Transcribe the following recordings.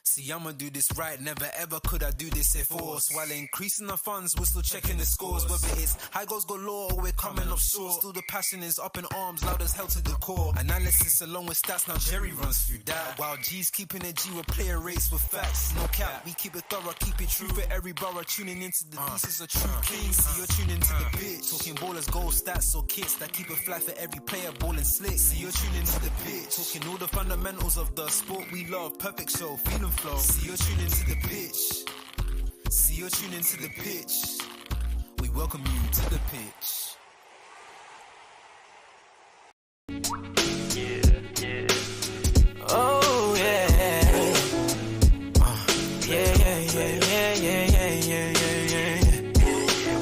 See, I'ma do this right, never ever could I do this if force. While increasing the funds, we're still checking the scores. Whether it's high goals galore or we're coming up short, still the passion is up in arms, loud as hell to the core. Analysis along with stats, now Jerry runs through that. While G's keeping it G, we play a race with facts. No cap, we keep it thorough, keep it true for every borough. Tuning into the pieces of true clean. See, you're tuning into the pitch. Talking ballers, goal stats or kits that keep it fly for every player, ball and slick. See, you're tuning into the pitch. Talking all the fundamentals of the sport we love. Perfect show, feeling flow. See, you're tuning into the pitch. See, you're tuning into the pitch. We welcome you to the pitch. Oh yeah.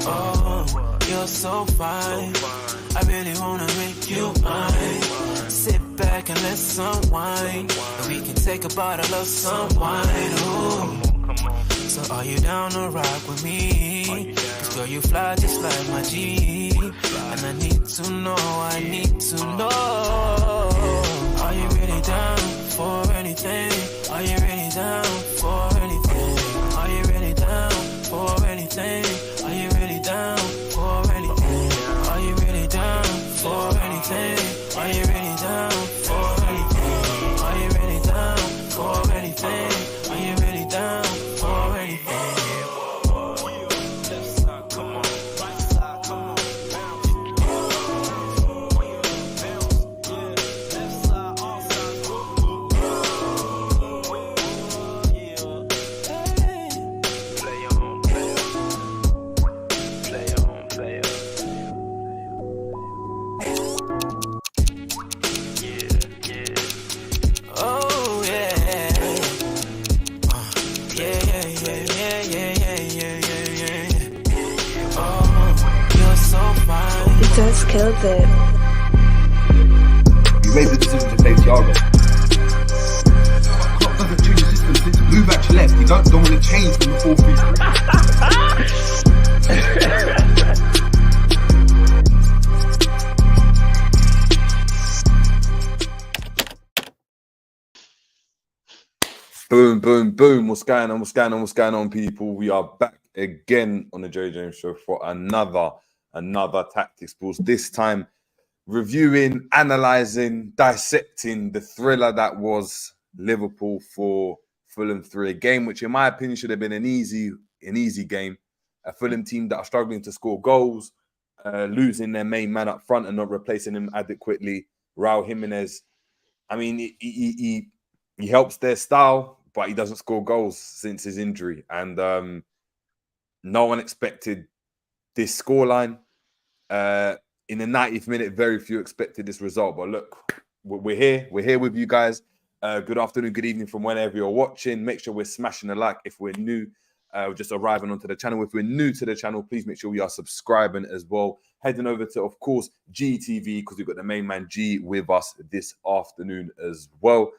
Oh, you're so fine. I really wanna make you mine. Sit back and let's unwind. And we can take a bottle of some wine. Ooh. So are you down to rock with me? Cause girl, you fly just like my G. And I need to know. Are you really down for anything? Are you really down for anything? Are you really down for anything? Are you really down for anything? Are you really down for anything? Are you really down for anything? Are you really down for anything? Are you really down for anything? Left side, come on. Right side, come on. Bounce. Left side, all sides. Play on, play on. Play on. Oh yeah. Oh, you're so fine. It does kill it. You made the decision to play Thiago. Klopp doesn't change the system since Luvac left. You don't want to change from the 4-3-3. Boom, boom, boom. What's going on, people? We are back again on the Jerry James show for another Tactics Balls. This time, reviewing, analysing, dissecting the thriller that was Liverpool for Fulham 3. A game which, in my opinion, should have been an easy game. A Fulham team that are struggling to score goals, losing their main man up front and not replacing him adequately. Raul Jimenez, I mean, he helps their style, but he doesn't score goals since his injury. And no one expected this scoreline. In the 90th minute, very few expected this result. But look, we're here. We're here with you guys. Good afternoon, good evening from whenever you're watching. Make sure we're smashing the like if we're new. We're just arriving onto the channel. If we're new to the channel, please make sure we are subscribing as well. Heading over to, of course, GTV, because we've got the main man G with us this afternoon as well.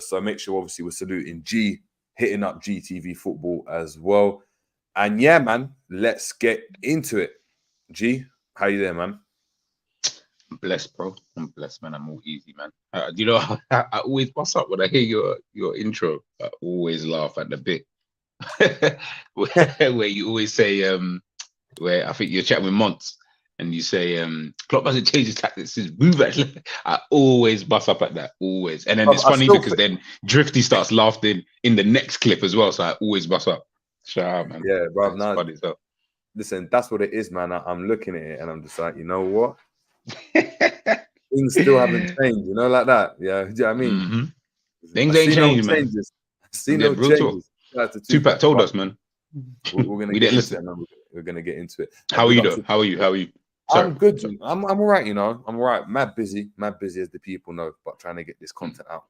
So make sure, obviously, we're saluting G, hitting up GTV football as well. And yeah, man, let's get into it. G, how you there, man? I'm blessed, bro. I'm blessed, man. I'm all easy, man. You know, I always bust up when I hear your intro. I always laugh at the bit where you always say, where I think you're chatting with Monts, and you say, Klopp hasn't changed his tactics since Luvac. I always bust up at that, always. And then it's funny because then Drifty starts laughing in the next clip as well, so I always bust up. Shout out, man. Yeah, bro. That's funny, so. Listen, that's what it is, man. I'm looking at it and I'm just like, you know what? Things still haven't changed, you know, like that. Yeah, do you know what I mean? Mm-hmm. Things ain't changed, man. See no changes. Tupac told us, man. We're gonna get into it, man. We're gonna get into it. How are you, though? How are you? Sorry. I'm good. I'm all right, you know. I'm all right. Mad busy as the people know, but trying to get this content out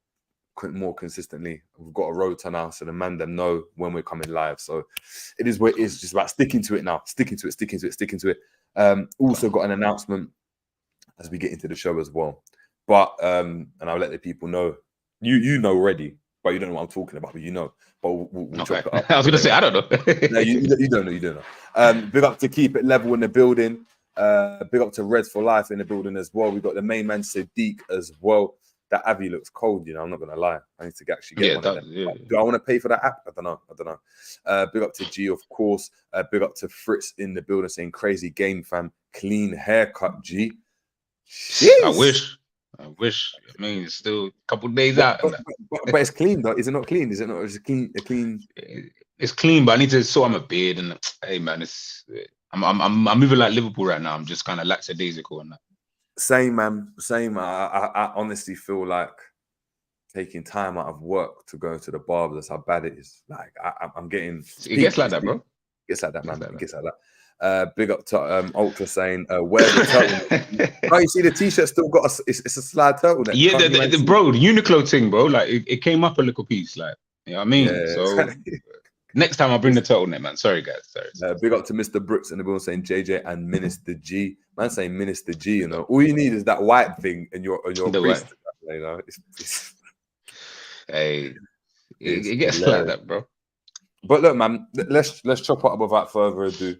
more consistently. We've got a rota now, so the man them know when we're coming live. So it is what it is. Just about sticking to it now. Sticking to it. Also got an announcement as we get into the show as well. But and I'll let the people know. You know already, but you don't know what I'm talking about. But you know. But we'll chop it up. I was gonna say I don't know. No, you don't know. You don't know. Big up to Keep It Level in the building. Big up to Reds for Life in the building as well. We've got the main man Sadiq as well. that Avi looks cold. You know, I'm not gonna lie. I need to actually get one of them. Yeah. Do I want to pay for that app? I don't know. Big up to G, of course. Big up to Fritz in the building saying crazy game, fam. Clean haircut, G. Jeez. I wish. I mean, it's still a couple of days out. But it's clean though. Is it not clean? Is it not? Is it clean? It's clean, but I need to sort out my beard. And hey, man, I'm moving like Liverpool right now. I'm just kind of lackadaisical on that. Same, man. Same. I honestly feel like taking time out of work to go to the barber. That's how bad it is. Like I'm getting. It gets like that, bro. It gets like that, man. It gets like that. Big up to Ultra saying, wear the turtleneck. Oh, you see the t-shirt still got it's a slide turtleneck. Yeah, bro, the Uniqlo thing, bro. Like it came up a little piece, like, you know what I mean? Yeah. So next time I'll bring the turtleneck, man. Sorry, guys. Sorry. Big up to Mr. Brooks in the building saying JJ and Minister G. Man saying Minister G, you know. All you need is that white thing and your priest. You know, hey, it gets like that, bro. But look, man, let's chop up without further ado.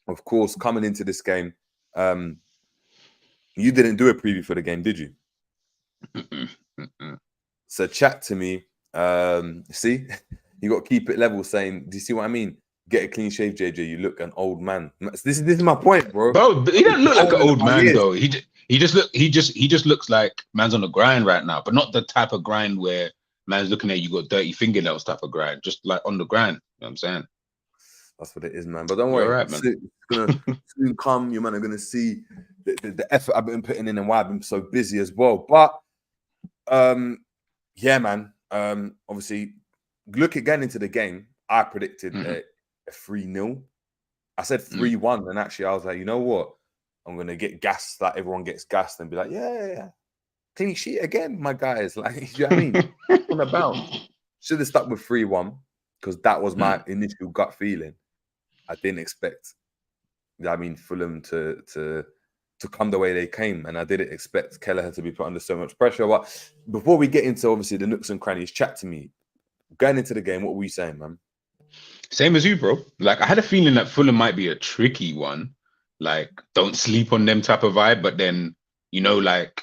Of course, coming into this game, you didn't do a preview for the game, did you? So chat to me. See, you got to keep it level. Saying, do you see what I mean? Get a clean shave, JJ. You look an old man. This is my point, bro. Bro, he doesn't look like an old man though. He just looks like man's on the grind right now, but not the type of grind where man's looking at you got dirty fingernails type of grind, just like on the grind. You know what I'm saying? That's what it is, man. But don't worry, right, man. It's gonna soon come. You man are gonna see the effort I've been putting in and why I've been so busy as well. But yeah, man. Obviously, look again into the game. I predicted a 3-0. I said 3-1, and actually, I was like, you know what? I'm gonna get gassed. Like everyone gets gassed and be like, yeah. Clean sheet again, my guys. Like, you know what I mean? On the bounce. Should have stuck with 3-1 because that was my initial gut feeling. I didn't expect, I mean, Fulham to come the way they came, and I didn't expect Kelleher to be put under so much pressure. But before we get into obviously the nooks and crannies, chat to me. Going into the game, what were you saying, man? Same as you, bro. Like I had a feeling that Fulham might be a tricky one. Like, don't sleep on them type of vibe. But then, you know, like,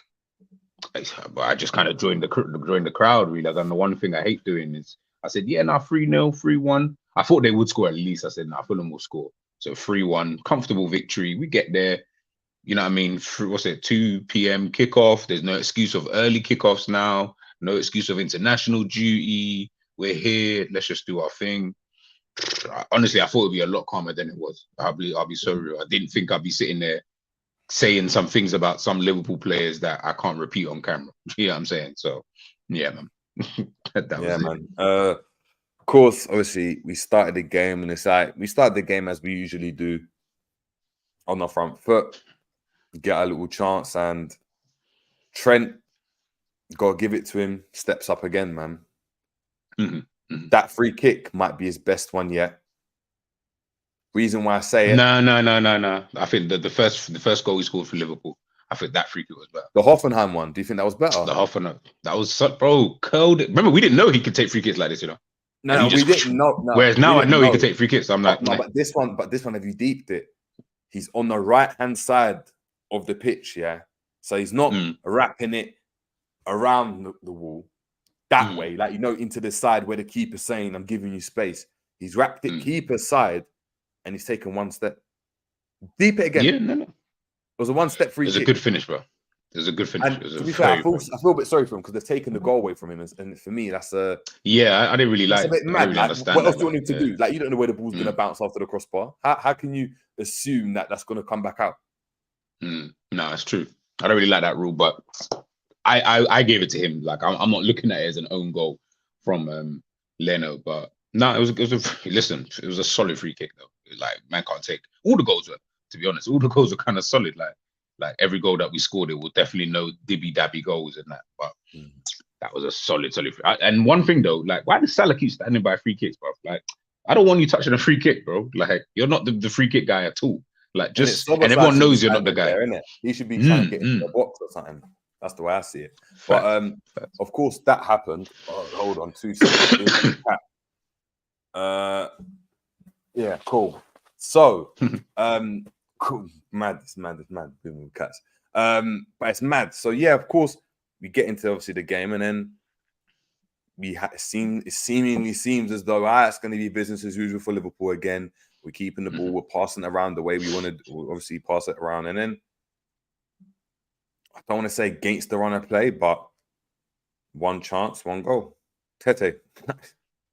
I just kind of joined the crowd, really. Like, and the one thing I hate doing is I said, yeah, now 3-0, 3-1. I thought they would score at least. I said, nah, Fulham will score. So 3-1, comfortable victory. We get there. You know what I mean? 2 p.m. kickoff. There's no excuse of early kickoffs now. No excuse of international duty. We're here. Let's just do our thing. Honestly, I thought it'd be a lot calmer than it was. I'll be so real. I didn't think I'd be sitting there saying some things about some Liverpool players that I can't repeat on camera. You know what I'm saying? So, yeah, man. That was man. Of course, obviously, we started the game, and it's like we started the game as we usually do on the front foot, get a little chance, and Trent, gotta give it to him, steps up again, man. That free kick might be his best one yet. Reason why I say it. No. I think the first goal he scored for Liverpool, I think that free kick was better. The Hoffenheim one, do you think that was better? The Hoffenheim, that was bro, curled it. Remember, we didn't know he could take free kicks like this, you know. No, we didn't know. Whereas now I know he could take free kicks. So I'm like, no, but this one, have you deeped it? He's on the right hand side of the pitch, yeah. So he's not wrapping it around the wall that way, like, you know, into the side where the keeper's saying, I'm giving you space. He's wrapped it keeper's side and he's taken one step. Deep it again. Yeah, no. It was a one-step free kick. It was a good finish, bro. It was a good finish. And to be fair, I feel a bit sorry for him because they've taken the goal away from him. And for me, that's a... Yeah, I didn't really like it. It's a bit mad. Like, what else do you want him to do? Like, you don't know where the ball's going to bounce after the crossbar. How can you assume that that's going to come back out? No, it's true. I don't really like that rule, but I gave it to him. Like, I'm not looking at it as an own goal from Leno, but no, it was a solid free kick though. Like, man can't take all the goals were, to be honest. All the goals were kind of solid. Like every goal that we scored, it was definitely no dibby dabby goals and that. But that was a solid free. And one thing though, like, why does Salah keep standing by free kicks, bro? Like, I don't want you touching a free kick, bro. Like, you're not the free kick guy at all. Like, just and everyone knows you're not the guy. There, he should be trying to get into the box or something. That's the way I see it. But of course, that happened. Oh, hold on 2 seconds. Yeah, cool. So, cool. Mad. It's mad. Boom, cats. But it's mad. So yeah, of course, we get into obviously the game, and then it seemingly seems as though it's going to be business as usual for Liverpool again. We're keeping the ball, we're passing it around the way we want to obviously pass it around, and then I don't want to say against the run of play, but one chance, one goal. Tete,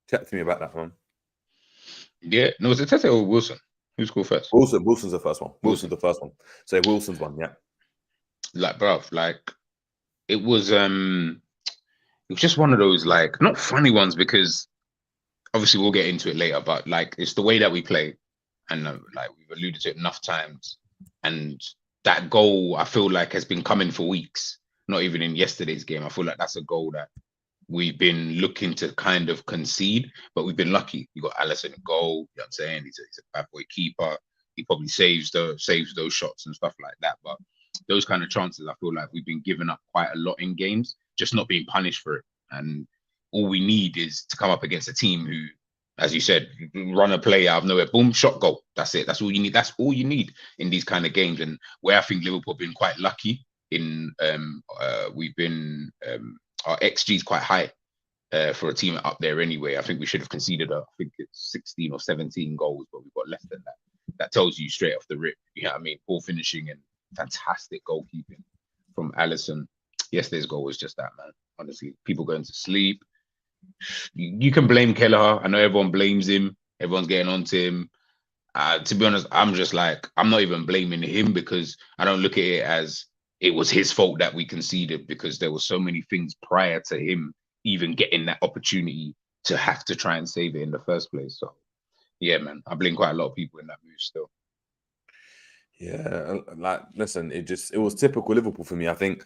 chat to me about that one. Yeah, no, was it Tete or Wilson? Who scored first? Wilson's the first one. Wilson's the first one. So Wilson's one, yeah. Like, bruv, like it was just one of those like not funny ones because obviously we'll get into it later, but like it's the way that we play, and like we've alluded to it enough times, and that goal I feel like has been coming for weeks. Not even in yesterday's game. I feel like that's a goal that we've been looking to kind of concede, but we've been lucky. You got Alisson in goal. You know what I'm saying? He's a bad boy keeper. He probably saves those shots and stuff like that. But those kind of chances, I feel like we've been giving up quite a lot in games, just not being punished for it. And all we need is to come up against a team who, as you said, run a play out of nowhere, boom, shot, goal. That's it. That's all you need. That's all you need in these kind of games. And where I think Liverpool have been quite lucky in, we've been our XG is quite high for a team up there anyway. I think we should have conceded, I think it's 16 or 17 goals, but we've got less than that. That tells you straight off the rip, you know what I mean? Ball finishing and fantastic goalkeeping from Alisson. Yesterday's goal was just that, man. Honestly, people going to sleep. You can blame Kelleher. I know everyone blames him. Everyone's getting on to him. To be honest, I'm just like, I'm not even blaming him because I don't look at it as it was his fault that we conceded, because there were so many things prior to him even getting that opportunity to have to try and save it in the first place. So, yeah, man, I blame quite a lot of people in that move still. Yeah, like, listen, it was typical Liverpool for me. I think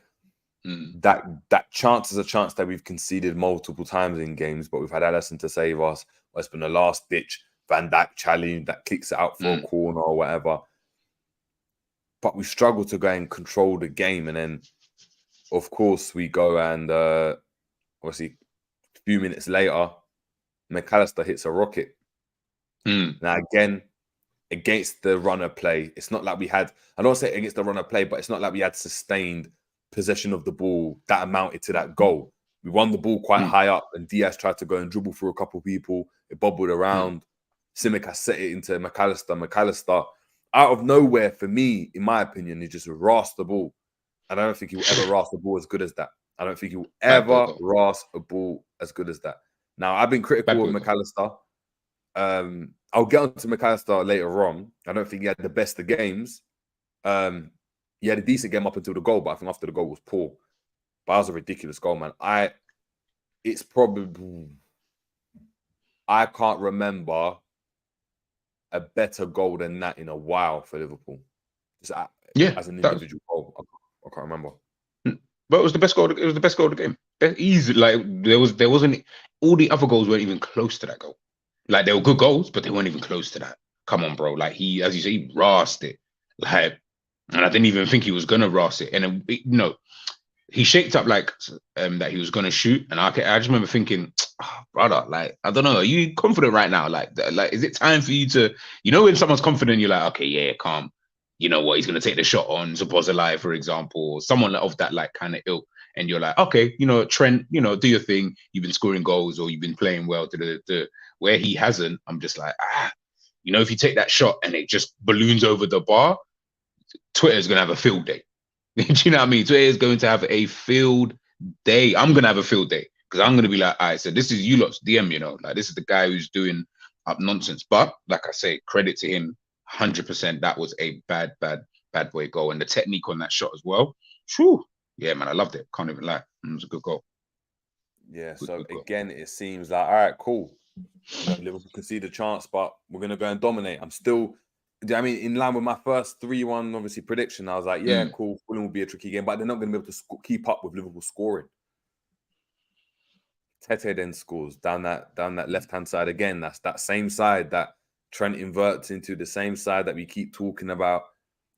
that chance is a chance that we've conceded multiple times in games, but we've had Alisson to save us. It's been a last ditch Van Dijk challenge that kicks it out for a corner or whatever. But we struggle to go and control the game. And then, of course, we go and obviously a few minutes later, McAllister hits a rocket. Now, again, against the runner play, it's not like we had, I don't say against the runner play, but it's not like we had sustained possession of the ball that amounted to that goal. We won the ball quite high up, and Diaz tried to go and dribble through a couple of people. It bobbled around. Simic set it into McAllister. McAllister, out of nowhere, for me, in my opinion, he just rasped the ball. And I don't think he will ever rasp the ball as good as that. I don't think he will ever rasp a ball as good as that. Now, I've been critical of McAllister. I'll get on to McAllister later on. I don't think he had the best of games. He had a decent game up until the goal, but I think after the goal was poor. But that was a ridiculous goal, man. It's probably, I can't remember a better goal than that in a while for Liverpool. Just as an individual goal, I can't remember. But it was the best goal. It was the best goal of the game. Easy, like there wasn't. All the other goals weren't even close to that goal. Like, they were good goals, but they weren't even close to that. Come on, bro. Like, he, as you say, he rasped it. Like, and I didn't even think he was gonna ras it. And then, he shaped up like that he was gonna shoot. And I just remember thinking, brother, like, I don't know, are you confident right now? Like, is it time for you to, when someone's confident, you're like, okay, yeah, calm. You know what? He's gonna take the shot on Szoboszlai, for example, or someone of that like kind of ilk. And you're like, okay, Trent, do your thing. You've been scoring goals or you've been playing well. Where he hasn't, I'm just like, if you take that shot and it just balloons over the bar, Twitter's going to have a field day. Do you know what I mean? Twitter is going to have a field day. I'm going to have a field day because I'm going to be like, all right, so this is you lot's DM, like this is the guy who's doing up nonsense. But like I say, credit to him, 100%. That was a bad boy goal. And the technique on that shot as well. Whew. Yeah, man, I loved it. Can't even lie. It was a good goal. Yeah, so again, it seems like, all right, cool. Liverpool conceded a chance, but we're going to go and dominate. I'm still, in line with my first 3-1, obviously, prediction. I was like, yeah, cool. Fulham will be a tricky game, but they're not going to be able to keep up with Liverpool scoring. Tete then scores down that left-hand side again. That's that same side that Trent inverts into, the same side that we keep talking about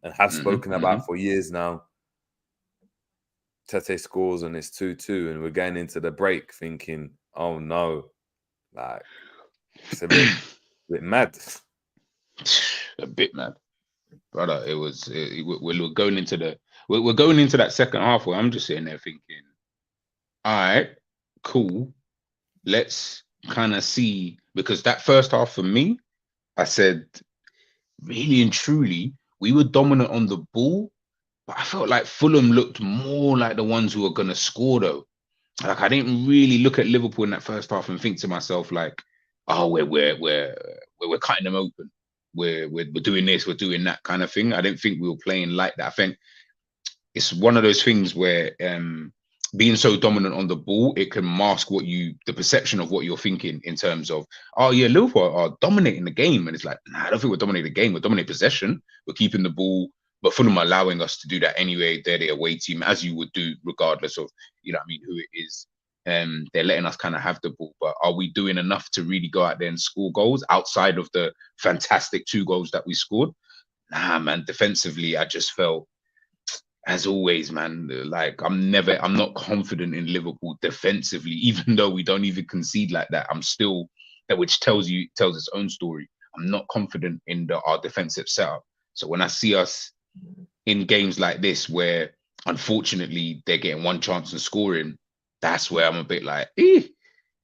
and have spoken about for years now. Tete scores and it's 2-2, and we're going into the break thinking, oh no, like it's a bit mad. A bit mad, brother. We're going into that second half where I'm just sitting there thinking, All right, cool. Let's kind of see, because that first half for me, I said, really and truly, we were dominant on the ball, but I felt like Fulham looked more like the ones who were going to score, though. Like, I didn't really look at Liverpool in that first half and think to myself, like, oh, we're cutting them open. We're doing this, we're doing that kind of thing. I didn't think we were playing like that. I think it's one of those things where being so dominant on the ball, it can mask the perception of what you're thinking in terms of, oh yeah, Liverpool are dominating the game. And it's like, nah, I don't think we're dominating the game. We're dominating possession. We're keeping the ball, but Fulham are allowing us to do that anyway. They're the away team, as you would do, regardless of, you know what I mean, who it is. They're letting us kind of have the ball, but are we doing enough to really go out there and score goals outside of the fantastic 2 goals that we scored? Nah, man, defensively, I just felt, as always, man, like I'm not confident in Liverpool defensively, even though we don't even concede like that. I'm still, that which tells its own story. I'm not confident in our defensive setup. So when I see us in games like this, where unfortunately they're getting one chance and scoring, that's where I'm a bit like,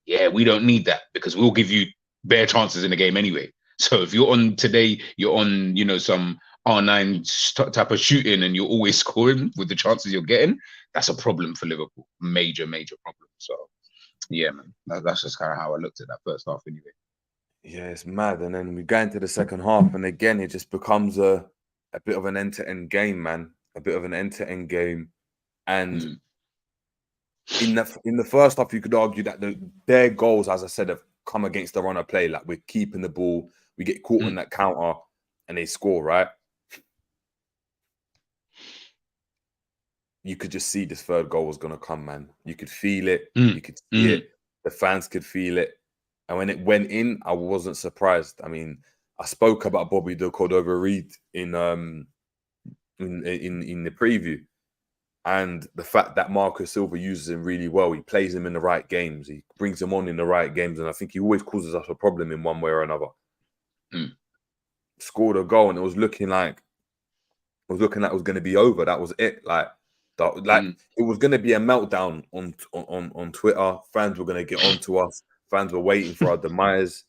yeah, we don't need that, because we'll give you bare chances in the game anyway. So if you're on today, you're on, you know, some R9 type of shooting and you're always scoring with the chances you're getting, that's a problem for Liverpool. Major problem. So yeah, man, that's just kind of how I looked at that first half anyway. Yeah, it's mad. And then we go into the second half, and again, it just becomes a bit of an end-to-end game, man. A bit of an end-to-end game. And in the first half, you could argue that their goals, as I said, have come against the run of play. Like, we're keeping the ball, we get caught in that counter, and they score, right? You could just see this third goal was going to come, man. You could feel it. You could see it. The fans could feel it. And when it went in, I wasn't surprised. I mean, I spoke about Bobby the Cordova-Reid in the preview, and the fact that Marco Silva uses him really well. He plays him in the right games. He brings him on in the right games, and I think he always causes us a problem in one way or another. Scored a goal, and it was looking like it was going to be over. That was it. It was going to be a meltdown on Twitter. Fans were going to get onto us. Fans were waiting for our demise.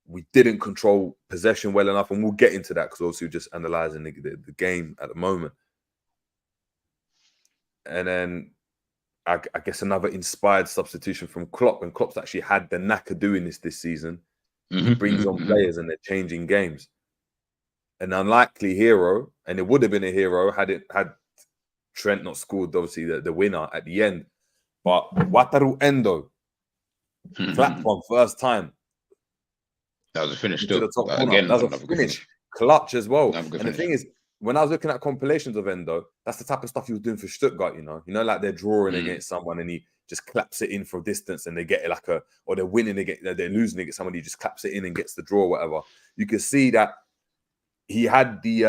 We didn't control possession well enough, and we'll get into that because also we're just analysing the game at the moment. And then I guess another inspired substitution from Klopp, and Klopp's actually had the knack of doing this season. He brings on players and they're changing games. An unlikely hero, and it would have been a hero had Trent not scored, obviously, the winner at the end. But Wataru Endo, clapped one first time. That was a finish To still. the top corner. Again, That was a finish. Clutch as well. And finish. the thing is, when I was looking at compilations of Endo, that's the type of stuff he was doing for Stuttgart, you know, like they're drawing against someone and he just claps it in from distance and they get like or they're winning, they're losing against somebody, he just claps it in and gets the draw or whatever. You can see that he had the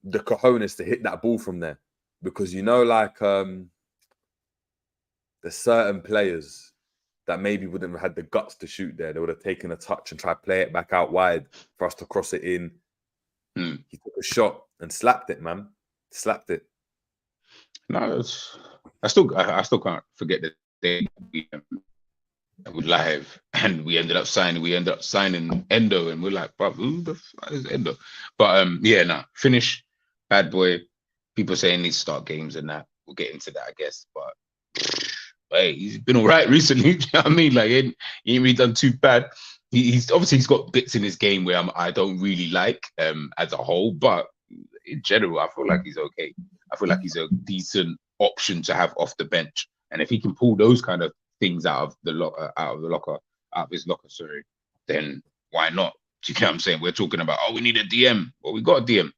cojones to hit that ball from there, because, you know, like there's certain players that maybe wouldn't have had the guts to shoot there. They would have taken a touch and tried to play it back out wide for us to cross it in. He took a shot and slapped it, man. Slapped it. No, I still can't forget the day we live and we ended up signing Endo, and we're like, bro, who the fuck is Endo? But finish, bad boy. People saying he needs to start games and that. We'll get into that, I guess. But hey, he's been all right recently. You know what I mean? Like, he ain't really done too bad. He's got bits in his game where I don't really like as a whole, but in general, I feel like he's okay. I feel like he's a decent option to have off the bench, and if he can pull those kind of things out of his locker, then why not? Do you get what I'm saying? We're talking about, we need a DM. Well, we got a DM.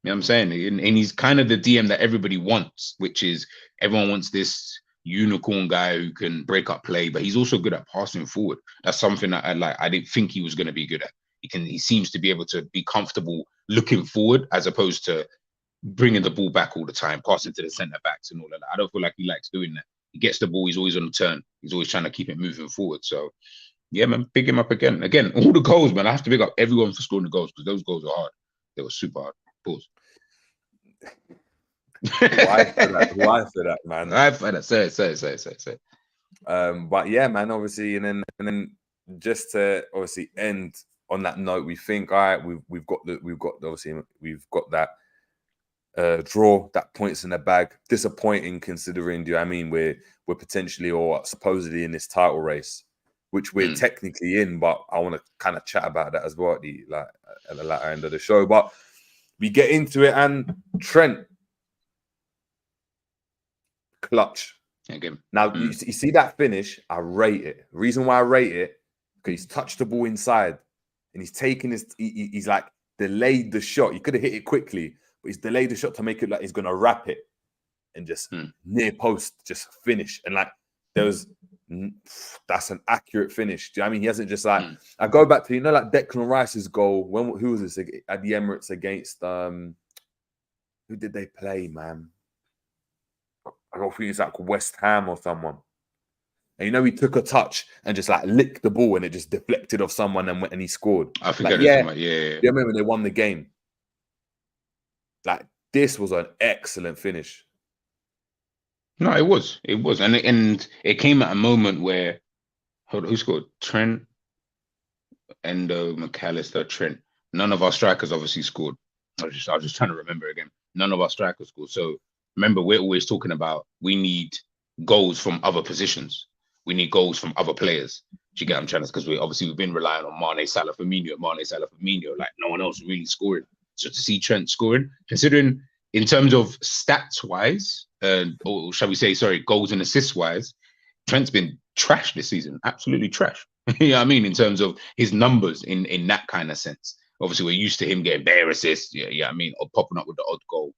You know what I'm saying? And he's kind of the DM that everybody wants, which is everyone wants this unicorn guy who can break up play, but he's also good at passing forward. That's something that I didn't think he was going to be good at. He seems to be able to be comfortable looking forward as opposed to bringing the ball back all the time, passing to the centre backs and all of that. I don't feel like he likes doing that. He gets the ball, he's always on the turn. He's always trying to keep it moving forward. So yeah, man, big him up again. Again, all the goals, man. I have to big up everyone for scoring the goals, because those goals are hard. They were super hard. Pause. Why for that, man? Why for that? Say it. But yeah, man, obviously, and then just to obviously end on that note, we think, all right, we've got that draw, that points in the bag. Disappointing considering, do you know what I mean, we're potentially or supposedly in this title race, which we're technically in, but I want to kind of chat about that as well at the latter end of the show. But we get into it, and Trent clutch. Again. Now you see that finish, I rate it. The reason why I rate it, because he's touched the ball inside and he's taken he's like delayed the shot. He could have hit it quickly, but he's delayed the shot to make it like he's gonna wrap it and just near post, just finish. And like that's an accurate finish. Do you know what I mean? He hasn't just like I go back to like Declan Rice's goal. Who was this at the Emirates against who did they play, man? I don't think it's like West Ham or someone. And he took a touch and just like licked the ball and it just deflected off someone and he scored. I forget like, yeah. You remember they won the game. Like this was an excellent finish. No, it was. And it came at a moment where who scored? Trent, Endo, McAllister, Trent. None of our strikers obviously scored. I was just trying to remember again. None of our strikers scored. So remember, we're always talking about we need goals from other positions. We need goals from other players. Do you get what I'm trying to? Because we've been relying on Mane, Salah, Firmino, like no one else really scoring. So to see Trent scoring, considering in terms of stats wise, or shall we say, goals and assists wise, Trent's been trash this season, absolutely trash. You know what I mean? In terms of his numbers in that kind of sense. Obviously, we're used to him getting bare assists, yeah, I mean, or popping up with the odd goal.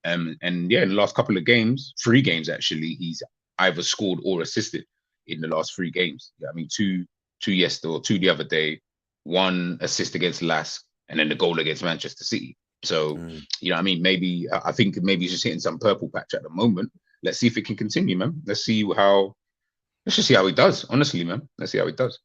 And yeah, in the last couple of games, 3 games actually, he's either scored or assisted in the last 3 games. Yeah, I mean, two yesterday or 2 the other day, 1 assist against Lask, and then the goal against Manchester City. So, you know what I mean? I think maybe he's just hitting some purple patch at the moment. Let's see if it can continue, man. Let's just see how he does, honestly, man. Let's see how he does.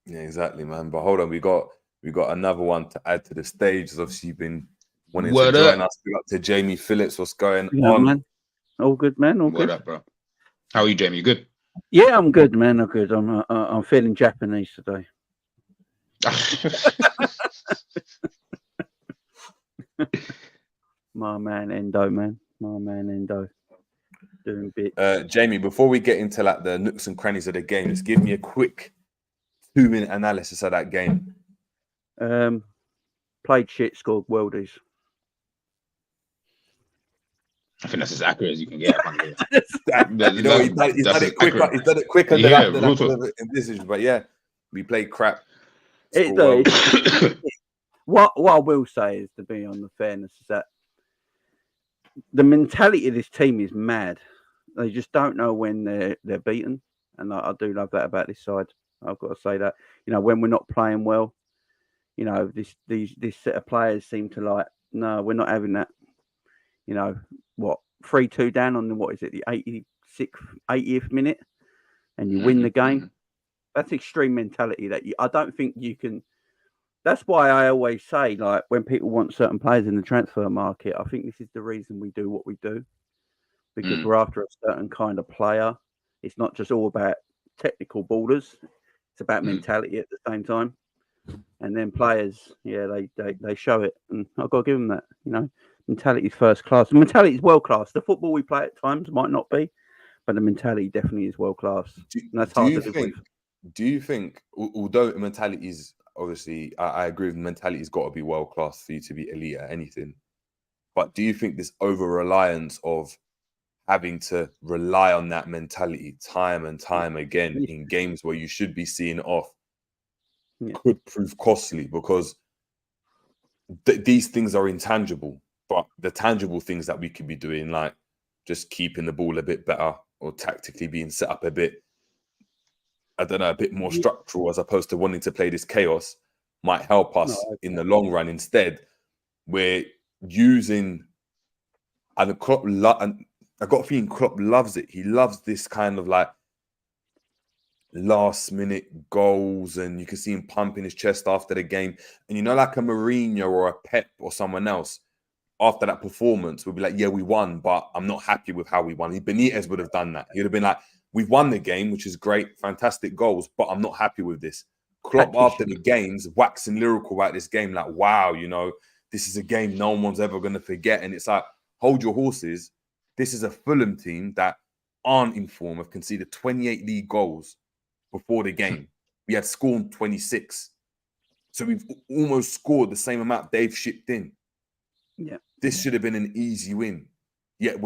Yeah, exactly, man. But hold on, we got another one to add to the stage. There's obviously been wanting to join us. Up to Jamie Phillips. What's going on? Man. All good, man. All good. What up, bro? How are you, Jamie? You good? Yeah, I'm good, man. I'm good. I'm feeling Japanese today. My man Endo, man. My man Endo. Doing bits. Jamie, before we get into like the nooks and crannies of the game, just give me a quick 2-minute analysis of that game. Played shit, scored worldies. I think that's as accurate as you can get. He's done it quicker. He's done it quicker than I could have envisaged. But yeah, we played crap. What I will say is, to be on the fairness, is that the mentality of this team is mad. They just don't know when they're beaten, and I do love that about this side. I've got to say that, when we're not playing well, this set of players seem to like, no, we're not having that. 3-2 down on the 80th minute, and you win the game. That's extreme mentality that I don't think you can. That's why I always say, like, when people want certain players in the transfer market, I think this is the reason we do what we do, because we're after a certain kind of player. It's not just all about technical borders; it's about mentality at the same time. And then players, yeah, they show it, and I've got to give them that. Mentality is first class. The mentality is world class. The football we play at times might not be, but the mentality definitely is world class. That's hard to live with. Do you think, although mentality is obviously, I agree with mentality has got to be world class for you to be elite at anything, but do you think this over reliance of having to rely on that mentality time and time again in games where you should be seeing it off could prove costly? Because these things are intangible, but the tangible things that we could be doing, like just keeping the ball a bit better or tactically being set up a bit, I don't know, a bit more structural, as opposed to wanting to play this chaos, might help us in the long run. Instead, we're using, and Klopp, and I got a feeling Klopp loves it. He loves this kind of like last minute goals, and you can see him pumping his chest after the game. And like a Mourinho or a Pep or someone else, after that performance, would be like, yeah, we won, but I'm not happy with how we won. Benitez would have done that. He would have been like, We've won the game, which is great, fantastic goals, but I'm not happy with this. Klopp after the games, waxing lyrical about this game, like, wow, you know, this is a game no one's ever going to forget. And it's like, hold your horses. This is a Fulham team that aren't in form, have conceded 28 league goals before the game. We had scored 26. So we've almost scored the same amount they've shipped in. Yeah. This should have been an easy win. Yet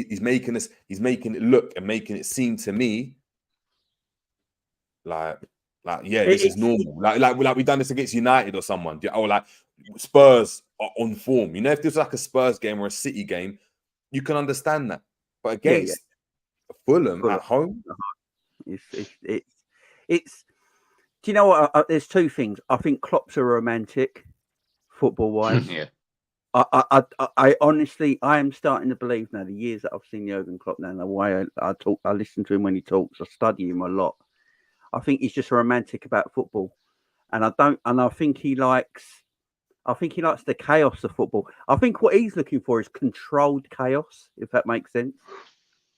he's making it look and making it seem to me like this is normal. Like we've done this against United or someone. Or like Spurs are on form. You know, if this was like a Spurs game or a City game, you can understand that. But against Fulham at home, it's. Do you know what? There's two things. I think Klopp's a romantic, football-wise. Yeah. I honestly, I am starting to believe now. The years that I've seen Jurgen Klopp now, the way I listen to him when he talks, I study him a lot. I think he's just romantic about football, and I think he likes the chaos of football. I think what he's looking for is controlled chaos, if that makes sense.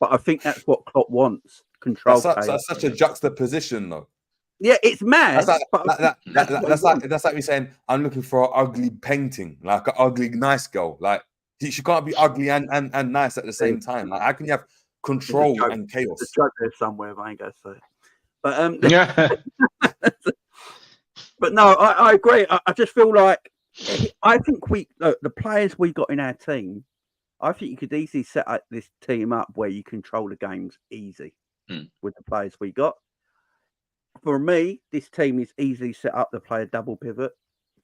But I think that's what Klopp wants: controlled chaos. That's such a juxtaposition, though. Yeah, it's mad. That's like me saying I'm looking for an ugly painting, like an ugly nice girl. Like she can't be ugly and nice at the same time. Like how can you have control and chaos? There's a joke there somewhere, but I ain't gonna say it. But Yeah. but no, I agree. I just feel like I think the players we got in our team. I think you could easily set up this team up where you control the games easy with the players we got. For me, this team is easily set up to play a double pivot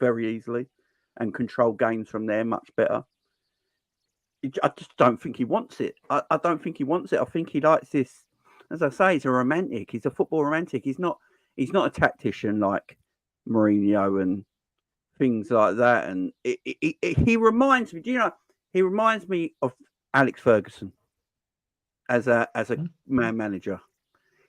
very easily and control games from there much better. I just don't think he wants it. I don't think he wants it. I think he likes this. As I say, he's a romantic. He's a football romantic. He's not a tactician like Mourinho and things like that. And he reminds me. Do you know? He reminds me of Alex Ferguson as a man manager.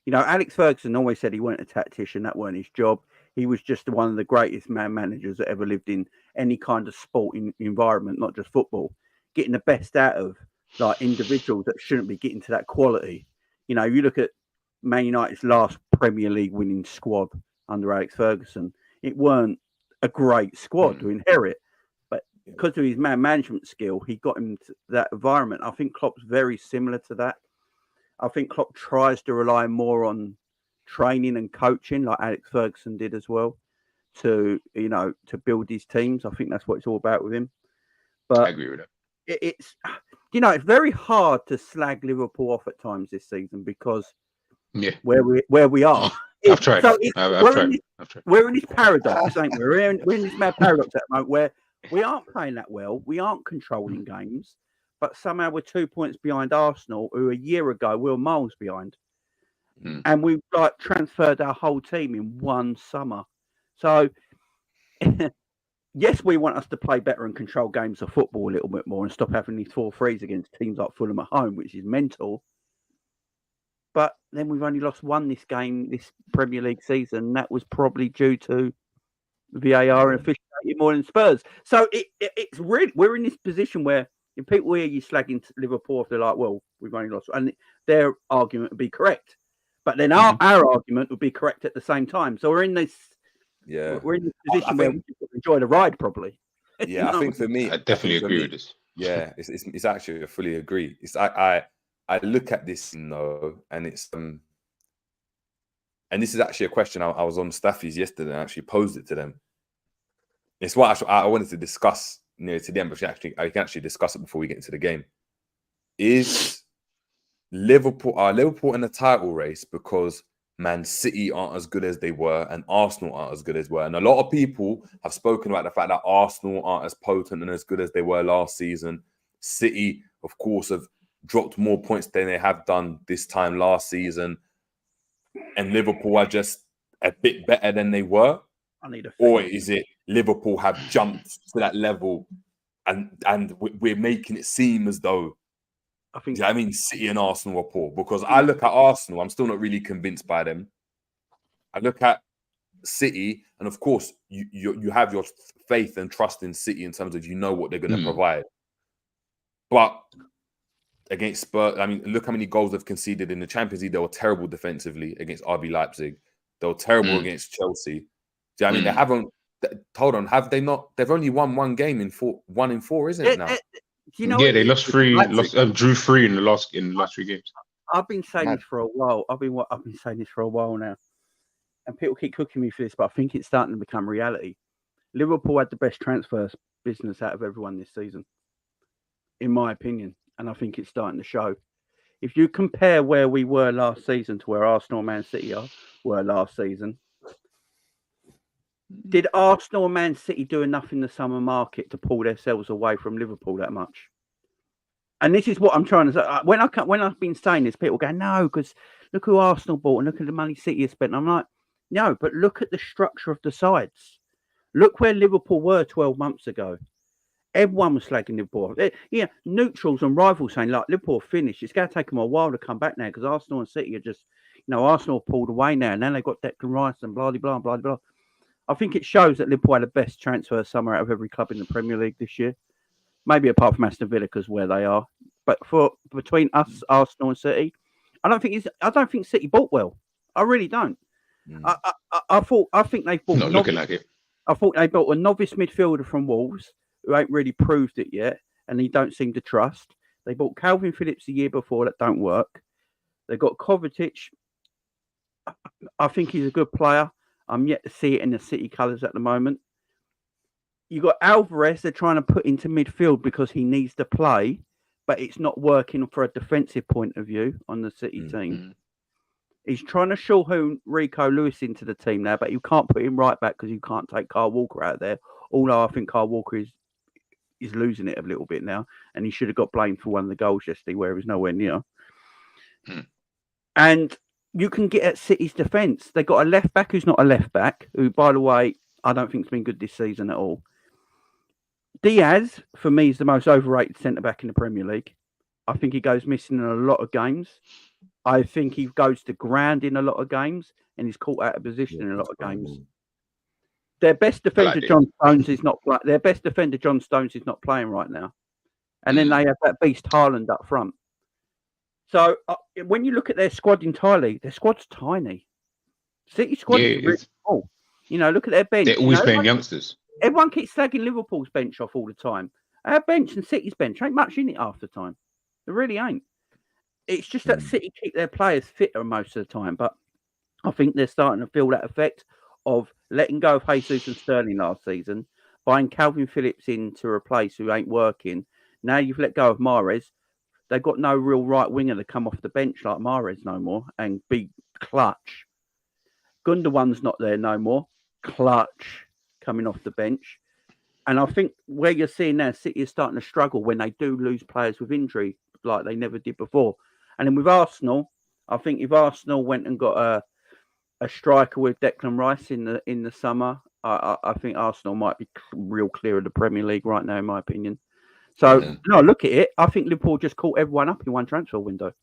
You know, Alex Ferguson always said he weren't a tactician. That weren't his job. He was just one of the greatest man managers that ever lived in any kind of sporting environment, not just football. Getting the best out of like individuals that shouldn't be getting to that quality. You know, you look at Man United's last Premier League winning squad under Alex Ferguson. It weren't a great squad to inherit, but because of his man management skill, he got him to that environment. I think Klopp's very similar to that. I think Klopp tries to rely more on training and coaching, like Alex Ferguson did as well, to build his teams. I think that's what it's all about with him. But I agree with that. It's very hard to slag Liverpool off at times this season because where we are. I've tried. So I've tried. We're in this paradox, ain't we? We're in this mad paradox at the moment where we aren't playing that well, we aren't controlling games. But somehow we're 2 points behind Arsenal, who a year ago we were miles behind. And we've transferred our whole team in one summer. So, yes, we want us to play better and control games of football a little bit more and stop having these 4-3s against teams like Fulham at home, which is mental. But then we've only lost one this Premier League season. That was probably due to VAR and officiating more than Spurs. So it's really, we're in this position where if people hear you slagging Liverpool off, they're like, well, we've only lost. And their argument would be correct. But then our argument would be correct at the same time. So we're in this position where we can enjoy the ride, probably. Yeah, I think for me... I definitely agree with this. Yeah, it's actually, I fully agree. It's I look at this, and it's... and this is actually a question I was on Staffies yesterday and actually posed it to them. It's what I wanted to discuss to them, but I can actually discuss it before we get into the game. Is Liverpool in the title race because Man City aren't as good as they were and Arsenal aren't as good as were? And a lot of people have spoken about the fact that Arsenal aren't as potent and as good as they were last season. City, of course, have dropped more points than they have done this time last season. And Liverpool are just a bit better than they were. Or is it Liverpool have jumped to that level and we're making it seem as though City and Arsenal are poor? Because I look at Arsenal, I'm still not really convinced by them. I look at City, and of course, you have your faith and trust in City in terms of what they're going to provide. But against Spurs. I mean, look how many goals they've conceded in the Champions League. They were terrible defensively against RB Leipzig. They were terrible against Chelsea. Do you know what I mean? They haven't. Hold on, have they not? They've only won one game in 4, isn't it now? Do you know? Yeah, they lost 3, drew 3 in the last 3 games. I've been saying this for a while. I've been saying this for a while now, and people keep cooking me for this, but I think it's starting to become reality. Liverpool had the best transfer business out of everyone this season, in my opinion, and I think it's starting to show. If you compare where we were last season to where Arsenal and Man City were last season, did Arsenal and Man City do enough in the summer market to pull themselves away from Liverpool that much? And this is what I'm trying to say. When I've been saying this, people go, no, because look who Arsenal bought and look at the money City has spent. I'm like, no, but look at the structure of the sides. Look where Liverpool were 12 months ago. Everyone was slagging Liverpool. Yeah, neutrals and rivals saying, like, Liverpool finished. It's going to take them a while to come back now because Arsenal and City are just, Arsenal pulled away now. And then they've got Declan Rice and blah, blah, blah, blah. I think it shows that Liverpool had the best transfer summer out of every club in the Premier League this year. Maybe apart from Aston Villa because where they are. But between us, Arsenal and City, I don't think City bought well. I really don't. I think they've bought. Not looking like it. I thought they bought a novice midfielder from Wolves who ain't really proved it yet, and he don't seem to trust. They bought Calvin Phillips the year before that don't work. They got Kovacic. I think he's a good player. I'm yet to see it in the City colours at the moment. You got Alvarez they're trying to put into midfield because he needs to play, but it's not working for a defensive point of view on the City team. He's trying to shoehorn Rico Lewis into the team now, but you can't put him right back because you can't take Kyle Walker out there. Although I think Kyle Walker is losing it a little bit now, and he should have got blamed for one of the goals yesterday where he was nowhere near. And you can get at City's defence. They got a left back who's not a left back, who, by the way, I don't think has been good this season at all. Diaz, for me, is the most overrated centre-back in the Premier League. I think he goes missing in a lot of games. I think he goes to ground in a lot of games and he's caught out of position in a lot of games. Their best defender, John Stones, is not playing right now. And then they have that beast Haaland up front. So when you look at their squad entirely, their squad's tiny. City squad is really small. Look at their bench. They're always playing youngsters. Everyone keeps slagging Liverpool's bench off all the time. Our bench and City's bench ain't much in it half the time. There really ain't. It's just that City keep their players fitter most of the time. But I think they're starting to feel that effect of letting go of Jesus and Sterling last season, buying Calvin Phillips in to replace who ain't working. Now you've let go of Mahrez. They've got no real right winger to come off the bench like Mahrez no more and be clutch. Gundogan's not there no more. Clutch coming off the bench. And I think where you're seeing now, City is starting to struggle when they do lose players with injury like they never did before. And then with Arsenal, I think if Arsenal went and got a striker with Declan Rice in the summer, I think Arsenal might be real clear of the Premier League right now, in my opinion. So, no, look at it. I think Liverpool just caught everyone up in one transfer window.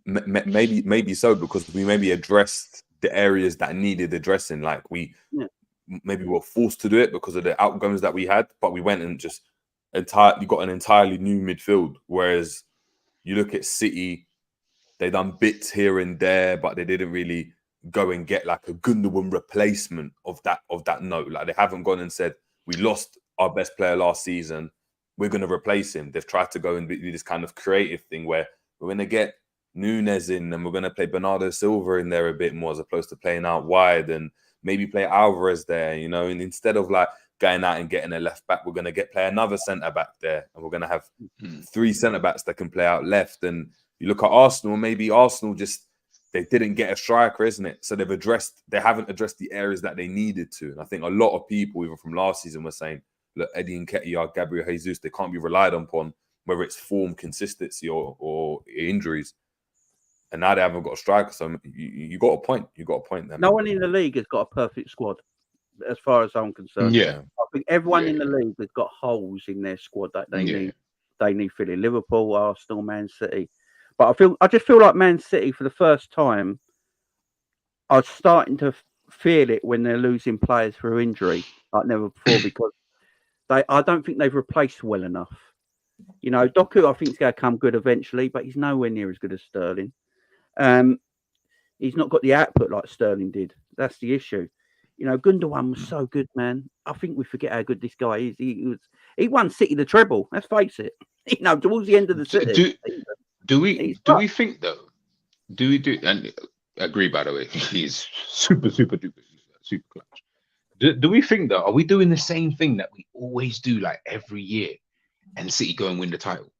Maybe so, because we maybe addressed the areas that needed addressing. Like maybe were forced to do it because of the outgoings that we had, but we went and just got an entirely new midfield. Whereas you look at City, they done bits here and there, but they didn't really go and get like a Gundogan replacement of that note. Like they haven't gone and said, we lost our best player last season, we're going to replace him. They've tried to go and do this kind of creative thing where we're going to get Nunes in and we're going to play Bernardo Silva in there a bit more as opposed to playing out wide and maybe play Alvarez there, and instead of like going out and getting a left back, we're going to play another centre back there and we're going to have 3 centre backs that can play out left. And you look at Arsenal, maybe Arsenal they didn't get a striker, isn't it? So they haven't addressed the areas that they needed to. And I think a lot of people, even from last season, were saying, look, Eddie Nketiah, Gabriel Jesus, they can't be relied upon, whether it's form, consistency or injuries. And now they haven't got a striker. So you got a point. You got a point there. No one in the league has got a perfect squad, as far as I'm concerned. Yeah. I think everyone in the league has got holes in their squad that they need. They need filling. Liverpool, Arsenal, Man City. But I just feel like Man City, for the first time, are starting to feel it when they're losing players through injury like never before, because I don't think they've replaced well enough. You know, Doku, I think, is going to come good eventually, but he's nowhere near as good as Sterling. He's not got the output like Sterling did. That's the issue. You know, Gundogan was so good, man. I think we forget how good this guy is. He won City the treble. Let's face it. You know, towards the end of the season. Do we think though? Do we do and agree? By the way, he's super duper super clutch. Do we think though? Are we doing the same thing that we always do, like every year, and City go and win the title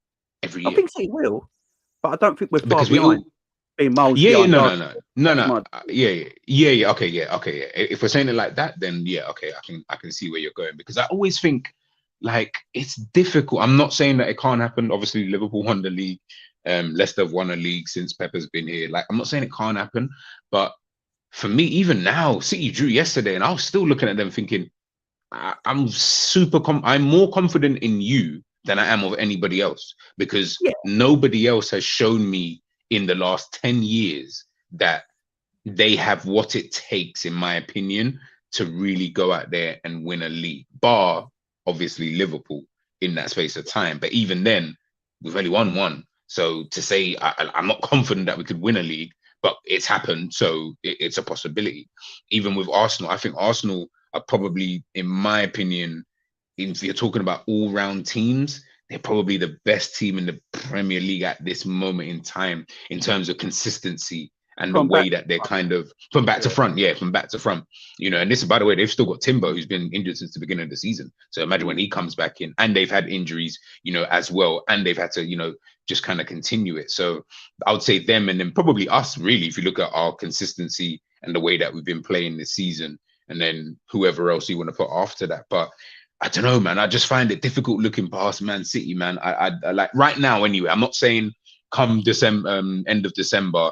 every year? I think City will, but I don't think we're far because behind. No. Okay. If we're saying it like that, then yeah, okay, I can see where you're going, because I always think like it's difficult. I'm not saying that it can't happen. Obviously, Liverpool won the league. Leicester have won a league since Pepper's been here. Like, I'm not saying it can't happen, but for me, even now, City drew yesterday, and I was still looking at them thinking, I'm more confident in you than I am of anybody else, because nobody else has shown me in the last 10 years that they have what it takes, in my opinion, to really go out there and win a league, bar obviously Liverpool in that space of time. But even then, we've only won one. So to say I'm not confident that we could win a league, but it's happened, so it's a possibility. Even with Arsenal, I think Arsenal are probably, in my opinion, if you're talking about all-round teams, they're probably the best team in the Premier League at this moment in time in terms of consistency and the way that they're kind of from back to front. Yeah, from back to front. You know, and this, by the way, they've still got Timber, who's been injured since the beginning of the season. So imagine when he comes back in, and they've had injuries, you know, as well, and they've had to, you know, just kind of continue it. So I would say them, and then probably us, really, if you look at our consistency and the way that we've been playing this season, and then whoever else you want to put after that. But I don't know, man. I just find it difficult looking past Man City, man. I like right now anyway. I'm not saying come December, end of December,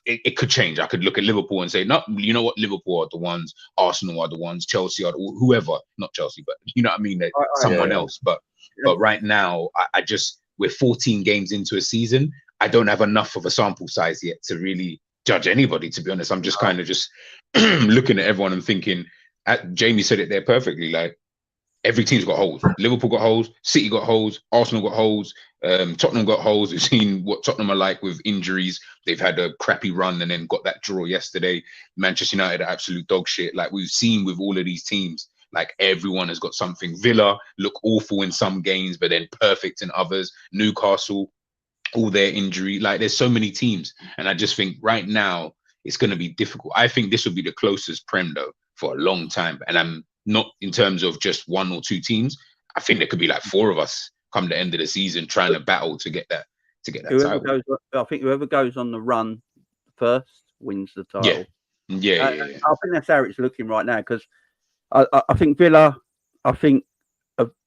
it could change. I could look at Liverpool and say, no, you know what? Liverpool are the ones, Arsenal are the ones, Chelsea are whoever, not Chelsea, but you know what I mean? Someone else. But right now, I just, we're 14 games into a season. I don't have enough of a sample size yet to really judge anybody, to be honest. I'm just kind of just looking at everyone and thinking, Jamie said it there perfectly, like, every team's got holes. Liverpool got holes, City got holes, Arsenal got holes, Tottenham got holes. We've seen what Tottenham are like with injuries. They've had a crappy run and then got that draw yesterday. Manchester United are absolute dog shit. Like we've seen with all of these teams, like everyone has got something. Villa look awful in some games, but then perfect in others. Newcastle, all their injury. Like there's so many teams. And I just think right now it's going to be difficult. I think this will be the closest Prem though for a long time. And I'm not in terms of just one or two teams. I think there could be like four of us come the end of the season trying to battle to get that title. I think whoever goes on the run first wins the title. Yeah. I think that's how it's looking right now, because I think Villa,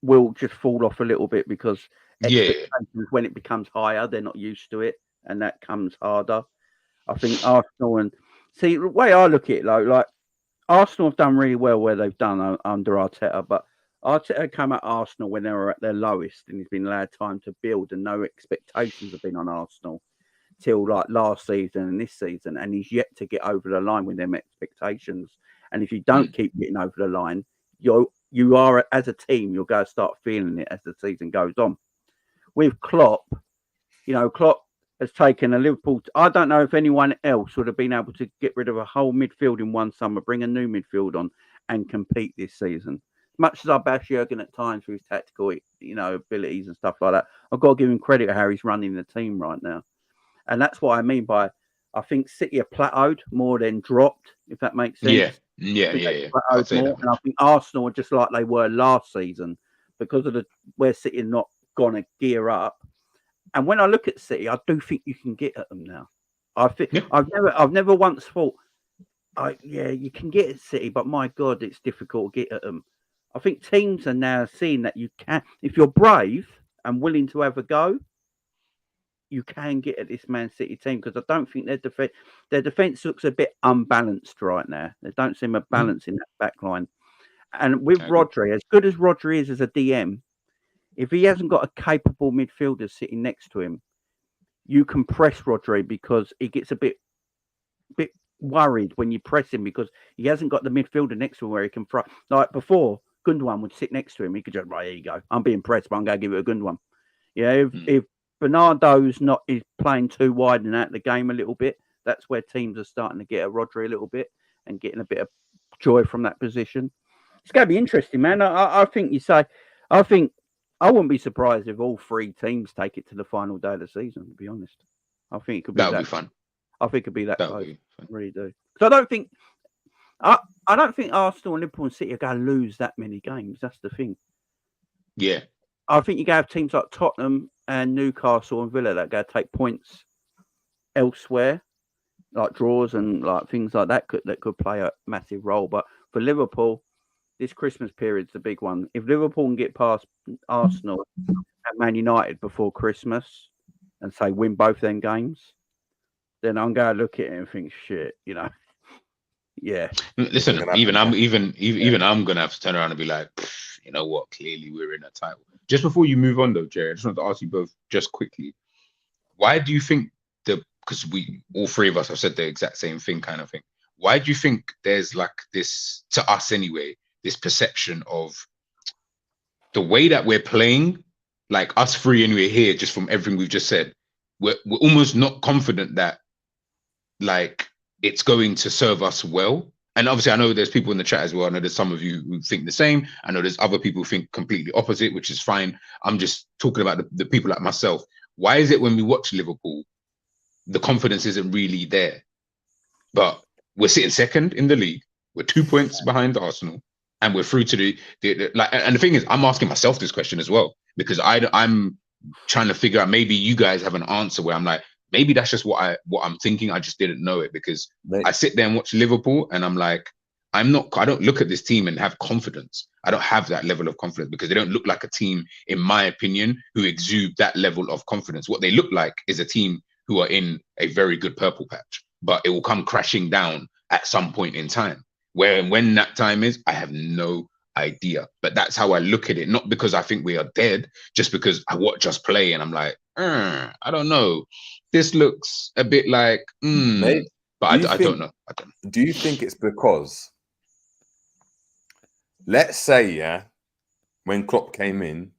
will just fall off a little bit because expectations, when it becomes higher, they're not used to it, and that comes harder. I think Arsenal, and see the way I look at it, though, like Arsenal have done really well where they've done under Arteta, but Arteta came at Arsenal when they were at their lowest, and he's been allowed time to build, and no expectations have been on Arsenal till like last season and this season, and he's yet to get over the line with them expectations. And if you don't keep getting over the line, you are, as a team, you're going to start feeling it as the season goes on. With Klopp, Klopp has taken a Liverpool. I don't know if anyone else would have been able to get rid of a whole midfield in one summer, bring a new midfield on, and compete this season. Much as I bash Jurgen at times for his tactical, abilities and stuff like that, I've got to give him credit for how he's running the team right now. And that's what I mean by, I think City are plateaued more than dropped, if that makes sense. Yeah. And I think Arsenal are just like they were last season because of where City are not going to gear up. And when I look at City, I do think you can get at them now. I think I've never once thought, you can get at City, but my God, it's difficult to get at them. I think teams are now seeing that you can, if you're brave and willing to have a go, you can get at this Man City team, because I don't think their defense looks a bit unbalanced right now. They don't seem a balance in that back line. And with Rodri, as good as Rodri is as a DM, if he hasn't got a capable midfielder sitting next to him, you can press Rodri because he gets a bit worried when you press him because he hasn't got the midfielder next to him where he can throw. Like before, Gundogan would sit next to him. He could just, right, here you go. I'm being pressed, but I'm going to give it a Gundogan. Yeah, if Bernardo's is playing too wide and out of the game a little bit, that's where teams are starting to get at Rodri a little bit and getting a bit of joy from that position. It's going to be interesting, man. I think I wouldn't be surprised if all three teams take it to the final day of the season, to be honest. I think it could be that would be fun. I think it could be that close. Be I really do. So I don't think Arsenal and Liverpool and City are going to lose that many games. That's the thing. Yeah. I think you're going to have teams like Tottenham and Newcastle and Villa that are going to take points elsewhere, like draws and like things like that could play a massive role. But for Liverpool, this Christmas period's the big one. If Liverpool can get past Arsenal and Man United before Christmas and say win both them games, then I'm going to look at it and think, shit, yeah. Listen, even I'm gonna have to turn around and be like, you know what? Clearly, we're in a title. Just before you move on, though, Jerry, I just want to ask you both just quickly. Why do you think because all three of us have said the exact same thing, kind of thing. Why do you think there's like this, to us anyway, this perception of the way that we're playing, like us three anyway here, just from everything we've just said, we're almost not confident that like it's going to serve us well. And obviously I know there's people in the chat as well. I know there's some of you who think the same. I know there's other people who think completely opposite, which is fine. I'm just talking about the people like myself. Why is it when we watch Liverpool, the confidence isn't really there? But we're sitting second in the league. We're 2 points behind Arsenal, and we're through to the like. And the thing is, I'm asking myself this question as well, because I'm trying to figure out, maybe you guys have an answer where I'm like, maybe that's just what I'm thinking. I just didn't know it, because I sit there and watch Liverpool and I'm like, I don't look at this team and have confidence. I don't have that level of confidence, because they don't look like a team, in my opinion, who exude that level of confidence. What they look like is a team who are in a very good purple patch, but it will come crashing down at some point in time. When that time is, I have no idea. But that's how I look at it. Not because I think we are dead, just because I watch us play and I'm like, I don't know. This looks a bit like, Mate, but I don't know. Do you think it's because, let's say, when Klopp came in,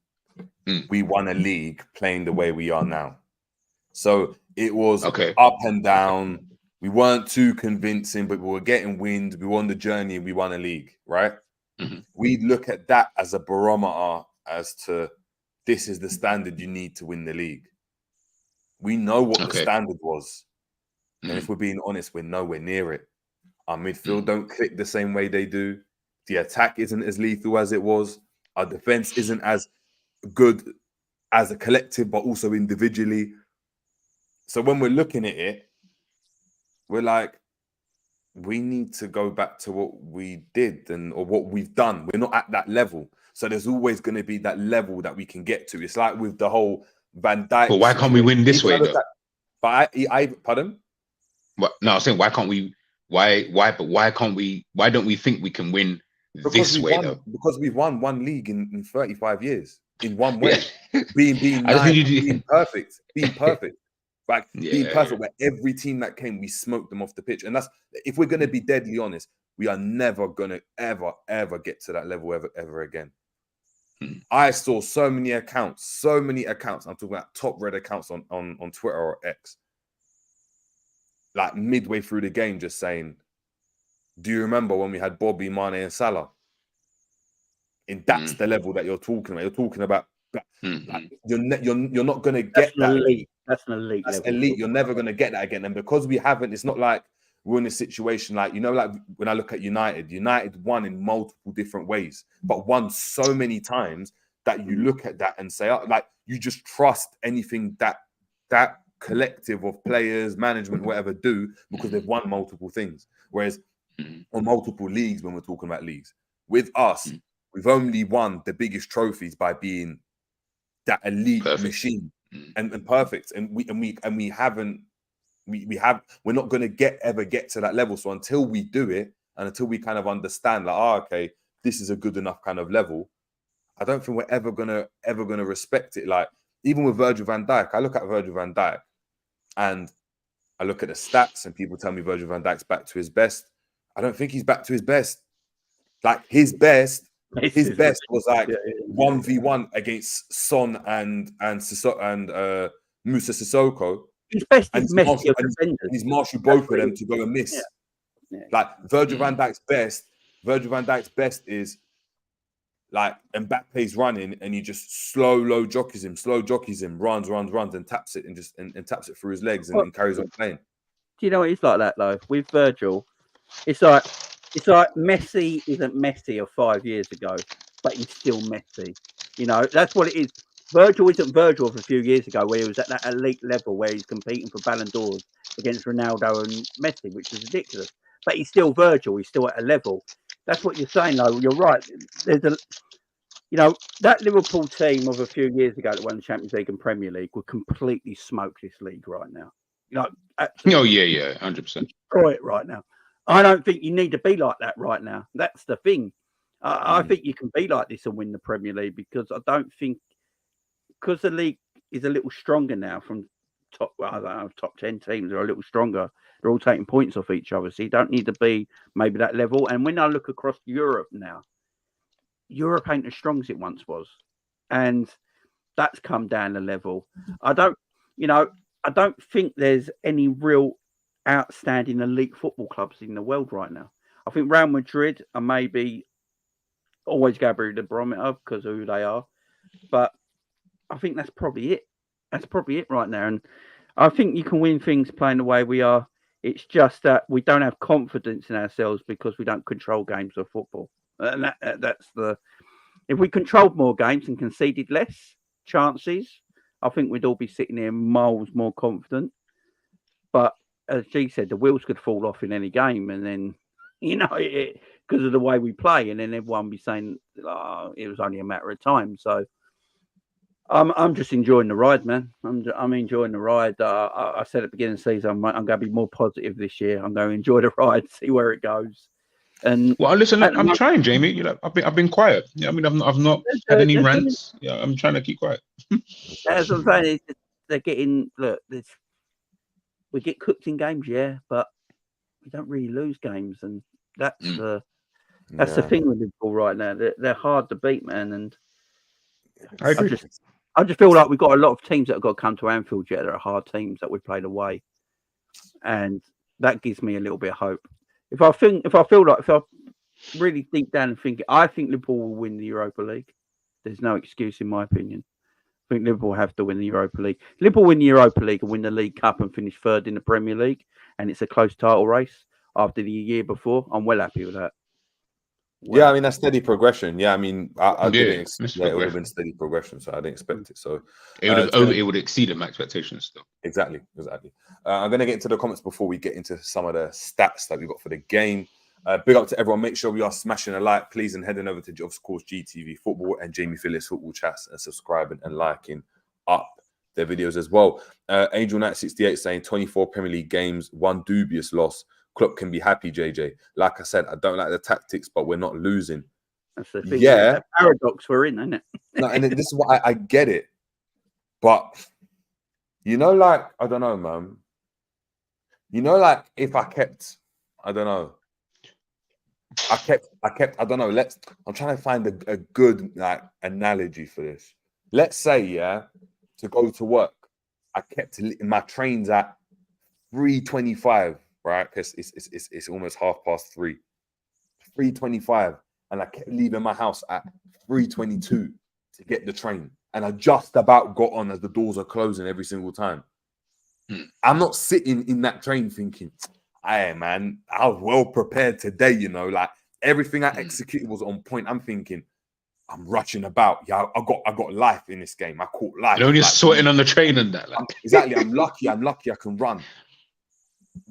we won a league playing the way we are now. So it was up and down. We weren't too convincing, but we were getting wins. We won the journey and we won a league, right? Mm-hmm. We look at that as a barometer as to, this is the standard you need to win the league. We know what the standard was. And if we're being honest, we're nowhere near it. Our midfield don't click the same way they do. The attack isn't as lethal as it was. Our defense isn't as good as a collective, but also individually. So when we're looking at it, we're like, we need to go back to what we did or what we've done. We're not at that level. So there's always going to be that level that we can get to. It's like with the whole Van Dijk. But why can't we win this way, though? But pardon? What? No, I was saying, why can't we? Why can't we? Why don't we think we can win this way, though? Because we've won one league in 35 years in one way. being perfect. Being perfect. Like being perfect, where every team that came, we smoked them off the pitch. And that's, if we're going to be deadly honest, we are never going to ever get to that level ever again. I saw so many accounts. I'm talking about top red accounts on Twitter or X, like midway through the game, just saying, do you remember when we had Bobby, Mane and Salah? And that's the level that you're talking about. You're talking about, like, you're not going to get that. Elite. That's an elite. That's level. elite. You're never going to get that again. And because we haven't, it's not like we're in a situation like, like when I look at United won in multiple different ways, but won so many times that you look at that and say, like, you just trust anything that collective of players, management, whatever do, because they've won multiple things. Whereas on multiple leagues, when we're talking about leagues, with us, we've only won the biggest trophies by being that elite machine. And perfect, and we're not going to ever get to that level. So until we do it, and until we kind of understand, like, okay, this is a good enough kind of level, I don't think we're ever gonna respect it. Like, even with Virgil van Dijk, I look at Virgil van Dijk, and I look at the stats, and people tell me Virgil van Dijk's back to his best. I don't think he's back to his best. Like, his best His best was like 1v1 against Son and Musa Sissoko. His best is Messi of defenders. And he's marshaled both of them to go and miss. Yeah. Like Virgil van Dijk's best is like Mbappe's running and he just slow jockeys him, runs, and taps it and taps it through his legs and carries on playing. Do you know what it's like that though? With Virgil, it's like Messi isn't Messi of 5 years ago, but he's still Messi. You know, that's what it is. Virgil isn't Virgil of a few years ago, where he was at that elite level where he's competing for Ballon d'Ors against Ronaldo and Messi, which is ridiculous. But he's still Virgil. He's still at a level. That's what you're saying, though. You're right. That Liverpool team of a few years ago that won the Champions League and Premier League would completely smoke this league right now. Oh yeah, 100%. Destroy it right now. I don't think you need to be like that right now. That's the thing. I think you can be like this and win the Premier League because I don't think because the league is a little stronger now from top 10 teams are a little stronger. They're all taking points off each other. So you don't need to be maybe that level. And when I look across Europe now, Europe ain't as strong as it once was. And that's come down a level. I don't think there's any real outstanding elite football clubs in the world right now. I think Real Madrid are maybe always go by the barometer because of who they are. But I think that's probably it. That's probably it right now. And I think you can win things playing the way we are. It's just that we don't have confidence in ourselves because we don't control games of football. And that's the... If we controlled more games and conceded less chances, I think we'd all be sitting here miles more confident. But as G said, the wheels could fall off in any game. And then, because of the way we play. And then everyone be saying, oh, it was only a matter of time. So I'm just enjoying the ride, man. I'm enjoying the ride. I said at the beginning of the season, I'm going to be more positive this year. I'm going to enjoy the ride, see where it goes. And listen, I'm trying, Jamie. I've been quiet. Yeah, I mean, I've not had any rants. Yeah, I'm trying to keep quiet. That's what I'm saying. They're getting we get cooked in games, yeah, but we don't really lose games, and that's the thing with Liverpool right now. They're hard to beat, man, and I just feel like we've got a lot of teams that have got to come to Anfield yet. That are hard teams that we played away, and that gives me a little bit of hope. If I really deep down and think, I think Liverpool will win the Europa League. There's no excuse in my opinion. I think Liverpool have to win the Europa League. Liverpool win the Europa League and win the League Cup and finish third in the Premier League, and it's a close title race after the year before. I'm well happy with that. Yeah, I mean that's steady progression. Yeah, I mean I didn't expect it would have been steady progression, so I didn't expect it. So it would exceed my expectations still. Exactly. I'm going to get into the comments before we get into some of the stats that we got for the game. Big up to everyone. Make sure we are smashing a like, please, and heading over to, of course, GTV Football and Jamie Phillips Football Chats and subscribing and liking up their videos as well. Angel Knight 68 saying 24 Premier League games, 1 dubious loss. Klopp can be happy, JJ. Like I said, I don't like the tactics, but we're not losing. That's the thing. Yeah, that paradox we're in, isn't it? No, and this is what I get it, but I don't know, man. If I kept, I don't know. I kept. I don't know. I'm trying to find a good analogy for this. Let's say, to go to work, I kept my trains at 3:25, right? Because it's almost 3:30. 3:25, and I kept leaving my house at 3:22 to get the train, and I just about got on as the doors are closing every single time. I'm not sitting in that train thinking, "Hey, man, I was well prepared today." Everything I executed was on point. I'm thinking, I'm rushing about. Yeah, I got life in this game. I caught life. You're only sweating on the train and that. Exactly. I'm lucky I can run.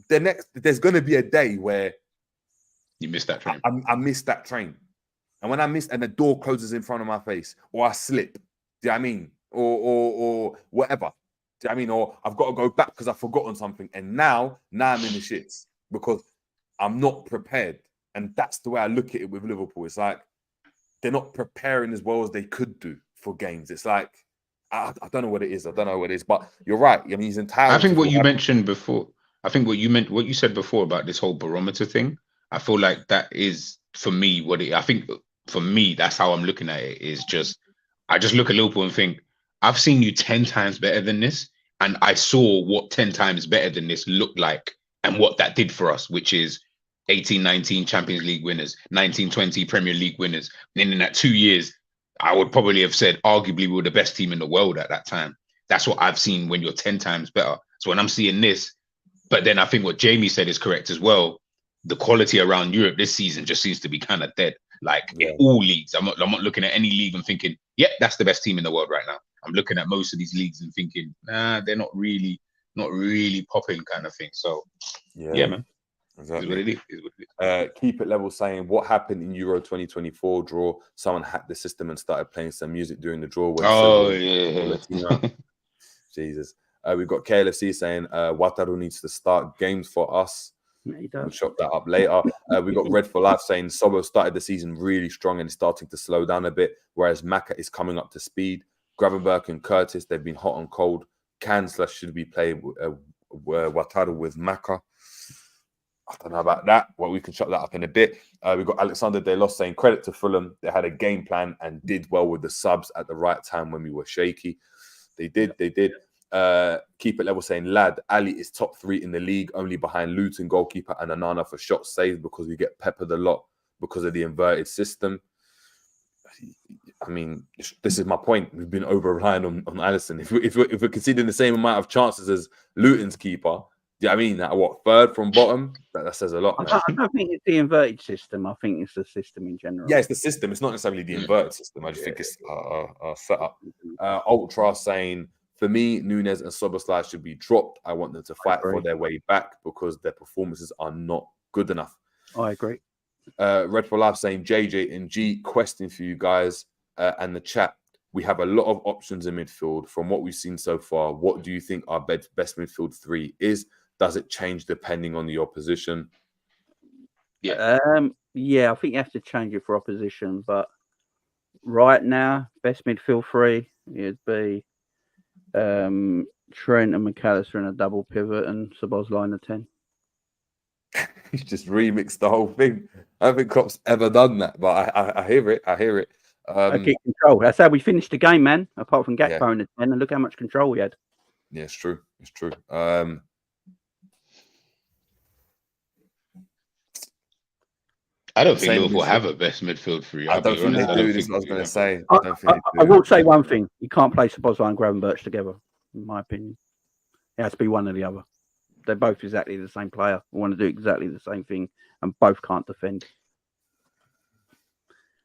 There's going to be a day where you miss that train. I miss that train, and when I miss, and the door closes in front of my face, or I slip. Do you know what I mean? Or whatever. Do you know what I mean? Or I've got to go back because I've forgotten something, and now I'm in the shits because I'm not prepared. And that's the way I look at it with Liverpool. It's like they're not preparing as well as they could do for games. It's like I don't know what it is. But you're right. I mean, he's entitled. I think what you mentioned before. I think what you said before about this whole barometer thing. I feel like that is for me what it. I think for me, that's how I'm looking at it. Is just I just look at Liverpool and think I've seen you 10 times better than this, and I saw what 10 times better than this looked like and what that did for us, which is 18-19 Champions League winners, 19-20 Premier League winners. And in that 2 years, I would probably have said arguably we were the best team in the world at that time. That's what I've seen when you're 10 times better. So when I'm seeing this, but then I think what Jamie said is correct as well. The quality around Europe this season just seems to be kind of dead. Like in all leagues, I'm not looking at any league and thinking, yeah, that's the best team in the world right now. I'm looking at most of these leagues and thinking, nah, they're not really popping kind of thing. So yeah man. Exactly. Keep it level saying what happened in Euro 2024 draw. Someone hacked the system and started playing some music during the draw. Jesus. We've got KLFC saying Wataru needs to start games for us. We'll chop that up later. We've got Red for Life saying Sobo started the season really strong and is starting to slow down a bit, whereas Maka is coming up to speed. Gravenberg and Curtis, they've been hot and cold. Should be playing Wataru with Maka. I don't know about that. Well, we can shut that up in a bit. We've got Alexander De Los saying credit to Fulham. They had a game plan and did well with the subs at the right time when we were shaky. They did. Keep it level saying, lad, Ali is top 3 in the league, only behind Luton goalkeeper and Anana for shots saved because we get peppered a lot because of the inverted system. I mean, this is my point. We've been over-relying on Alisson. If we're conceding the same amount of chances as Luton's keeper, do you know what I mean? At third from bottom? That says a lot. I don't think it's the inverted system. I think it's the system in general. Yeah, it's the system. It's not necessarily the inverted system. I just think it's a setup. Ultra saying, for me, Nunes and Szoboszlai should be dropped. I want them to fight for their way back because their performances are not good enough. I agree. Red for Life saying, JJ and G, question for you guys and the chat. We have a lot of options in midfield. From what we've seen so far, what do you think our best midfield 3 is? Does it change depending on the opposition? Yeah, I think you have to change it for opposition. But right now, best midfield 3 would be Trent and McAllister in a double pivot and Szoboszlai in a 10. He's just remixed the whole thing. I don't think Klopp's ever done that, but I hear it. I hear it. I keep control. That's how we finished the game, man. Apart from Gakpo in the 10, and look how much control we had. Yeah, it's true. It's true. I don't think Liverpool have a best midfield 3. I don't think they do. This is what I was going to say. I will say one thing. You can't play Szoboszlai and Gravenberch together, in my opinion. It has to be one or the other. They're both exactly the same player. They want to do exactly the same thing, and both can't defend.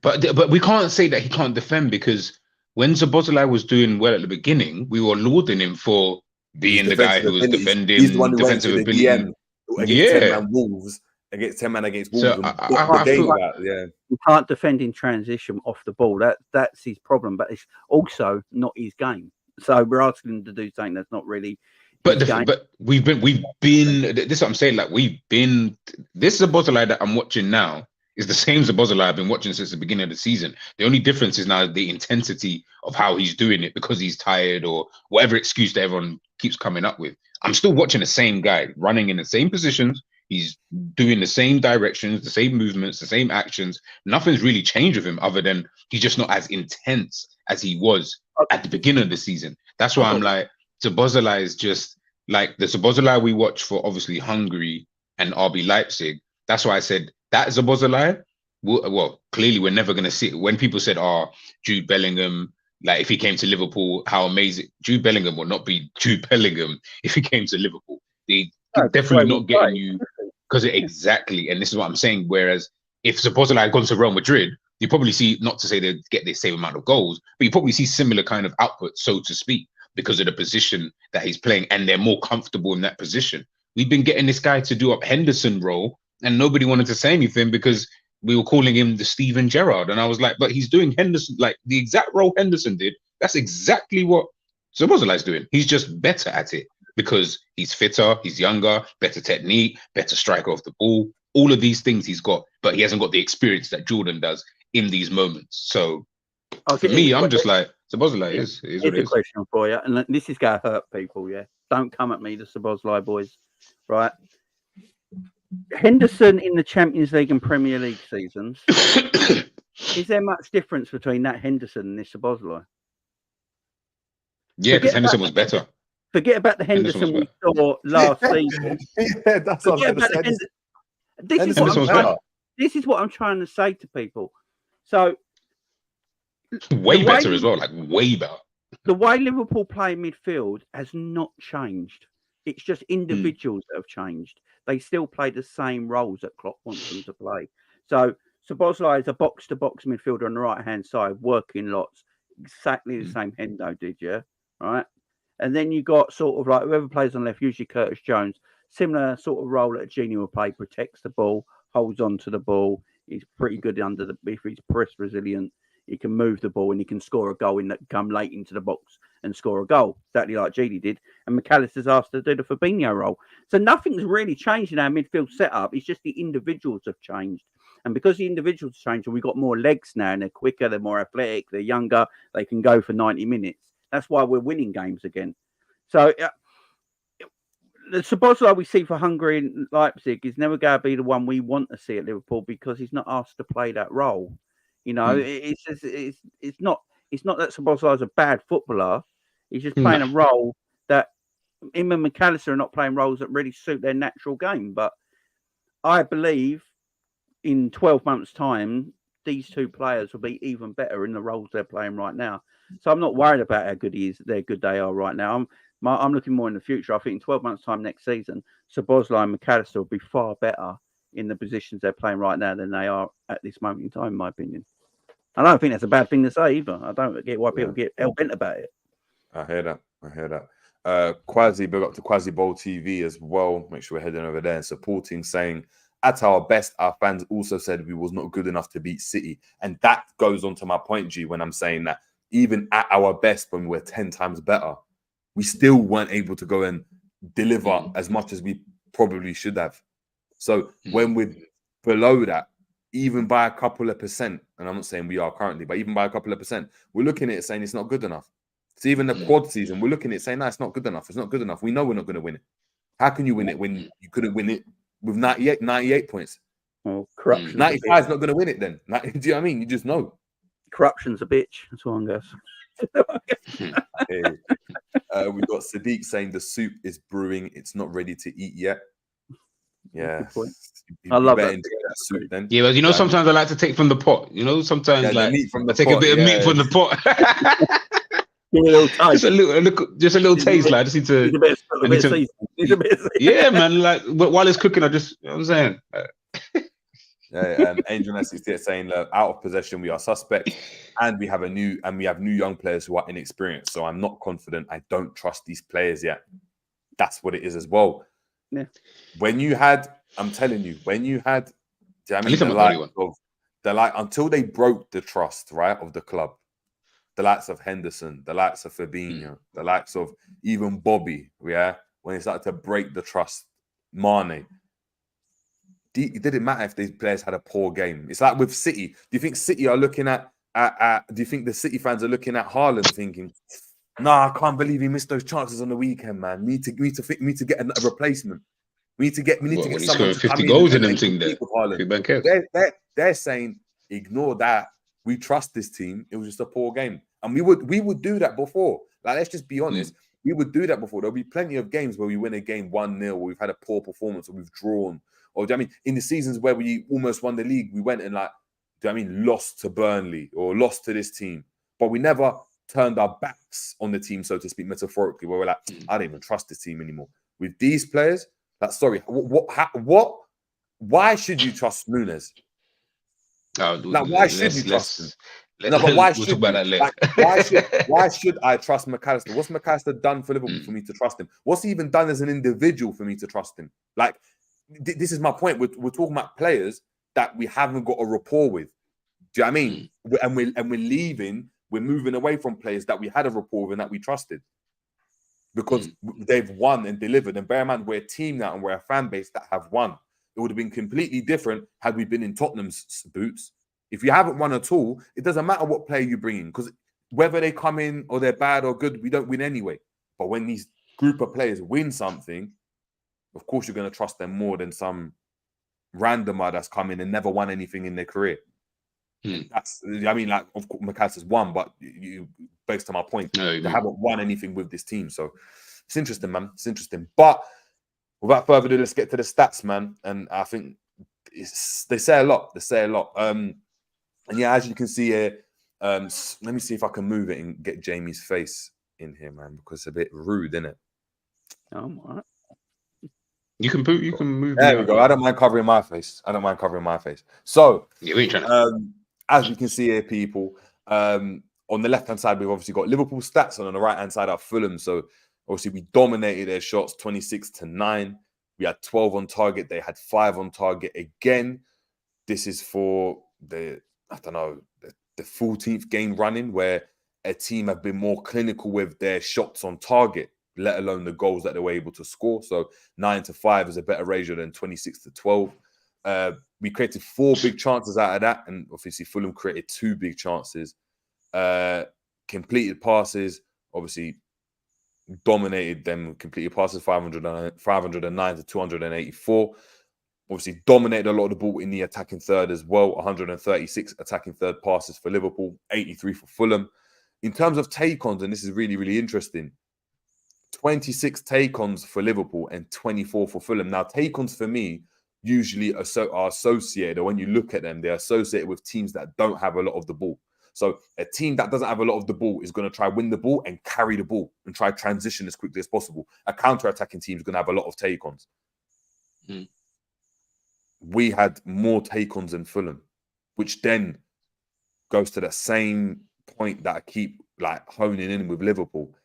But we can't say that he can't defend, because when Szoboszlai was doing well at the beginning, we were lauding him for being the guy who was defending. He's the one who went to the DM against 10-man Wolves. Against 10-man against Wolves. So he can't defend in transition off the ball. That's his problem, but it's also not his game. So we're asking him to do something that's not really. But we've been. This is what I'm saying. Like this Szoboszlai that I'm watching now is the same Szoboszlai I've been watching since the beginning of the season. The only difference is now the intensity of how he's doing it, because he's tired or whatever excuse that everyone keeps coming up with. I'm still watching the same guy running in the same positions. He's doing the same directions, the same movements, the same actions. Nothing's really changed with him other than he's just not as intense as he was at the beginning of the season. That's why I'm like, Szoboszlai is just like the Szoboszlai we watch for obviously Hungary and RB Leipzig. That's why I said that Szoboszlai, well, clearly we're never going to see it. When people said, Jude Bellingham, like if he came to Liverpool, how amazing. Jude Bellingham will not be Jude Bellingham if he came to Liverpool. They definitely not getting you, because exactly, and this is what I'm saying. Whereas if Szoboszlai had gone to Real Madrid, you probably see, not to say they get the same amount of goals, but you probably see similar kind of output, so to speak, because of the position that he's playing, and they're more comfortable in that position. We've been getting this guy to do up Henderson role, and nobody wanted to say anything because we were calling him the Steven Gerrard, and I was like, but he's doing Henderson, like the exact role Henderson did. That's exactly what Szoboszlai's doing. He's just better at it, because he's fitter, he's younger, better technique, better striker off the ball. All of these things he's got, but he hasn't got the experience that Jordan does in these moments. So for me, I'm just like, Szoboszlai is what it is. Here's a question for you, and this is going to hurt people, yeah? Don't come at me, the Szoboszlai boys, right? Henderson in the Champions League and Premier League seasons Is there much difference between that Henderson and this Szoboszlai? Yeah, because Henderson was better. Forget about the Henderson we saw last season. Yeah, that's what I was going to say. This is what I'm trying to say to people. So, way better as well, like way better. The way Liverpool play midfield has not changed. It's just individuals that have changed. They still play the same roles that Klopp wants them to play. So, Szoboszlai is a box-to-box midfielder on the right-hand side, working lots. Exactly the same Hendo did, yeah? Right? And then you got sort of like whoever plays on left, usually Curtis Jones, similar sort of role that Gini will play, protects the ball, holds on to the ball. He's pretty good if he's press resilient. He can move the ball and he can score a goal come late into the box and score a goal, exactly like Gini did. And McAllister's asked to do the Fabinho role. So nothing's really changed in our midfield setup. It's just the individuals have changed. And because the individuals have changed, we've got more legs now and they're quicker, they're more athletic, they're younger, they can go for 90 minutes. That's why we're winning games again. So the Szoboszlai we see for Hungary and Leipzig is never going to be the one we want to see at Liverpool because he's not asked to play that role. You know, it's not that Szoboszlai is a bad footballer. He's just playing a role that him and McAllister are not playing roles that really suit their natural game. But I believe in 12 months' time, these two players will be even better in the roles they're playing right now. So I'm not worried about how good they are right now. I'm looking more in the future. I think in 12 months' time next season, Szoboszlai and McAllister will be far better in the positions they're playing right now than they are at this moment in time, in my opinion. I don't think that's a bad thing to say either. I don't get why people get hell bent about it. I hear that. Quasi, big up to Quasi Bowl TV as well. Make sure we're heading over there and supporting, saying, at our best, our fans also said we was not good enough to beat City. And that goes on to my point, G, when I'm saying that even at our best, when we're 10 times better, we still weren't able to go and deliver as much as we probably should have. So when we're below that, even by a couple of percent, and I'm not saying we are currently, but even by a couple of percent, we're looking at it saying it's not good enough. So even the quad season, we're looking at it saying, no, it's not good enough. It's not good enough. We know we're not going to win it. How can you win it when you couldn't win it with 98 points? Well, corruption. 95 is not going to win it then. Do you know what I mean? You just know. Corruption's a bitch. That's what I'm guessing. We've got Sadiq saying the soup is brewing. It's not ready to eat yet. Yeah. I love that soup then. Yeah, but you know, sometimes I like to take from the pot. You know, sometimes like meat from the take pot, a bit of meat from the pot. Just a little taste. Like I just need to. Yeah, man. Like while it's cooking, you know what I'm saying. Angel 68 saying out of possession we are suspect, and we have new young players who are inexperienced. So I'm not confident. I don't trust these players yet. That's what it is as well. Yeah. When you had, I'm telling you, until they broke the trust, right, of the club, the likes of Henderson, the likes of Fabinho, the likes of even Bobby, yeah, when they started to break the trust, Mane, it didn't matter if these players had a poor game. It's like with City. Do you think City are looking at do you think the City fans are looking at Haaland thinking, nah, I can't believe he missed those chances on the weekend, man. We need to get a replacement. We need to get someone to 50 goals in them thing there. They're saying, ignore that. We trust this team. It was just a poor game. And we would do that before. Like, let's just be honest. We would do that before. There'll be plenty of games where we win a game 1-0, or we've had a poor performance, or we've drawn. Or do you know what I mean, in the seasons where we almost won the league, we went and like, do you know what I mean, lost to Burnley or lost to this team. But we never turned our backs on the team, so to speak, metaphorically, where we're like, I don't even trust this team anymore. With these players, like, sorry, why should you trust Nunes? Why should you trust him? But why should why should I trust McAllister? What's McAllister done for Liverpool for me to trust him? What's he even done as an individual for me to trust him? Like, this is my point. We're talking about players that we haven't got a rapport with. Do you know what I mean? And we're leaving. We're moving away from players that we had a rapport with and that we trusted because they've won and delivered. And bear in mind, we're a team now and we're a fan base that have won. It would have been completely different had we been in Tottenham's boots. If you haven't won at all, it doesn't matter what player you bring in, because whether they come in or they're bad or good, we don't win anyway. But when these group of players win something, of course you're going to trust them more than some randomer that's come in and never won anything in their career. That's, I mean, like, of course, McAllister's won, but you, based on my point, they haven't won anything with this team. So it's interesting, man. It's interesting. But without further ado, let's get to the stats, man. And I think they say a lot. They say a lot. And yeah, as you can see here, let me see if I can move it and get Jamie's face in here, man, because it's a bit rude, isn't it? Oh my. You can move. There we go. I don't mind covering my face. So yeah, we ain't trying as you can see here, people, on the left-hand side, we've obviously got Liverpool stats, and on the right-hand side are Fulham. So obviously we dominated their shots 26-9. We had 12 on target. They had 5 on target. Again, this is for the 14th game running where a team have been more clinical with their shots on target, let alone the goals that they were able to score. So 9-5 is a better ratio than 26-12. We created 4 big chances out of that, and obviously Fulham created 2 big chances. Completed passes, obviously dominated them. Completed passes 509 to 284. Obviously dominated a lot of the ball in the attacking third as well. 136 attacking third passes for Liverpool, 83 for Fulham. In terms of take-ons, and this is really, really interesting, 26 take-ons for Liverpool and 24 for Fulham. Now, take-ons for me usually are associated, or when you look at them, they're associated with teams that don't have a lot of the ball. So a team that doesn't have a lot of the ball is going to try win the ball and carry the ball and try transition as quickly as possible. A counter-attacking team is going to have a lot of take-ons. We had more take-ons than Fulham, which then goes to the same point that I keep like honing in with Liverpool.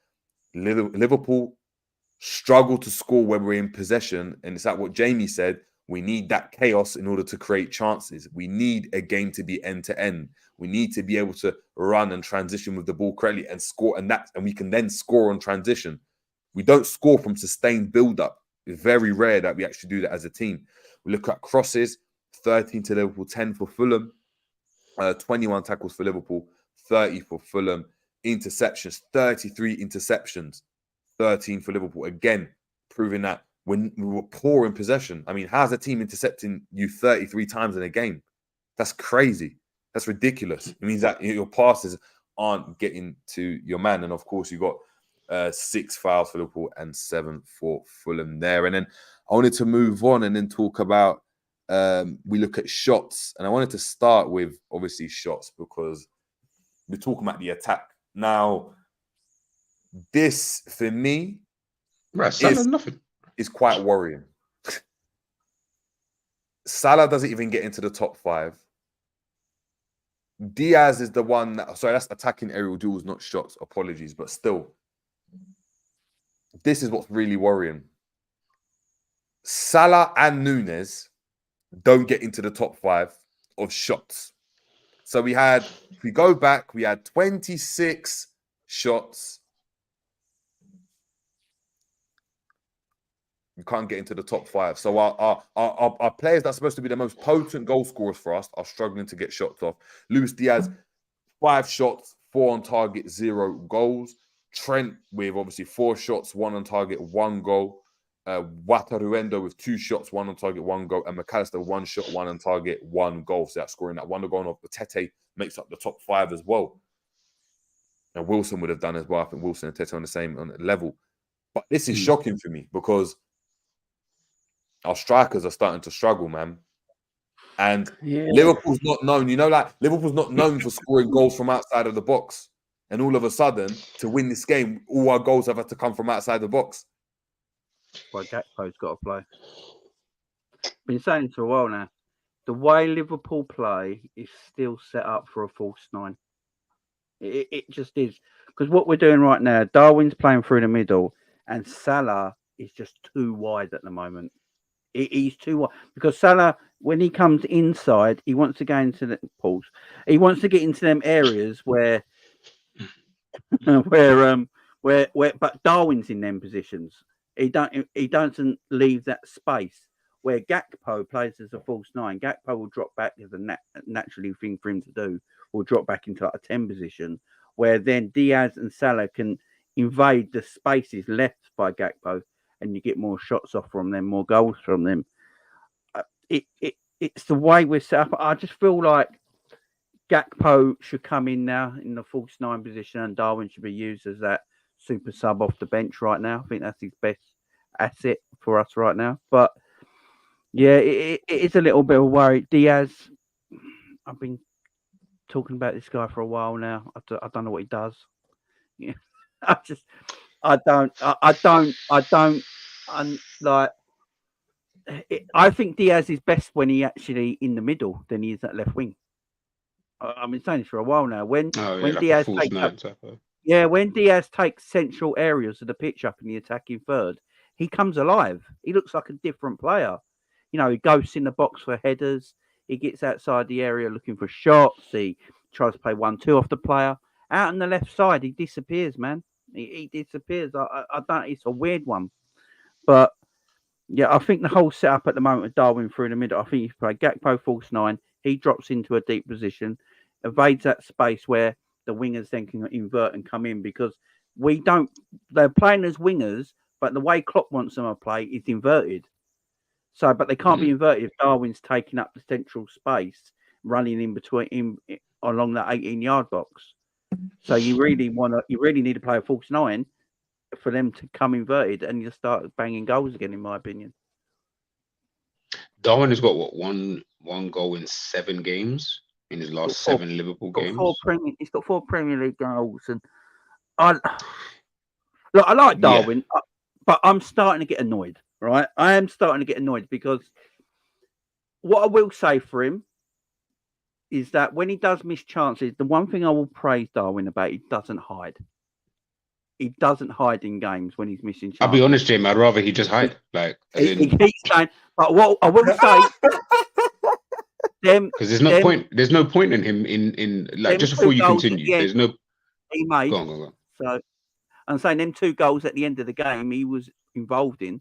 Liverpool struggle to score when we're in possession, and it's like what Jamie said. We need that chaos in order to create chances. We need a game to be end-to-end. We need to be able to run and transition with the ball correctly and score, and we can then score on transition. We don't score from sustained build-up. It's very rare that we actually do that as a team. We look at crosses, 13 to Liverpool, 10 for Fulham, 21 tackles for Liverpool, 30 for Fulham. Interceptions, 33 interceptions, 13 for Liverpool. Again, proving that when we were poor in possession. I mean, how's a team intercepting you 33 times in a game? That's crazy. That's ridiculous. It means that your passes aren't getting to your man. And of course, you got 6 fouls for Liverpool and 7 for Fulham there. And then I wanted to move on and then talk about, we look at shots. And I wanted to start with, obviously, shots because we're talking about the attack. Now, this, for me, is quite worrying. Salah doesn't even get into the top 5. Diaz is the one that, sorry, that's attacking aerial duels, not shots. Apologies, but still, this is what's really worrying. Salah and Núñez don't get into the top 5 of shots. So if we go back, we had 26 shots. You can't get into the top 5. So our players that's supposed to be the most potent goal scorers for us are struggling to get shots off. Luis Diaz, 5 shots, 4 on target, 0 goals. Trent with obviously 4 shots, 1 on target, 1 goal. Wataruendo with 2 shots, 1 on target, 1 goal. And McAllister, 1 shot, 1 on target, 1 goal. So that's scoring that 1 goal off. Tete makes up the top 5 as well. And Wilson would have done as well. I think Wilson and Tete on the same level. But this is shocking for me because our strikers are starting to struggle, man. And Liverpool's not known, Liverpool's not known for scoring goals from outside of the box. And all of a sudden, to win this game, all our goals have had to come from outside the box. Well, Gakpo's got to play. Been saying it for a while now. The way Liverpool play is still set up for a false 9. It just is. Because what we're doing right now, Darwin's playing through the middle, and Salah is just too wide at the moment. He's too wide because Salah, when he comes inside, he wants to go into the pools. He wants to get into them areas where but Darwin's in them positions. He doesn't leave that space where Gakpo plays as a false 9. Gakpo will drop back as a naturally thing for him to do. Will drop back into like a 10 position where then Diaz and Salah can invade the spaces left by Gakpo. And you get more shots off from them, more goals from them. It's the way we're set up. I just feel like Gakpo should come in now in the false 9 position, and Darwin should be used as that super sub off the bench right now. I think that's his best asset for us right now. But yeah, it is a little bit of a worry. Diaz, I've been talking about this guy for a while now. I don't know what he does. Yeah, I think Diaz is best when he actually in the middle than he is at left wing. I've been saying this for a while now. When Diaz takes up, when Diaz takes central areas of the pitch up in the attacking third, he comes alive. He looks like a different player. You know, he goes in the box for headers. He gets outside the area looking for shots. He tries to play 1-2 off the player. Out on the left side, he disappears, man. He disappears. I don't. It's a weird one, but yeah, I think the whole setup at the moment with Darwin through the middle. I think you play Gakpo false 9. He drops into a deep position, evades that space where the wingers then can invert and come in because we don't. They're playing as wingers, but the way Klopp wants them to play is inverted. So, but they can't be inverted if Darwin's taking up the central space, running in between along that 18-yard box. So you really need to play a false 9 for them to come inverted and you start banging goals again, in my opinion. Darwin has got what one goal in 7 games in his last 7 Liverpool games. He's got 4 Premier League goals, and I like Darwin, but I'm starting to get annoyed. Right, I am starting to get annoyed because what I will say for him is that when he does miss chances, the one thing I will praise Darwin about, he doesn't hide. He doesn't hide in games when he's missing chances. I'll be honest, Jim. I'd rather he just hide. Like he keeps saying, but what I will say, because there's no point. There's no point in him in like just before you continue. There's no. He made. Go on. So I'm saying them 2 goals at the end of the game, he was involved in.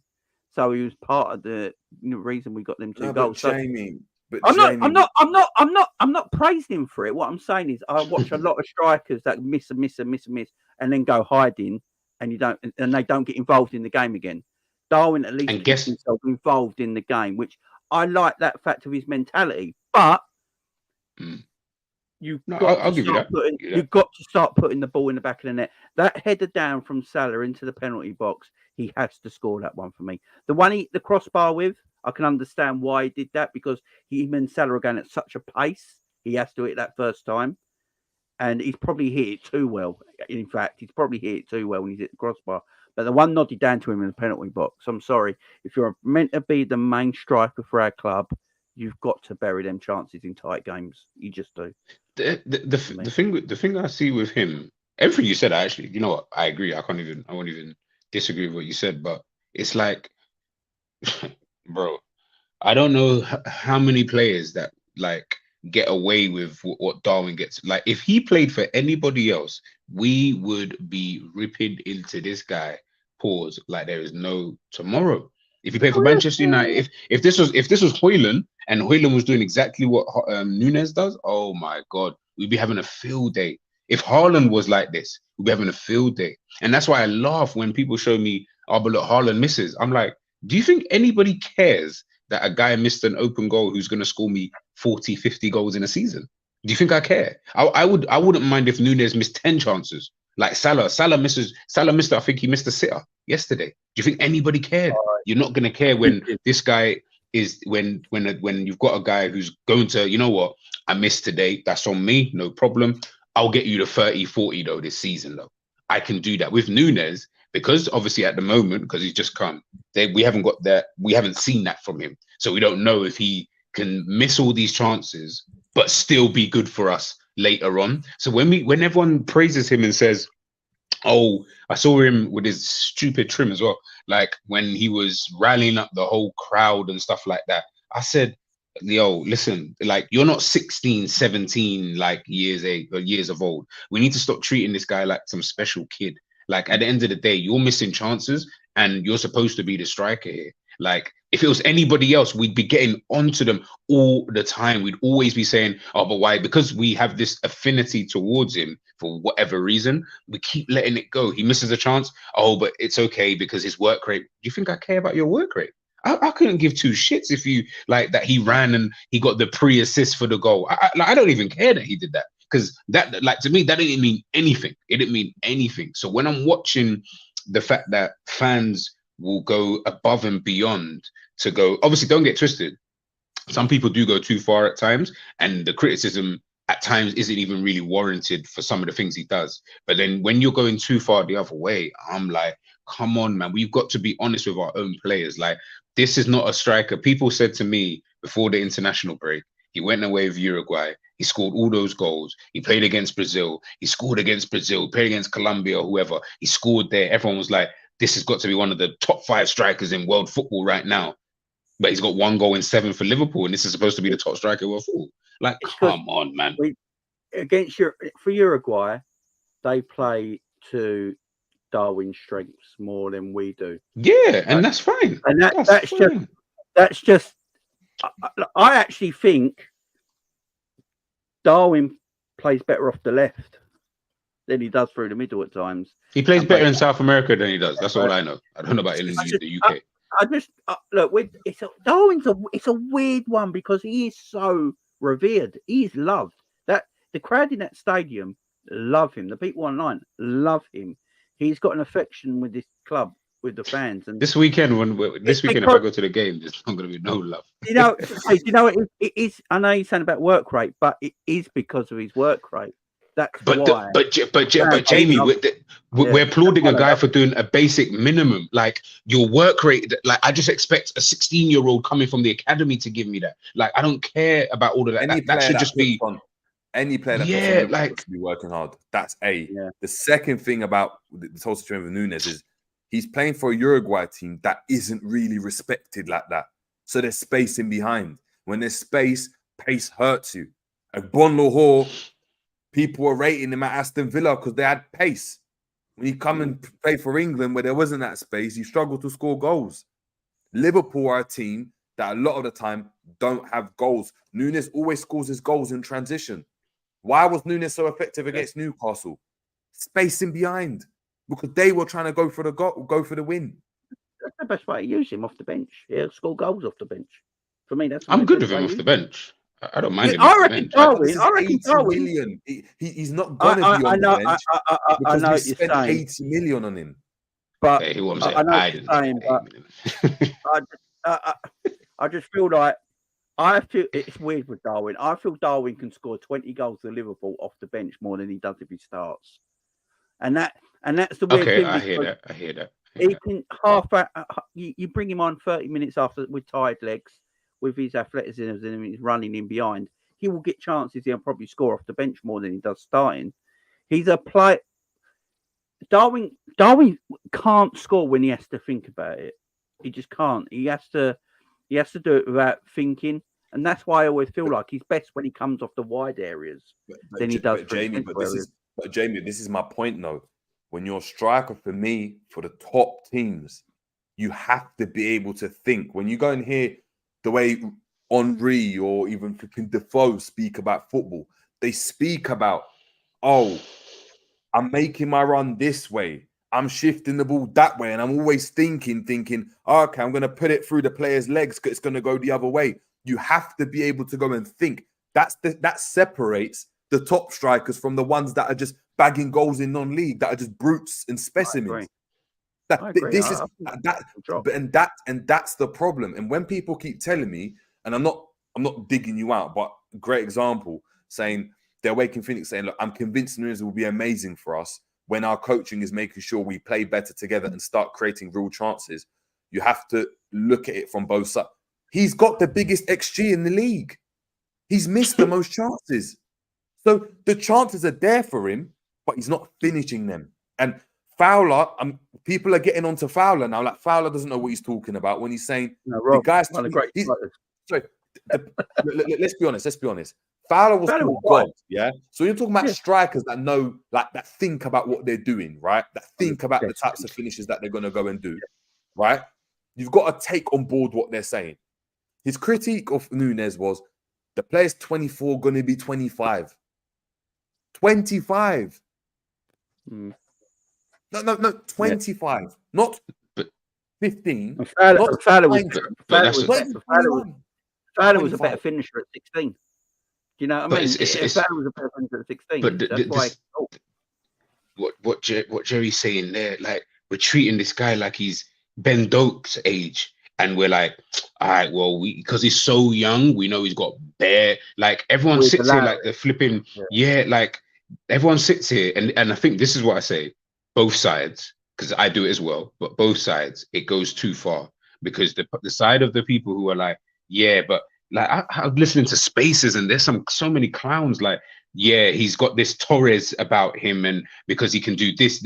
So he was part of the reason we got them 2 goals. Jamie, I'm not praising him for it. What I'm saying is, I watch a lot of strikers that miss, and then go hiding, and they don't get involved in the game again. Darwin at least gets himself involved in the game, which I like that fact of his mentality. But you've got to start putting the ball in the back of the net. That header down from Salah into the penalty box, he has to score that one for me. The one the crossbar with, I can understand why he did that because him and Salah are going at such a pace. He has to hit that first time. And he's probably hit it too well. In fact, he's probably hit it too well when he's hit the crossbar. But the one nodded down to him in the penalty box. I'm sorry. If you're meant to be the main striker for our club, you've got to bury them chances in tight games. You just do. The thing I see with him, everything you said, actually, you know what? I agree. I won't even disagree with what you said, but it's like, bro, I don't know how many players that like get away with what Darwin gets. Like, if he played for anybody else, we would be ripping into this guy. Pause. Like there is no tomorrow. If he played for Manchester United, if this was Højlund and Højlund was doing exactly what Nunes does, oh my God, we'd be having a field day. If Haaland was like this, we'd be having a field day. And that's why I laugh when people show me, oh, but look, Haaland misses. I'm like, do you think anybody cares that a guy missed an open goal who's going to score me 40, 50 goals in a season? Do you think I care? I wouldn't mind if Nunes missed 10 chances. Like Salah missed, I think he missed a sitter yesterday. Do you think anybody cared? You're not going to care when this guy is, when you've got a guy who's going to, you know what, I missed today. That's on me. No problem. I'll get you to 30, 40 though this season though. I can do that with Nunes because obviously at the moment, because he's just come, we haven't seen that from him. So we don't know if he can miss all these chances, but still be good for us later on. So when everyone praises him and says, oh, I saw him with his stupid trim as well, like when he was rallying up the whole crowd and stuff like that, I said, yo, listen, like you're not 16, 17, like years of old. We need to stop treating this guy like some special kid. Like at the end of the day, you're missing chances and you're supposed to be the striker here. Like if it was anybody else, we'd be getting onto them all the time. We'd always be saying, oh, but why? Because we have this affinity towards him for whatever reason, we keep letting it go. He misses a chance. Oh, but it's okay because his work rate. Do you think I care about your work rate? I couldn't give two shits if you like that he ran and he got the pre-assist for the goal. I don't even care that he did that, because that, like, to me, that didn't mean anything. It didn't mean anything. So when I'm watching the fact that fans will go above and beyond to go, obviously, don't get twisted. Some people do go too far at times, and the criticism at times isn't even really warranted for some of the things he does. But then when you're going too far the other way, I'm like, come on, man, we've got to be honest with our own players. Like, this is not a striker. People said to me before the international break, he went away with Uruguay. He scored all those goals. He played against Brazil. He scored against Brazil, played against Colombia or whoever. He scored there. Everyone was like, this has got to be one of the top 5 strikers in world football right now. But he's got 1 goal in 7 for Liverpool, and this is supposed to be the top striker of world football. Like, come on, man. For Uruguay, they play to Darwin's strengths more than we do. Yeah, and that's fine. And that's just. I actually think Darwin plays better off the left than he does through the middle at times. He plays better in South America than he does. That's all I know. I don't know about in the UK. I just look. Darwin's it's a weird one because he is so revered. He is loved. That the crowd in that stadium love him. The people online love him. He's got an affection with this club, with the fans. And this weekend, if I go to the game, there's not going to be no love. You know, it is. I know you're saying about work rate, but it is because of his work rate. That's why. But Jamie, we're applauding a guy for doing a basic minimum. Like, your work rate, like, I just expect a 16-year-old coming from the academy to give me that. Like, I don't care about all of that. That should just be any player that like to be working hard. That's The second thing about this whole situation with Nunes is he's playing for a Uruguay team that isn't really respected like that. So there's space in behind. When there's space, pace hurts you. Like Bon Lahore, people were rating him at Aston Villa because they had pace. When you come and play for England where there wasn't that space, you struggle to score goals. Liverpool are a team that a lot of the time don't have goals. Nunes always scores his goals in transition. Why was Nunes so effective against Newcastle? Space in behind. Because they were trying to go for the win. That's the best way to use him off the bench. He'll score goals off the bench. For me, that's. I'm good with him off the bench. I don't mind him. I reckon Darwin. He's not gonna be on the bench because we spent 80 million on him. But hey, I just feel like it's weird with Darwin. I feel Darwin can score 20 goals for Liverpool off the bench more than he does if he starts. And that's the weird thing. I hear that. He can you bring him on 30 minutes after with tired legs, with his athleticism and he's running in behind. He will get chances. He'll probably score off the bench more than he does starting. He's a player. Darwin can't score when he has to think about it. He just can't. He has to do it without thinking. And that's why I always feel like he's best when he comes off the wide areas than he does. Jamie, this is my point though. When you're a striker, for me, for the top teams, you have to be able to think. When you go and hear the way Henry or even flipping Defoe speak about football, they speak about, I'm making my run this way. I'm shifting the ball that way. And I'm always thinking, okay, I'm going to put it through the player's legs because it's going to go the other way. You have to be able to go and think. That separates the top strikers from the ones that are just bagging goals in non-league, that are just brutes and specimens. That's the problem. And when people keep telling me, and I'm not digging you out, but great example, saying they're waking Phoenix saying, look, I'm convinced Nunes will be amazing for us when our coaching is making sure we play better together and start creating real chances. You have to look at it from both sides. He's got the biggest XG in the league. He's missed the most chances. So the chances are there for him, but he's not finishing them. And Fowler, people are getting onto Fowler now. Like, Fowler doesn't know what he's talking about when he's saying the guy's let's be honest. Fowler was called God, yeah. So you're talking about strikers that know, like, that think about what they're doing, right? That think about the types of finishes that they're going to go and do, right? You've got to take on board what they're saying. His critique of Nunes was the player's 24, going to be 25. 25. No, 25. Not 15. And Fowler was a better 25. finisher at 16. Do you know what I But mean? it's Fowler was a better finisher at 16. but That's why. what Jerry's saying there, like we're treating this guy like he's Ben Doak's age, and we're like, all right, well, because he's so young, we know he's got bare. Like everyone sits here like they're flipping, like everyone sits here, and I think this is what I say, both sides, because I do it as well, but both sides, it goes too far, because the side of the people who are like, yeah, but like I'm listening to Spaces, and there's so many clowns like, yeah, he's got this Torres about him, and because he can do this.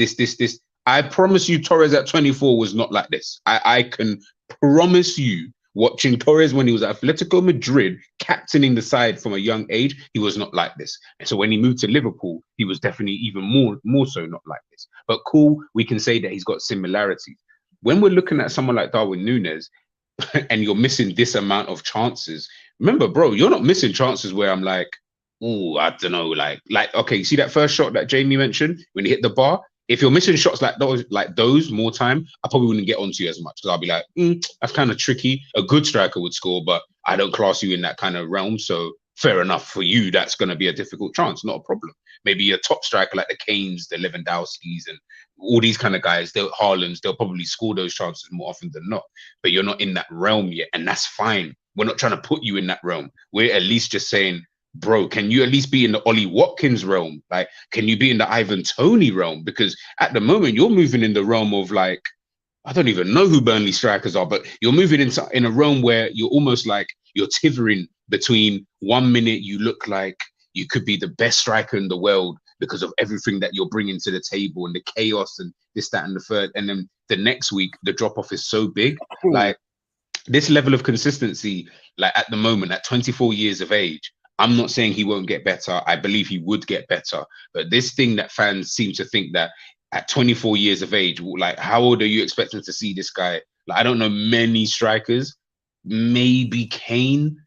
I promise you, Torres at 24 was not like this. I can promise you, watching Torres when he was at Atletico Madrid, captaining the side from a young age, he was not like this. And so when he moved to Liverpool, he was definitely even more so not like this. But cool, we can say that he's got similarities. When we're looking at someone like Darwin Núñez, and you're missing this amount of chances, remember, bro, you're not missing chances where I'm like, oh, I don't know, like, okay, you see that first shot that Jamie mentioned when he hit the bar? If you're missing shots like those more time, I probably wouldn't get onto you as much, because I'll be like, that's kind of tricky. A good striker would score, but I don't class you in that kind of realm. So fair enough for you, that's going to be a difficult chance, not a problem. Maybe a top striker like the Kanes, the Lewandowskis, and all these kind of guys, Haalands, they'll probably score those chances more often than not. But you're not in that realm yet, and that's fine. We're not trying to put you in that realm. We're at least just saying, bro, can you at least be in the Ollie Watkins realm? Like, can you be in the Ivan Toney realm? Because at the moment, you're moving in the realm of, like, I don't even know who Burnley strikers are, but you're moving in a realm where you're almost like you're tivering between 1 minute you look like you could be the best striker in the world because of everything that you're bringing to the table and the chaos and this, that, and the third. And then the next week, the drop-off is so big. Like, this level of consistency, like at the moment, at 24 years of age, I'm not saying he won't get better. I believe he would get better. But this thing that fans seem to think that at 24 years of age, like, how old are you expecting to see this guy? Like, I don't know many strikers. Maybe Kane,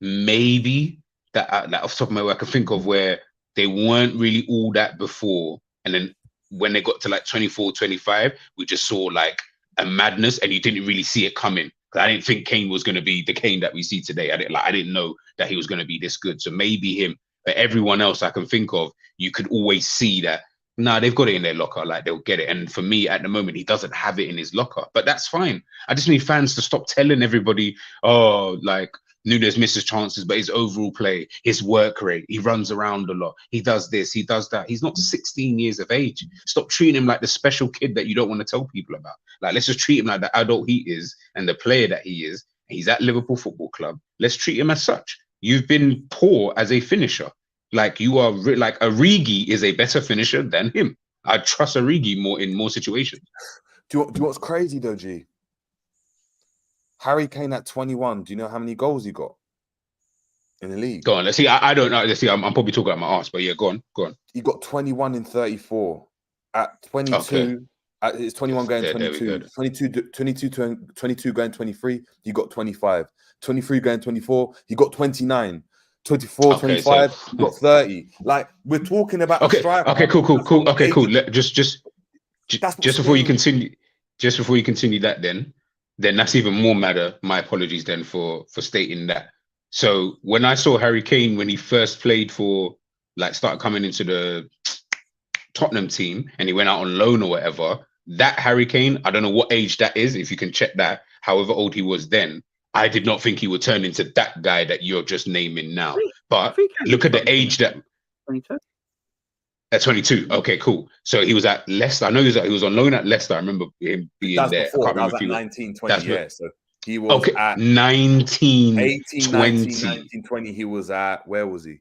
maybe that off the top of my head I can think of, where they weren't really all that before. And then when they got to like 24, 25, we just saw like a madness, and you didn't really see it coming. I didn't think Kane was going to be the Kane that we see today. I didn't know that he was going to be this good. So maybe him, but everyone else I can think of, you could always see that, nah, they've got it in their locker. Like, they'll get it. And for me, at the moment, he doesn't have it in his locker, but that's fine. I just need fans to stop telling everybody, oh, like, Núñez misses chances, but his overall play, his work rate, he runs around a lot, he does this, he does that. He's not 16 years of age. Stop treating him like the special kid that you don't want to tell people about. Like, let's just treat him like the adult he is and the player that he is. He's at Liverpool Football Club. Let's treat him as such. You've been poor as a finisher. Like, you are like, Origi is a better finisher than him. I trust Origi more in more situations. Do you know what's crazy though, G? Harry Kane at 21, do you know how many goals he got in the league? Go on, let's see. I don't know. Let's see. I'm probably talking about my arse, but yeah, go on. He got 21 in 34. At 22, okay. It's 21 going 22. 22 going 23, he got 25. 23 going 24, he got 29. 24, okay, 25, so he got 30. Like, we're talking about a striker. Okay, cool. Okay, cool. Just before you continue that, then that's even more matter. My apologies then for stating that. So when I saw Harry Kane, when he first played for, like, started coming into the Tottenham team, and he went out on loan or whatever, that Harry Kane, I don't know what age that is, if you can check that, however old he was then, I did not think he would turn into that guy that you're just naming now. But look at the age that... 22. At 22, okay, cool. So he was at Leicester. I know he was on loan at Leicester. I remember him being that's there. Before, that was at 19, 20, yeah. So he was at 19, 18, 20. 19, 20. He was at, where was he?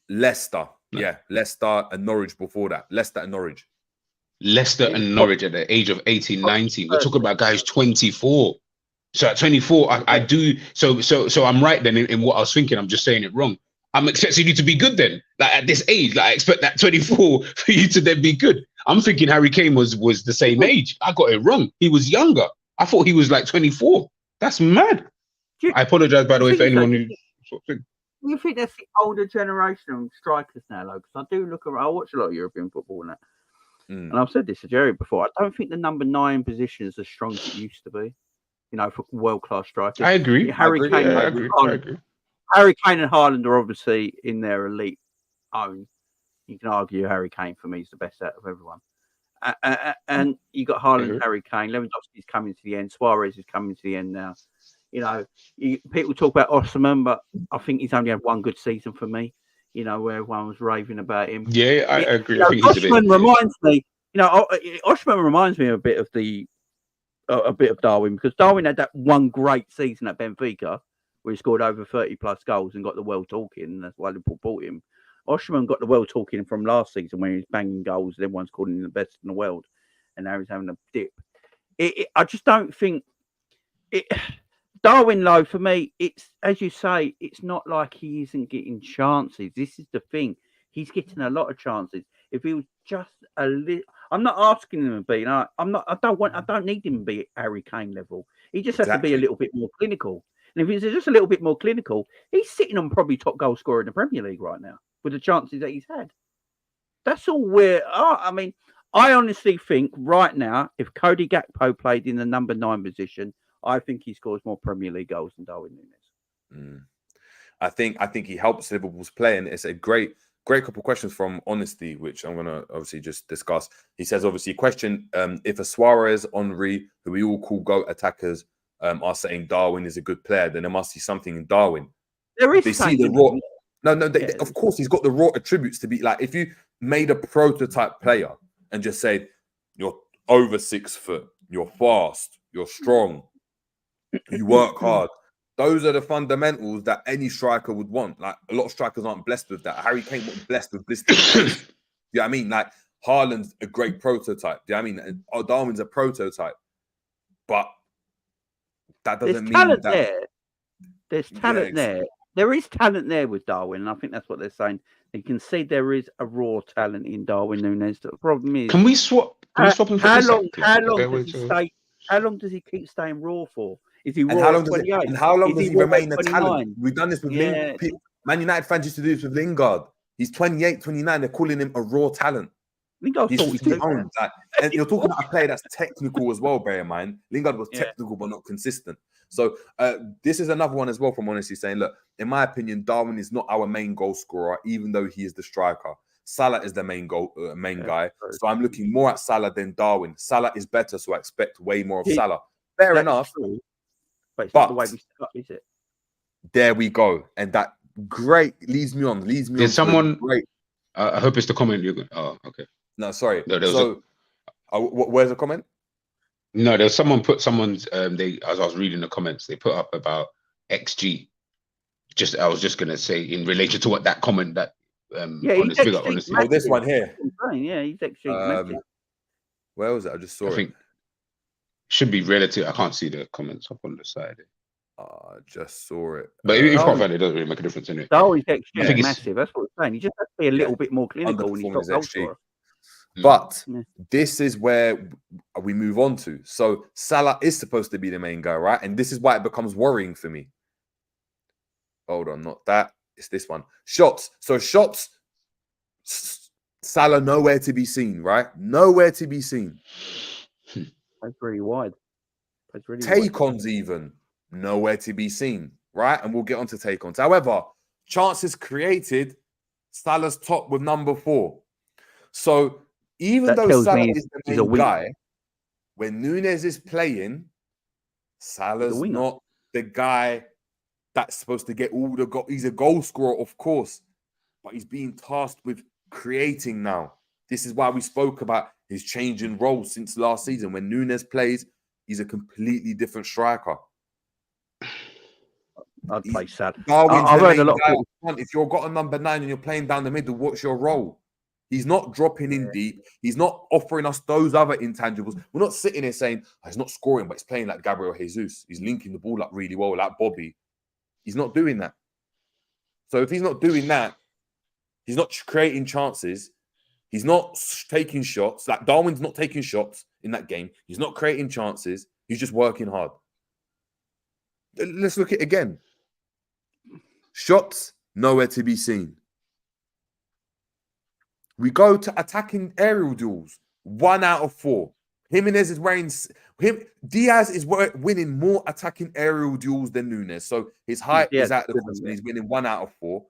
Leicester. No. Yeah, Leicester and Norwich before that. Leicester and Norwich. Leicester and Norwich at the age of 18, 19. We're talking about guys 24. So at 24, I do. So I'm right then in what I was thinking. I'm just saying it wrong. I'm expecting you to be good then. Like, at this age, like, I expect that 24 for you to then be good. I'm thinking Harry Kane was the same age. I got it wrong. He was younger. I thought he was like 24. That's mad. I apologize, by the way, for anyone who... You think that's the older generation of strikers now, though? Because I do look around. I watch a lot of European football now. And I've said this to Jerry before. I don't think the number 9 position is as strong as it used to be. For world-class strikers. I agree. Harry Kane, I agree. Harry Kane and Haaland are obviously in their elite own. You can argue Harry Kane for me is the best out of everyone. And you got Haaland, Harry Kane, Lewandowski's coming to the end, Suarez is coming to the end now. People talk about Osimhen, but I think he's only had one good season for me. Where everyone was raving about him. Yeah, I agree. I think Osimhen reminds me. Osimhen reminds me a bit of Darwin, because Darwin had that one great season at Benfica where he scored over 30 plus goals and got the world talking, and that's why Liverpool bought him. Osimhen got the world talking from last season when he was banging goals, and everyone's calling him the best in the world, and now he's having a dip. I just don't think it. Darwin, though, for me, it's, as you say, it's not like he isn't getting chances. This is the thing. He's getting a lot of chances. If he was just a little, I'm not asking him to be. I don't need him to be Harry Kane level. He just has to be a little bit more clinical. And if he's just a little bit more clinical, he's sitting on probably top goal scorer in the Premier League right now with the chances that he's had. That's all I honestly think right now, if Cody Gakpo played in the number 9 position, I think he scores more Premier League goals than Darwin Núñez. I think he helps Liverpool's play, and it's a great couple of questions from Honesty, which I'm going to obviously just discuss. He says, obviously, question, if a Suarez, Henry, who we all call GOAT attackers, are saying Darwin is a good player, then there must be something in Darwin. There is they see the raw. Of course, he's got the raw attributes to be like, if you made a prototype player and just said, you're over 6 foot, you're fast, you're strong, you work hard. Those are the fundamentals that any striker would want. Like, a lot of strikers aren't blessed with that. Harry Kane wasn't blessed with blistering pace. You know what I mean? Like, Haaland's a great prototype. Do you know what I mean? Darwin's a prototype. But that doesn't mean talent that... there. There's talent there. There is talent there with Darwin, and I think that's what they're saying. You can see there is a raw talent in Darwin Núñez. The problem is... Can we swap him for how long does he keep staying raw for? Is he raw at 28? And how long does he remain a talent? We've done this with Man United fans used to do this with Lingard. He's 28, 29. They're calling him a raw talent. Lingard's 42. And you're talking about a player that's technical as well, bear in mind. Lingard was technical but not consistent. So this is another one as well from Honesty saying, look, in my opinion, Darwin is not our main goal scorer, even though he is the striker. Salah is the main guy. So I'm looking more at Salah than Darwin. Salah is better, so I expect way more of Salah. Fair enough. True. But it's not the way we set up, is it? There we go. And that leads me on. There's someone... Great. I hope it's the comment you're going... Oh, okay. No, sorry. No, where's the comment? No, there's someone put someone's... as I was reading the comments, they put up about XG. I was just going to say, in relation to what that comment that... he's XG. Oh, this one here. Yeah, he's XG. Where was it? I just saw it. I think should be relative. I can't see the comments up on the side. I just saw it. But if you can't find it, doesn't really make a difference in it. Darwin's XG is massive. That's what we're saying. He just has to be a little bit more clinical when he's got goal scorer. But this is where we move on to. So Salah is supposed to be the main guy, right? And this is why it becomes worrying for me. Hold on, not that. It's this one. Shots. So shots, Salah nowhere to be seen, right? Nowhere to be seen. That's really wide. Take-ons even nowhere to be seen, right? And we'll get on to take-ons. However, chances created, Salah's top with number 4. So even though Salah is the main guy, when Núñez is playing, Salah's not the guy that's supposed to get all the goals. He's a goal scorer, of course, but he's being tasked with creating now. This is why we spoke about his change in role since last season. When Núñez plays, he's a completely different striker. I'd play sad. I've heard a lot of... If you've got a number 9 and you're playing down the middle, what's your role? He's not dropping in deep. He's not offering us those other intangibles. We're not sitting here saying, he's not scoring, but he's playing like Gabriel Jesus. He's linking the ball up really well, like Bobby. He's not doing that. So if he's not doing that, he's not creating chances. He's not taking shots. Like Darwin's not taking shots in that game. He's not creating chances. He's just working hard. Let's look at it again. Shots, nowhere to be seen. We go to attacking aerial duels. 1 out of 4. Jimenez is wearing Diaz is winning more attacking aerial duels than Nunes. So his height is out of the question. He's winning 1 out of 4.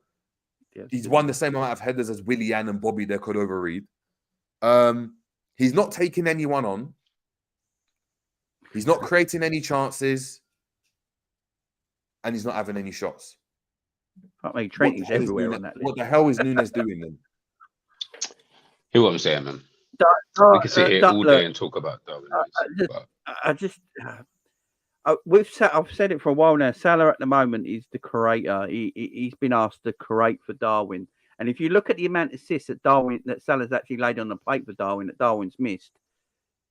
He's won the same amount of headers as Willian and Bobby De Cordova-Reid. He's not taking anyone on. He's not creating any chances. And he's not having any shots. I mean, Trent is everywhere on that list. What the hell is Nunes doing then? Hear what I'm saying, man. We can sit here all day and talk about Darwin. I've said it for a while now. Salah at the moment is the creator. He's been asked to create for Darwin. And if you look at the amount of assists that Salah's actually laid on the plate for Darwin that Darwin's missed,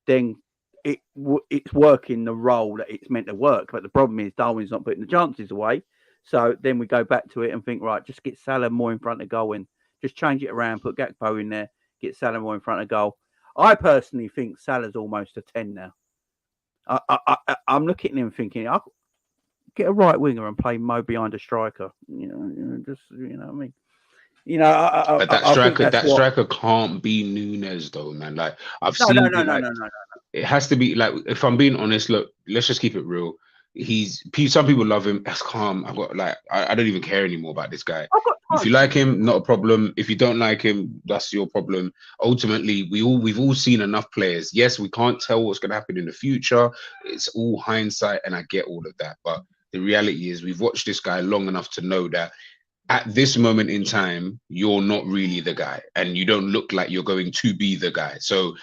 then it's working the role that it's meant to work. But the problem is Darwin's not putting the chances away. So then we go back to it and think, right, just get Salah more in front of goal and just change it around, put Gakpo in there, get Salah more in front of goal. I personally think Salah's almost a 10 now. I'm looking at him thinking, I'll get a right winger and play Mo behind a striker. Just what I mean. But that striker can't be Nunes though, man. Like I've seen. No. It has to be like, if I'm being honest, look, let's just keep it real. Some people love him. That's calm. I don't even care anymore about this guy. If you like him, not a problem. If you don't like him, that's your problem. Ultimately, we've all seen enough players. Yes, we can't tell what's going to happen in the future. It's all hindsight, and I get all of that. But the reality is, we've watched this guy long enough to know that at this moment in time, you're not really the guy, and you don't look like you're going to be the guy. So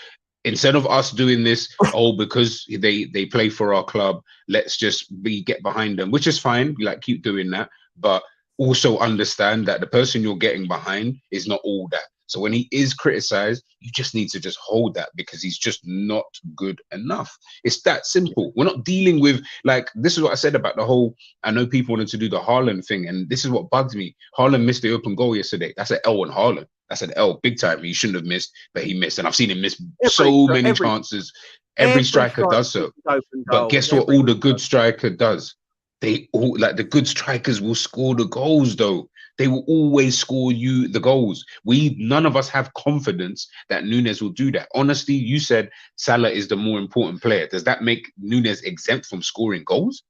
instead of us doing this, because they play for our club, let's just get behind them, which is fine. Like, keep doing that, but also understand that the person you're getting behind is not all that. So when he is criticized, you just need to just hold that, because he's just not good enough. It's that simple. We're not dealing with, like, this is what I said about the whole, I know people wanted to do the Haaland thing, and this is what bugs me. Haaland missed the open goal yesterday. That's an L on Haaland. That's an L big time. He shouldn't have missed, but he missed. And I've seen him miss so many chances. Every striker does so. But guess what all the good striker does? They all, like, the good strikers will score the goals though. They will always score you the goals. None of us have confidence that Nunes will do that. Honestly, you said Salah is the more important player. Does that make Nunes exempt from scoring goals?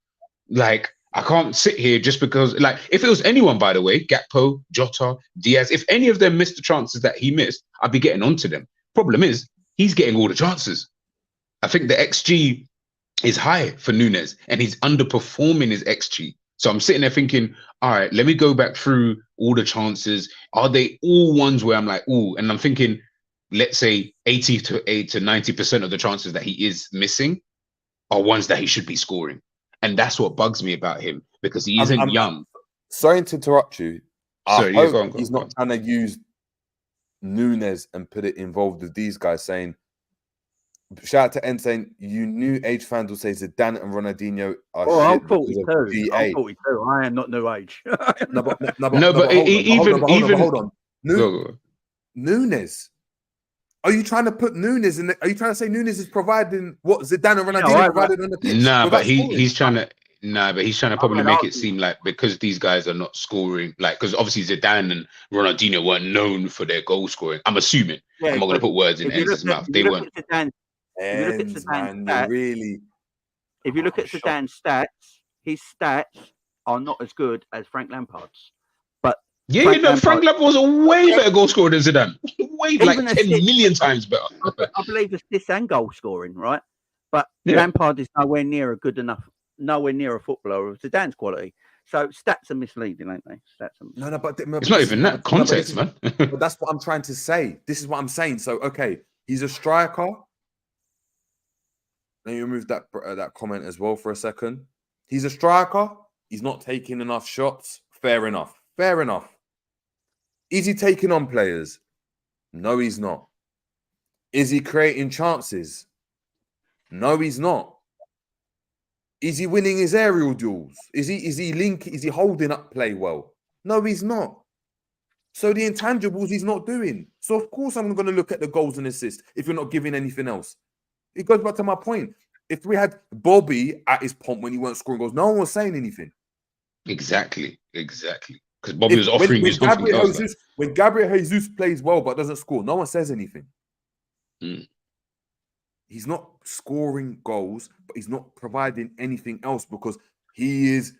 Like, I can't sit here just because, like, if it was anyone, by the way, Gakpo, Jota, Diaz, if any of them missed the chances that he missed, I'd be getting onto them. Problem is, he's getting all the chances. I think the XG is high for Nunes, and he's underperforming his XG. So I'm sitting there thinking, all right, let me go back through all the chances. Are they all ones where I'm like, ooh, and I'm thinking, let's say 80 to 90% of the chances that he is missing are ones that he should be scoring. And that's what bugs me about him, because he isn't young. Sorry to interrupt you. Sorry, he's not trying to use Nunes and put it involved with these guys, saying, shout out to N saying, you new age fans will say Zidane and Ronaldinho are shit. I'm 42. I'm 42. I am not new age. Hold on. Nunes. Are you trying to put Nunes in? Are you trying to say Nunes is providing what Zidane and Ronaldinho provided on the pitch? But he's trying to probably make it seem like, because these guys are not scoring, like, because obviously Zidane and Ronaldinho weren't known for their goal scoring. I'm assuming. I'm not going to put words in Enz's mouth. They weren't. If you look at Zidane's stats, his stats are not as good as Frank Lampard's. But Frank Lampard was a way better goal scorer than Zidane. Way, like 10 million times better. I believe assists and goal scoring, right? But Lampard is nowhere near a footballer of Zidane's quality. So stats are misleading, aren't they? No, but it's not even that context, man. But that's what I'm trying to say. This is what I'm saying. So, okay, he's a striker. Let me remove that comment as well for a second. He's a striker. He's not taking enough shots. Fair enough. Is he taking on players? No, he's not. Is he creating chances? No, he's not. Is he winning his aerial duels? Is he holding up play well? No, he's not. So the intangibles he's not doing. So of course I'm going to look at the goals and assists if you're not giving anything else. It goes back to my point. If we had Bobby at his pomp when he weren't scoring goals, no one was saying anything. Exactly. Because Bobby was offering his goals. When Gabriel Jesus plays well but doesn't score, no one says anything. he's not scoring goals, but he's not providing anything else because he is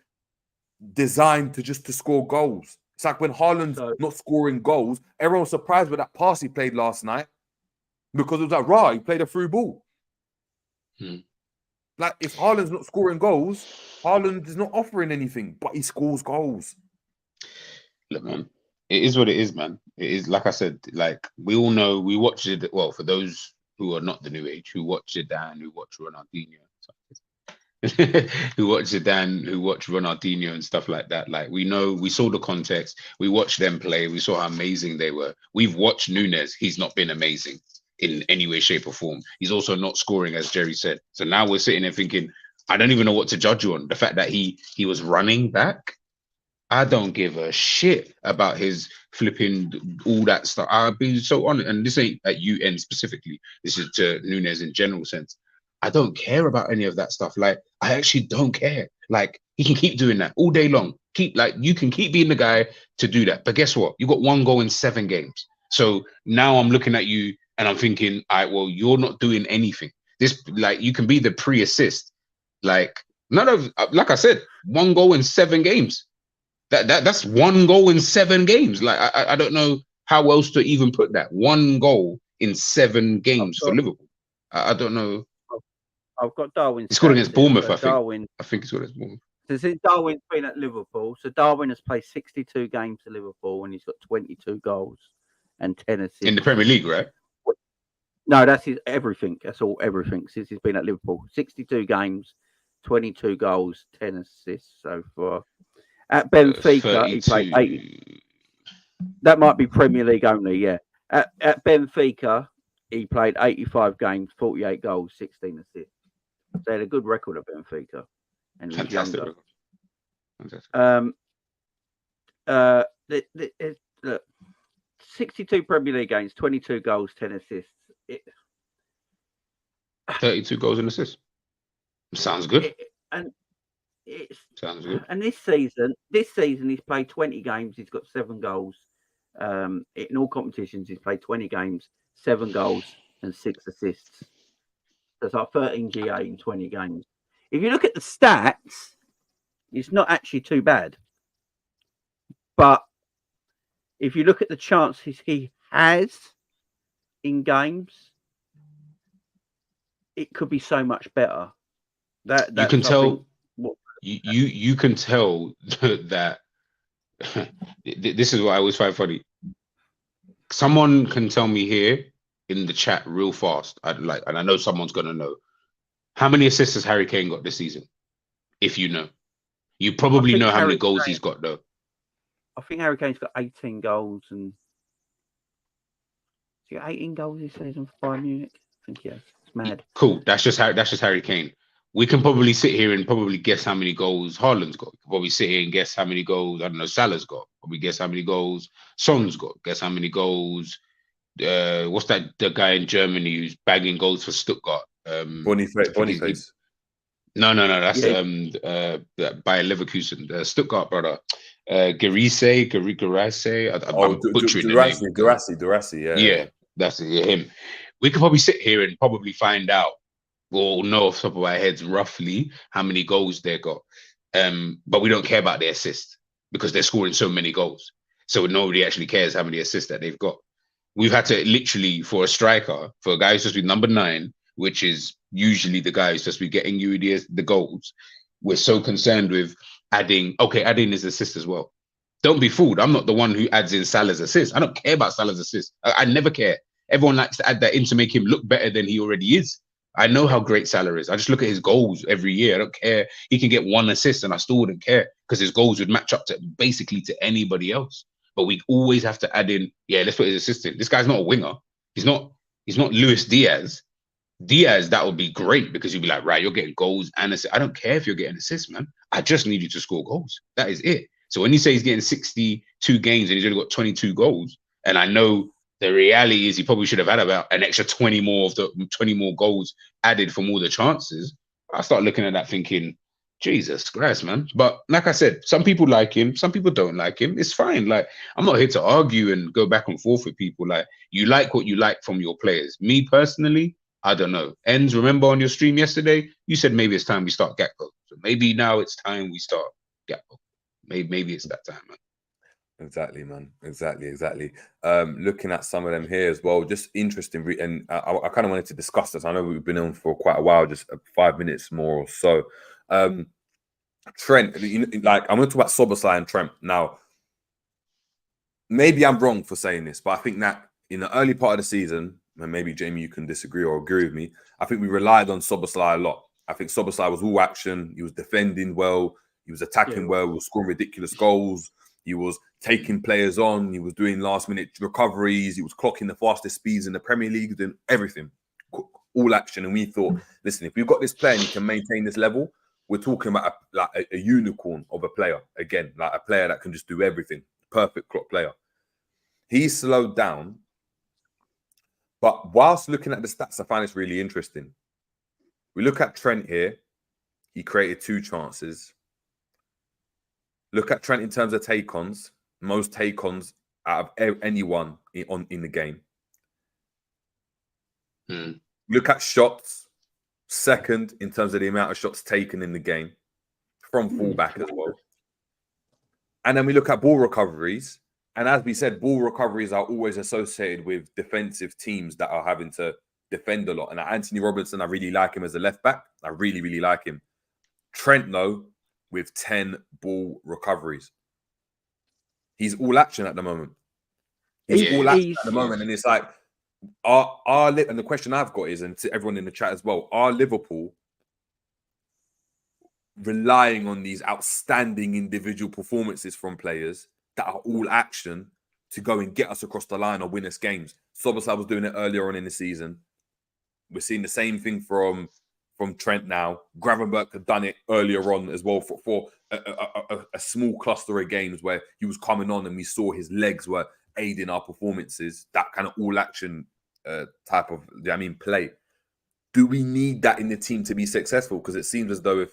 designed to score goals. It's like when Haaland's not scoring goals, everyone's surprised with that pass he played last night because it was like, he played a through ball. Like, if Haaland's not scoring goals, Haaland is not offering anything, but he scores goals. Look, man, it is what it is, man. It is, like I said, like, we all know, we watched it. Well, for those who are not the new age, who watch Zidane, who watch Ronaldinho, who watch Zidane, who watch Ronaldinho and stuff like that. Like, we know, we saw the context. We watched them play. We saw how amazing they were. We've watched Nunes. He's not been amazing in any way, shape, or form. He's also not scoring, as Jerry said. So now we're sitting there thinking, I don't even know what to judge you on. The fact that he was running back, I don't give a shit about his flipping all that stuff. I've been so honest, and this ain't at UN specifically. This is to Nunes in general sense. I don't care about any of that stuff. Like, I actually don't care. Like, he can keep doing that all day long. You can keep being the guy to do that. But guess what? You got 1 goal in 7 games. So now I'm looking at you and I'm thinking, all right, well, you're not doing anything. This, like, you can be the pre-assist. Like, like I said, 1 goal in 7 games. That's 1 goal in 7 games. Like, I don't know how else to even put that. 1 goal in 7 games for Liverpool. I don't know. I've got Darwin. He scored against Bournemouth, I think. Darwin. I think he scored against Bournemouth. So since Darwin's been at Liverpool, so Darwin has played 62 games for Liverpool and he's got 22 goals and 10 assists. In the Premier League, right? No, that's his everything. That's all everything since he's been at Liverpool. 62 games, 22 goals, 10 assists so far. At Benfica, he played 80. That might be Premier League only, yeah. At Benfica, he played 85 games, 48 goals, 16 assists. So they had a good record at Benfica. And fantastic. Look, 62 Premier League games, 22 goals, 10 assists. 32 goals and assists. Sounds good. Sounds good. And this season he's played 20 games. He's got 7 goals. In all competitions, he's played 20 games, 7 goals, and 6 assists. That's like 13 GA in 20 games. If you look at the stats, it's not actually too bad. But if you look at the chances he has in games, it could be so much better. You can tell. You can tell that this is what I always find funny. Someone can tell me here in the chat real fast. And I know someone's gonna know. How many assists has Harry Kane got this season? If you know, you probably know how many goals he's got though. I think Harry Kane's got 18 goals and he's got 18 goals this season for Bayern Munich. I think yeah, it's mad. Cool. That's just Harry Kane. We can probably sit here and probably guess how many goals Haaland's got. Probably sit here and guess how many goals, I don't know, Salah's got. Probably guess how many goals Son's got. Guess how many goals, what's that, the guy in Germany who's bagging goals for Stuttgart? Boniface. No, that's by Leverkusen, Stuttgart brother. Garise, I'm butchering the name. Durasi, yeah. Yeah, that's it, him. We could probably sit here and probably find out, or know off the top of our heads roughly how many goals they got. But we don't care about their assists because they're scoring so many goals. So nobody actually cares how many assists that they've got. We've had to literally, for a striker, for a guy who's supposed to be number 9, which is usually the guy who's supposed to be getting you the goals, we're so concerned with adding his assist as well. Don't be fooled. I'm not the one who adds in Salah's assist. I don't care about Salah's assist. I never care. Everyone likes to add that in to make him look better than he already is. I know how great Salah is. I just look at his goals every year. I don't care. He can get 1 assist and I still wouldn't care because his goals would match up to basically to anybody else. But we always have to add in, let's put his assist in. This guy's not a winger. He's not Luis Diaz. That would be great because you'd be like, right, you're getting goals and assists. I don't care if you're getting assists, man. I just need you to score goals. That is it. So when you say he's getting 62 games and he's only got 22 goals, and I know the reality is he probably should have had about an extra 20 more goals added from all the chances. I start looking at that thinking, Jesus Christ, man. But like I said, some people like him, some people don't like him. It's fine. Like, I'm not here to argue and go back and forth with people. Like, you like what you like from your players. Me personally, I don't know. Ends, remember on your stream yesterday, you said maybe it's time we start Gakpo. So maybe now it's time we start Gakpo. Maybe it's that time, man. Exactly, man. Exactly. Looking at some of them here as well, just interesting. And I kind of wanted to discuss this. I know we've been on for quite a while, just 5 minutes more or so. Trent, like I'm going to talk about Szoboszlai and Trent now. Maybe I'm wrong for saying this, but I think that in the early part of the season, and maybe Jamie, you can disagree or agree with me, I think we relied on Szoboszlai a lot. I think Szoboszlai was all action. He was defending well. He was attacking well. He was scoring ridiculous goals. He was taking players on. He was doing last-minute recoveries. He was clocking the fastest speeds in the Premier League, doing everything, all action. And we thought, listen, if we've got this player and he can maintain this level, we're talking about a unicorn of a player. Again, like a player that can just do everything. Perfect clock player. He slowed down. But whilst looking at the stats, I find this really interesting. We look at Trent here. He created 2 chances. Look at Trent in terms of take-ons. Most take-ons out of anyone in the game. Look at shots. Second in terms of the amount of shots taken in the game. From fullback as well. And then we look at ball recoveries. And as we said, ball recoveries are always associated with defensive teams that are having to defend a lot. And Anthony Robertson, I really like him as a left-back. I really, really like him. Trent, though, with 10 ball recoveries. He's all action at the moment. He's all action at the moment. And it's like, and the question I've got is, and to everyone in the chat as well, are Liverpool relying on these outstanding individual performances from players that are all action to go and get us across the line or win us games? Szoboszlai was doing it earlier on in the season. We're seeing the same thing from Trent now. Gravenberch had done it earlier on as well for a small cluster of games where he was coming on and we saw his legs were aiding our performances. That kind of all-action type of, play. Do we need that in the team to be successful? Because it seems as though if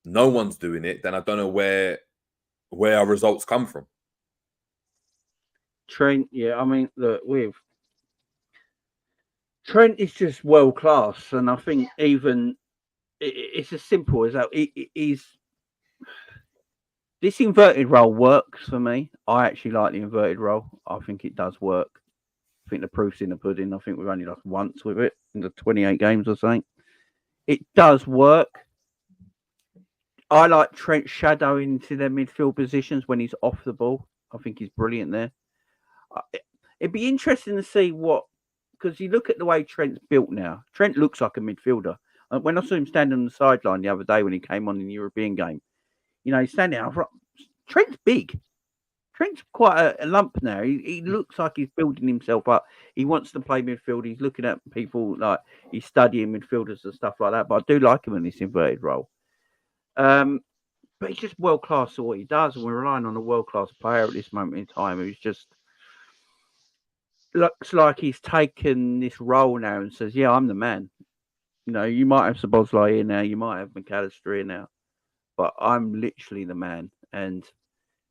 no one's doing it, then I don't know where our results come from. Trent, look, Trent is just world class, and I think even it's as simple as that. This inverted role works for me. I actually like the inverted role. I think it does work. I think the proof's in the pudding. I think we've only lost once with it in the 28 games or something. It does work. I like Trent shadowing to their midfield positions when he's off the ball. I think he's brilliant there. It'd be interesting to see because you look at the way Trent's built now. Trent looks like a midfielder. When I saw him standing on the sideline the other day when he came on in the European game, he's standing out. Trent's big. Trent's quite a lump now. He looks like he's building himself up. He wants to play midfield. He's looking at people like he's studying midfielders and stuff like that. But I do like him in this inverted role. But he's just world class at what he does, and we're relying on a world class player at this moment in time who's just looks like he's taken this role now and says, "Yeah, I'm the man." You might have Szoboszlai here now, you might have McAllister here now, but I'm literally the man, and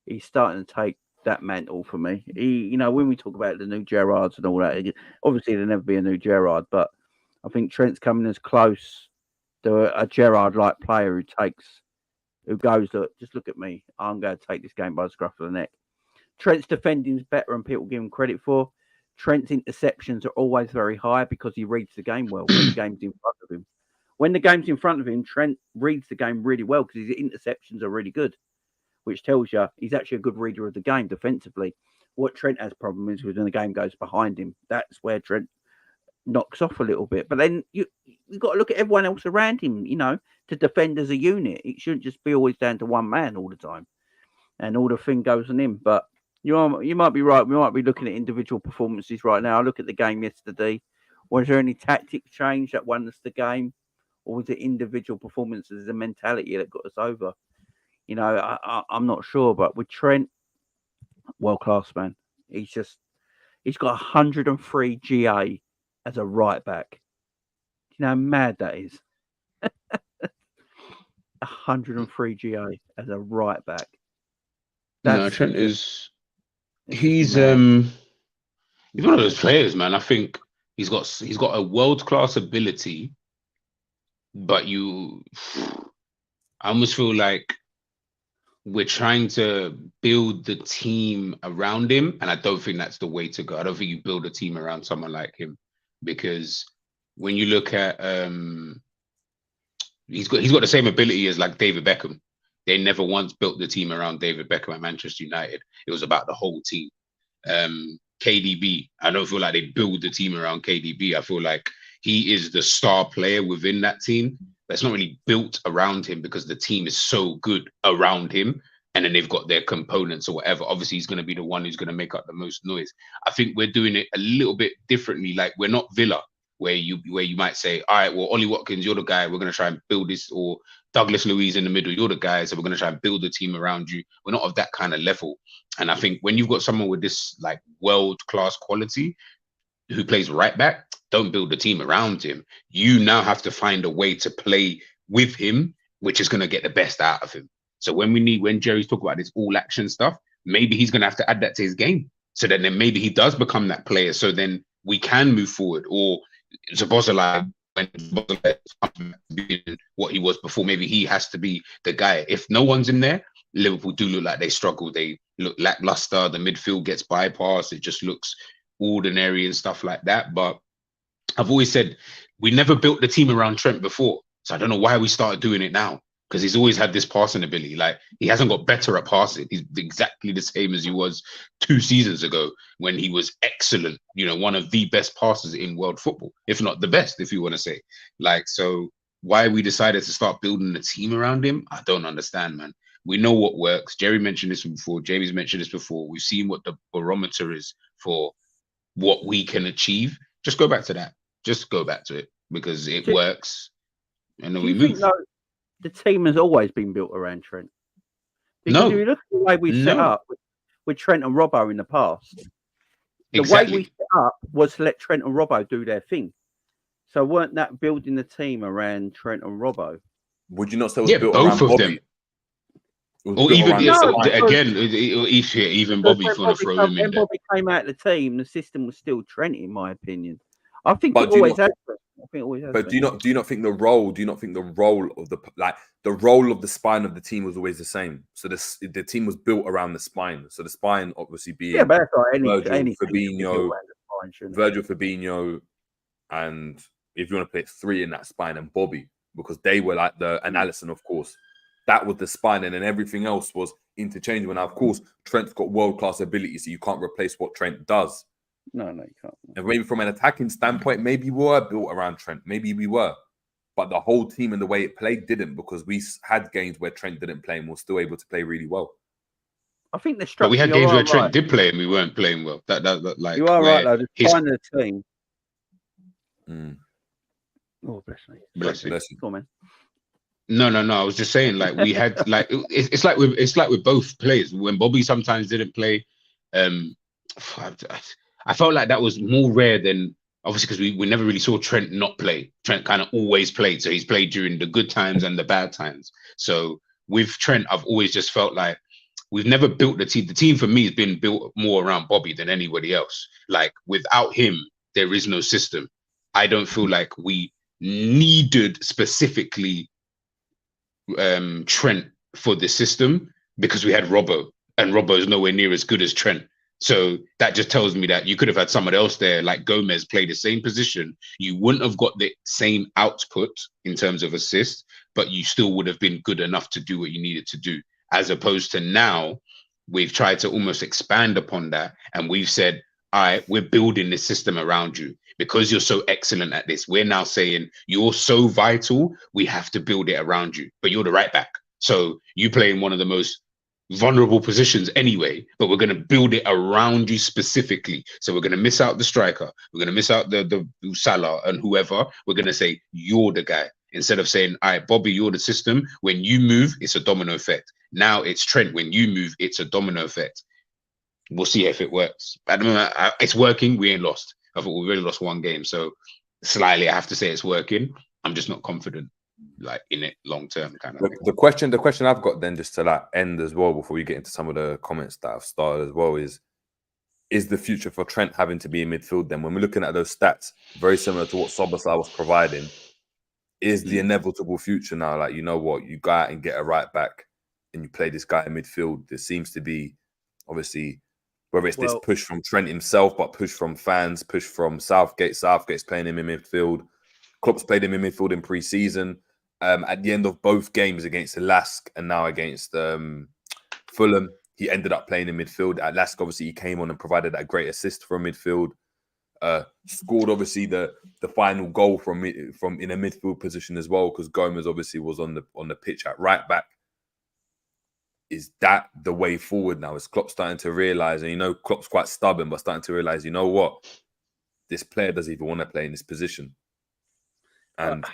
he's starting to take that mantle for me. When we talk about the new Gerrards and all that, obviously there'll never be a new Gerrard, but I think Trent's coming as close to a Gerrard-like player who goes, look, just look at me. I'm going to take this game by the scruff of the neck. Trent's defending is better than people give him credit for. Trent's interceptions are always very high because he reads the game well when the game's in front of him. When the game's in front of him, Trent reads the game really well because his interceptions are really good, which tells you he's actually a good reader of the game defensively. What Trent has problem is when the game goes behind him. That's where Trent knocks off a little bit. But then you've got to look at everyone else around him, to defend as a unit. It shouldn't just be always down to one man all the time and all the thing goes on him. But you might be right. We might be looking at individual performances right now. I look at the game yesterday. Was there any tactic change that won us the game? Or was it individual performances, the mentality that got us over? I'm not sure. But with Trent, world-class, man. He's got 103 GA as a right back. You know how mad that is? 103 GA as a right back. Trent is... He's one of those players, man. I think He's got a world-class ability, but I almost feel like we're trying to build the team around him, and I don't think that's the way to go. I don't think you build a team around someone like him, because when you look at he's got the same ability as like David Beckham. They never once built the team around David Beckham at Manchester United. It was about the whole team. KDB, I don't feel like they build the team around KDB. I feel like he is the star player within that team. But it's not really built around him because the team is so good around him. And then they've got their components or whatever. Obviously, he's going to be the one who's going to make up the most noise. I think we're doing it a little bit differently. Like, we're not Villa, where you might say, all right, well, Ollie Watkins, you're the guy. We're going to try and build this, or Douglas Luiz in the middle, you're the guy. So we're going to try and build a team around you. We're not of that kind of level. And I think when you've got someone with this like world-class quality who plays right back, don't build a team around him. You now have to find a way to play with him, which is going to get the best out of him. So when Jerry's talking about this all action stuff, maybe he's going to have to add that to his game. So then maybe he does become that player. So then we can move forward. Or Szoboszlai, when Szoboszlai what he was before, maybe he has to be the guy. If no one's in there, Liverpool do look like they struggle. They look lackluster. The midfield gets bypassed. It just looks ordinary and stuff like that. But I've always said we never built the team around Trent before. So I don't know why we started doing it now, because he's always had this passing ability. Like, he hasn't got better at passing. He's exactly the same as he was 2 seasons ago when he was excellent. You know, one of the best passers in world football, if not the best, if you want to say. Like, so why we decided to start building a team around him, I don't understand, man. We know what works. Jerry mentioned this before. Jamie's mentioned this before. We've seen what the barometer is for what we can achieve. Just go back to that. Just go back to it, because it works. And then we move. The team has always been built around Trent. Because if you look at the way we set up with Trent and Robbo in the past, the way we set up was to let Trent and Robbo do their thing. So weren't that building the team around Trent and Robbo? Would you not say it was built both around of Bobby? them? Or even even Bobby, if you want to throw him in when there. Bobby came out of the team, the system was still Trent, in my opinion. I think But it always has been. I think it always has But been. do you not think the role of the role of the spine of the team was always the same? So the team was built around the spine. So the spine obviously being but that's right. Virgil Fabinho, and if you want to put 3 in that spine, and Bobby, because they were like and Alisson, of course. That was the spine, and then everything else was interchangeable. Now, of course, Trent's got world-class ability, so you can't replace what Trent does. No, you can't. And maybe from an attacking standpoint, maybe we were built around Trent. Maybe we were. But the whole team and the way it played didn't, because we had games where Trent didn't play and was still able to play really well. I think the structure. But we had games where Trent did play and we weren't playing well. That like, you are right, though. The spine of the team. Oh, bless you. Bless you. Come on, man. No. I was just saying, like, we had like it's like with both players. When Bobby sometimes didn't play, I felt like that was more rare than, obviously, because we never really saw Trent not play. Trent kind of always played, so he's played during the good times and the bad times. So with Trent, I've always just felt like we've never built the team. The team for me has been built more around Bobby than anybody else. Like, without him, there is no system. I don't feel like we needed specifically Trent for the system, because we had Robbo, and Robbo is nowhere near as good as Trent. So that just tells me that you could have had someone else there, like Gomez, play the same position. You wouldn't have got the same output in terms of assists, but you still would have been good enough to do what you needed to do. As opposed to now, we've tried to almost expand upon that, and we've said, all right, we're building this system around you. Because you're so excellent at this, we're now saying you're so vital, we have to build it around you. But you're the right back. So you play in one of the most vulnerable positions anyway, but we're going to build it around you specifically. So we're going to miss out the striker. We're going to miss out the Salah and whoever. We're going to say, you're the guy. Instead of saying, all right, Bobby, you're the system. When you move, it's a domino effect. Now it's Trent. When you move, it's a domino effect. We'll see if it works. At the moment, it's working. We ain't lost. I thought we really lost 1 game. So slightly, I have to say it's working. I'm just not confident, like, in it long term kind of thing. The question I've got then, just to like end as well before we get into some of the comments that I've started as well, is is the future for Trent having to be in midfield then? When we're looking at those stats, very similar to what Szoboszlai was providing, is the inevitable future now, like, you know what, you go out and get a right back and you play this guy in midfield. There seems to be, obviously, whether it's this push from Trent himself, but push from fans, push from Southgate. Southgate's playing him in midfield. Klopp's played him in midfield in pre-season. At the end of both games against Lask and now against Fulham, he ended up playing in midfield. At Lask, obviously, he came on and provided that great assist from midfield. Scored, obviously, the final goal from in a midfield position as well, because Gomez obviously was on the pitch at right back. Is that the way forward now? Is Klopp starting to realise, and you know Klopp's quite stubborn, but starting to realise, you know what, this player doesn't even want to play in this position, and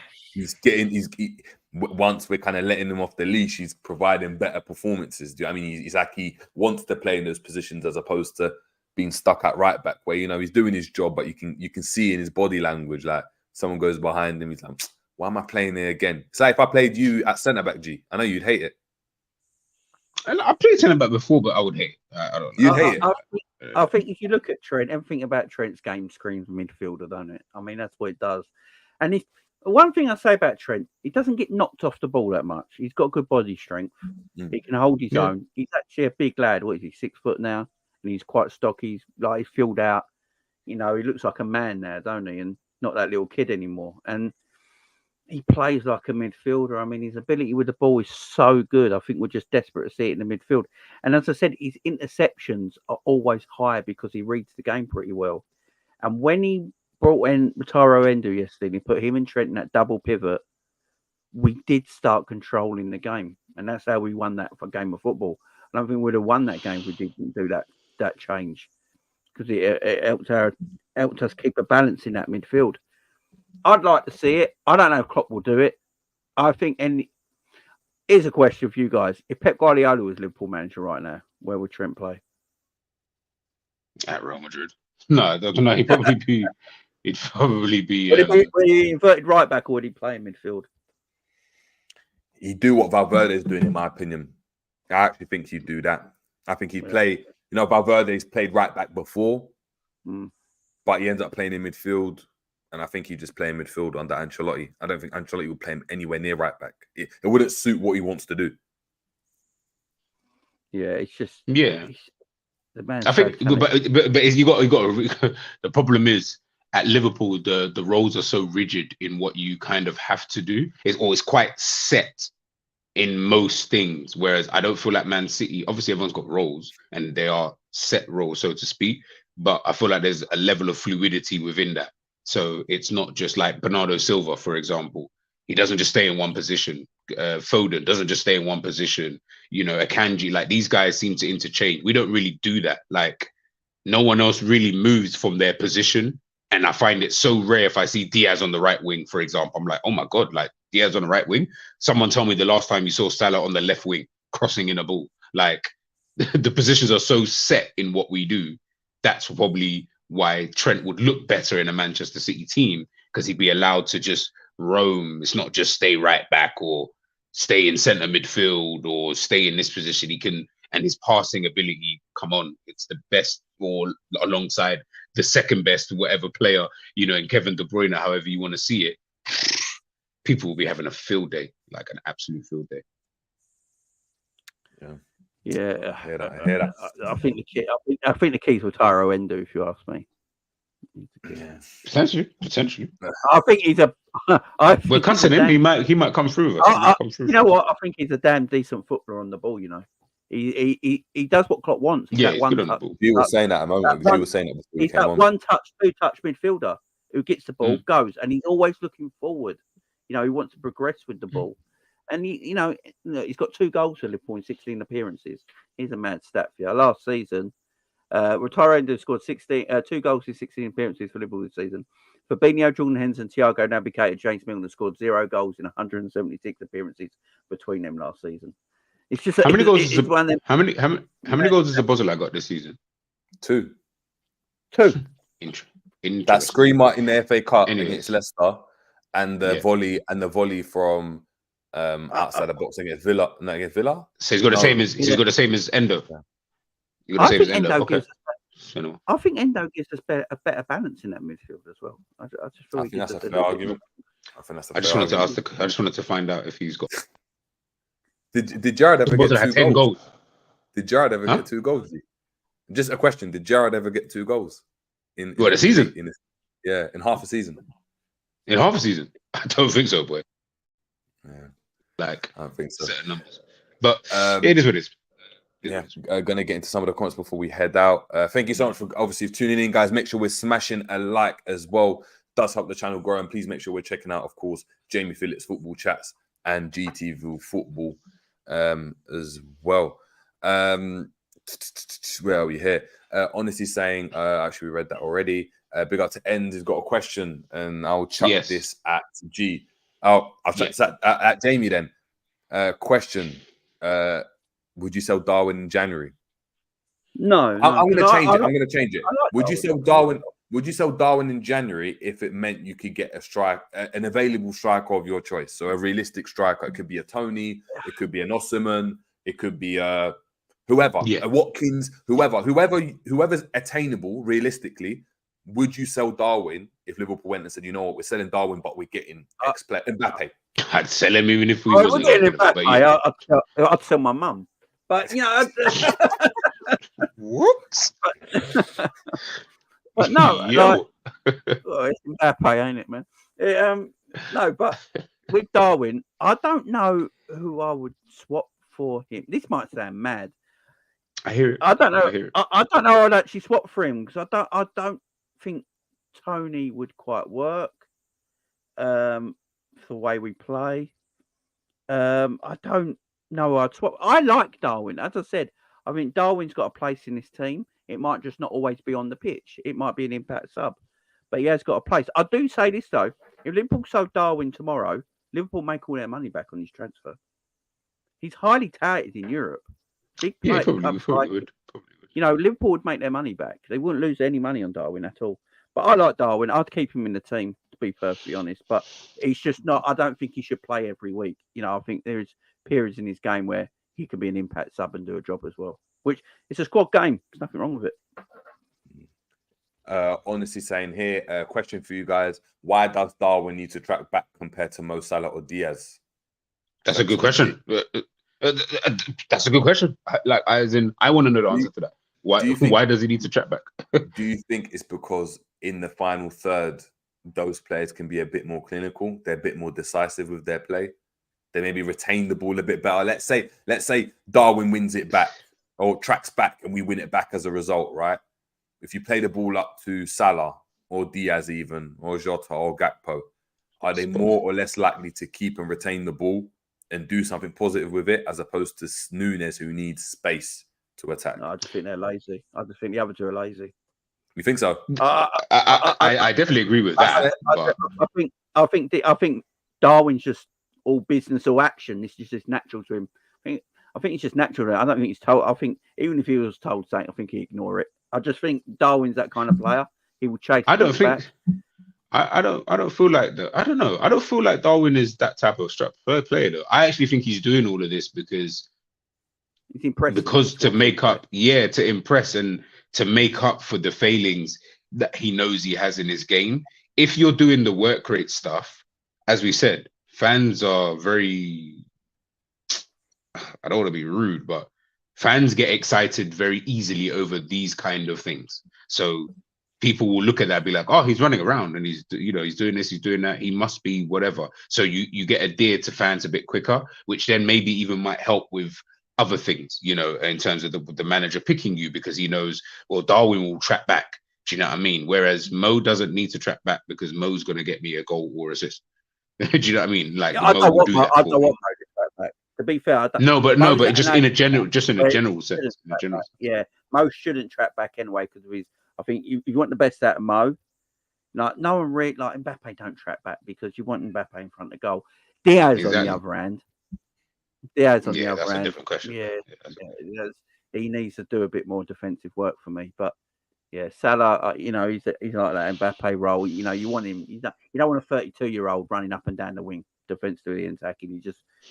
once we're kind of letting him off the leash, he's providing better performances. Do you know what I mean? He's like, he wants to play in those positions as opposed to being stuck at right back, where, you know, he's doing his job, but you can see in his body language, like someone goes behind him, he's like, why am I playing here again? It's like if I played you at centre back, G, I know you'd hate it. I played centre back before, but I would hate it. I don't know. You'd hate it. I think if you look at Trent, everything about Trent's game screams midfielder, don't it? I mean, that's what it does. And if one thing I say about Trent, he doesn't get knocked off the ball that much. He's got good body strength. He can hold his own. He's actually a big lad. What is he, 6 foot now? And he's quite stocky. He's like, he's filled out. You know, he looks like a man now, don't he? And not that little kid anymore. And he plays like a midfielder. I mean, his ability with the ball is so good. I think we're just desperate to see it in the midfield. And as I said, his interceptions are always high because he reads the game pretty well. And when he brought in Taro Endo yesterday and he put him and Trent in that double pivot, we did start controlling the game. And that's how we won that game of football. I don't think we'd have won that game if we didn't do that change, because it helped us keep a balance in that midfield. I'd like to see it. I don't know if Klopp will do it. I think, and here's a question for you guys. If Pep Guardiola was Liverpool manager right now, where would Trent play? At Real Madrid. No, he'd probably be... Would he inverted right back, or would he play in midfield? He'd do what Valverde's doing, in my opinion. I actually think he'd do that. I think he'd play... You know, Valverde's played right back before, but he ends up playing in midfield. And I think he'd just play in midfield under Ancelotti. I don't think Ancelotti would play him anywhere near right back. It wouldn't suit what he wants to do. Yeah, it's just the man. I think, but you got the problem is at Liverpool the roles are so rigid in what you kind of have to do. It's always quite set in most things. Whereas I don't feel like Man City. Obviously, everyone's got roles and they are set roles, so to speak. But I feel like there's a level of fluidity within that. So it's not just like Bernardo Silva, for example. He doesn't just stay in one position. Foden doesn't just stay in one position. You know, Akanji, like these guys seem to interchange. We don't really do that. Like no one else really moves from their position. And I find it so rare if I see Diaz on the right wing, for example. I'm like, oh my God, like Diaz on the right wing. Someone told me the last time you saw Salah on the left wing crossing in a ball. Like the positions are so set in what we do. That's probably why Trent would look better in a Manchester City team, because he'd be allowed to just roam. It's not just stay right back or stay in centre midfield or stay in this position. He can, and his passing ability, come on, it's the best, or alongside the second best, whatever player, you know, in Kevin De Bruyne, however you want to see it. People will be having a field day, like an absolute field day. Yeah, I hear that. I think the keys were Taro Endo, if you ask me. Yeah. Potentially. I think he's a. We're cussing him. He might come through. You know what? I think he's a damn decent footballer on the ball. You know, he does what Klopp wants. He's he's one good on the touch. ball. You were saying that a moment ago. You were saying it. He's that one touch, 2 touch midfielder who gets the ball, goes, and he's always looking forward. You know, he wants to progress with the ball. And he's got 2 goals for Liverpool in 16 appearances. He's a mad stat for you. Last season, Rotaro scored 2 goals in 16 appearances for Liverpool this season. Fabinho, Jordan Henderson, Thiago Navigator, James Milner scored 0 goals in 176 appearances between them last season. It's just how many goals? How many goals has Szoboszlai got this season? 2. That screamer in the FA Cup against Leicester, and the volley from outside the box against Villa. So he's got the same as Endo. I think Endo gives You know, I think Endo gives us a better balance in that midfield as well. I just feel I he think gives that's us a fair argument. I think that's a fair argument. I just wanted to find out if he's got. Did Jared ever get 2 10 goals? Did Jared ever get 2 goals? Just a question. Did Jared ever get 2 goals in the season? In half a season. In half a season? I don't think so, boy. Yeah. Like, I don't think so. Certain numbers. But it is what it is. Gonna get into some of the comments before we head out. Thank you so much for obviously tuning in, guys. Make sure we're smashing a like as well. Does help the channel grow, and please make sure we're checking out, of course, Jamie Phillips Football Chats and GTV Football as well. Where are we here? Honestly saying, actually we read that already. Big up to End has got a question, and I'll chuck this at G. Oh, I'll chuck this at Jamie then. Question. Would you sell Darwin in January? No. I'm going to change it. I'm going to change it. Like Would you sell Darwin? Would you sell Darwin in January if it meant you could get an available striker of your choice? So a realistic striker. It could be a Tony. It could be an Osimhen. It could be whoever, a Watkins, whoever's attainable realistically. Would you sell Darwin if Liverpool went and said, you know what, we're selling Darwin, but we're getting Mbappe? I'd sell him even if we wasn't getting Mbappe. I'd sell my mum. But whoops. But no, it's Mbappe, ain't it, man? No, but with Darwin, I don't know who I would swap for him. This might sound mad. I hear it. I don't know. I don't know. I'd actually swap for him because I don't think Tony would quite work. For the way we play, I don't know. I'd swap. I like Darwin, as I said. I mean, Darwin's got a place in this team. It might just not always be on the pitch. It might be an impact sub, but he has got a place. I do say this though: if Liverpool sold Darwin tomorrow, Liverpool make all their money back on his transfer. He's highly touted in Europe. Probably would. You know, Liverpool would make their money back. They wouldn't lose any money on Darwin at all. But I like Darwin. I'd keep him in the team, to be perfectly honest. But he's just not. I don't think he should play every week. You know, I think there's periods in his game where he can be an impact sub and do a job as well. Which it's a squad game. There's nothing wrong with it. Honestly saying here, question for you guys: why does Darwin need to track back compared to Mo Salah or Diaz? That's a good question. That's a good question. I want to know the answer to that. Why does he need to track back? Do you think it's because in the final third, those players can be a bit more clinical? They're a bit more decisive with their play. They maybe retain the ball a bit better. Let's say Darwin wins it back or tracks back and we win it back as a result, right? If you play the ball up to Salah or Diaz even, or Jota or Gakpo, are they more or less likely to keep and retain the ball and do something positive with it as opposed to Núñez, who needs space to attack? No, I just think they're lazy. I just think the other two are lazy. You think so? I definitely agree with that. I think Darwin's just all business or action. This is just natural to him. I think it's just natural. I don't think he's told. I think even if he was told something, I think he'd ignore it. I just think Darwin's that kind of player. He will chase. I don't think. Back. I don't feel like that. I don't know. I don't feel like Darwin is that type of player though. I actually think he's doing all of this because he's impressive. Because to make up, to impress and to make up for the failings that he knows he has in his game. If you're doing the work rate stuff, as we said, fans are very, I don't want to be rude, but fans get excited very easily over these kind of things. So people will look at that and be like, oh, he's running around and he's doing this, he's doing that. He must be whatever. So you get endeared to fans a bit quicker, which then maybe even might help with other things, in terms of the manager picking you because he knows, well, Darwin will track back. Do you know what I mean? Whereas Mo doesn't need to track back because Mo's going to get me a goal or assist. Do you know what I mean? Like, I don't want Mo to track back. To be fair, but just in a general sense. Yeah, Mo shouldn't track back anyway because of his. I think you want the best out of Mo. Like no one really like Mbappe don't track back because you want Mbappe in front of goal. Diaz on the other hand. That's a different question. He needs to do a bit more defensive work for me. But yeah, Salah, he's like that Mbappe role. You want him. You don't want a 32-year-old running up and down the wing, defensively and attacking.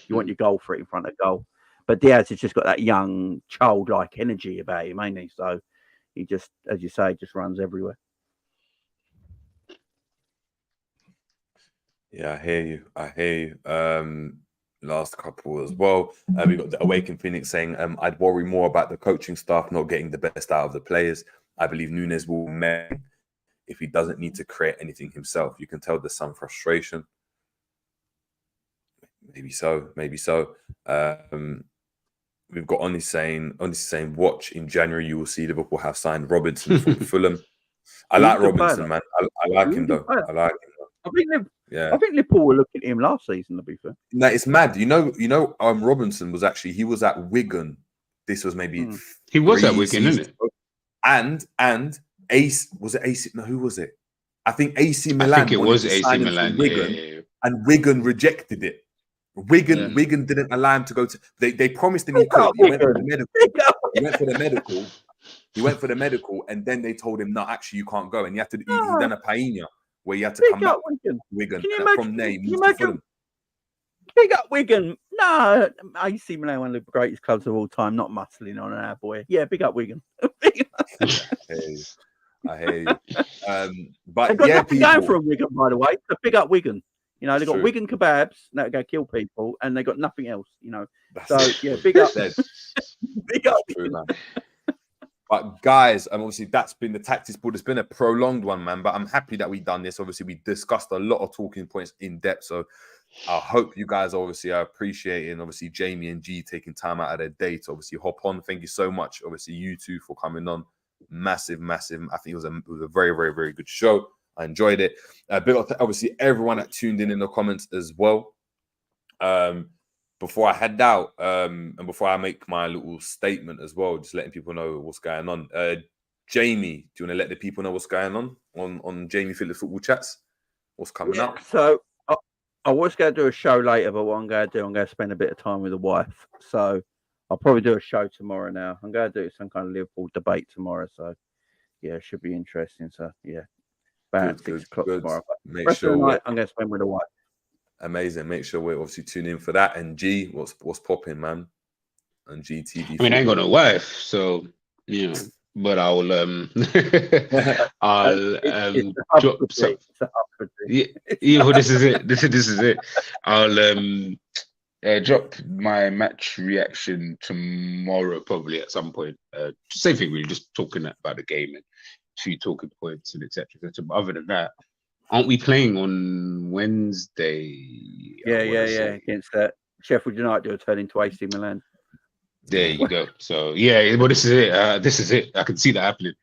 You want your goal threat in front of goal. But Diaz has just got that young, childlike energy about him, ain't he? So he just, as you say, just runs everywhere. Yeah, I hear you. Last couple as well. We got the Awakened Phoenix saying, I'd worry more about the coaching staff not getting the best out of the players. I believe Nunes will make if he doesn't need to create anything himself. You can tell there's some frustration. Maybe so. We've got Oni saying, watch in January, you will see Liverpool have signed Robinson from Fulham. I like Robinson, man. I like him though. I think Liverpool were looking at him last season, to be fair. No, it's mad. You know, Robinson was actually, he was at Wigan. This was maybe he was at Wigan, isn't it? And Ace, was it AC? No, who was it? I think AC Milan. I think it was AC Milan. Wigan, yeah. And Wigan rejected it. Wigan didn't allow him to go to. They promised him he could. He went for the medical. He went for the medical, and then they told him, no, actually, you can't go. And you have to. He done a paella where you had to come back. Wigan. Can you imagine? From there, Can you imagine? Big up Wigan. No, AC Milan, one of the greatest clubs of all time. Not muscling on our boy. Yeah, big up Wigan. I hear you. But they've got nothing going for Wigan, by the way. So big up Wigan. You know, they've got Wigan kebabs that go kill people, and they got nothing else. You know, big up. Big up. True, man. But guys, obviously that's been the tactics board. It's been a prolonged one, man. But I'm happy that we done this. Obviously, we discussed a lot of talking points in depth. So I hope you guys obviously are appreciating, obviously, Jamie and G taking time out of their day to obviously hop on. Thank you so much, obviously, you two for coming on. Massive. I think it was a very, very, very good show. I enjoyed it. Big up to obviously everyone that tuned in the comments as well. Before I head out, and before I make my little statement as well, just letting people know what's going on. Jamie, do you want to let the people know what's going on Jamie Phillips Football Chats? What's coming up? So I was going to do a show later, but what I'm going to do, I'm going to spend a bit of time with the wife. So I'll probably do a show tomorrow now. I'm going to do some kind of Liverpool debate tomorrow. So yeah, it should be interesting. So yeah, about 6 o'clock tomorrow. Make sure of the night, I'm going to spend with the wife. Amazing. Make sure we're obviously tuning in for that. And G, what's popping, man? And GTV. I mean, I ain't got no wife, so you know. But I'll drop some. Yeah, well, this is it. This is it. I'll drop my match reaction tomorrow, probably at some point. Same thing, really, just talking about the game and few talking points and etc. But other than that, aren't we playing on Wednesday? Yeah. Against Sheffield United, who are turning to AC Milan. There you go. So yeah, well, this is it. This is it. I can see that happening.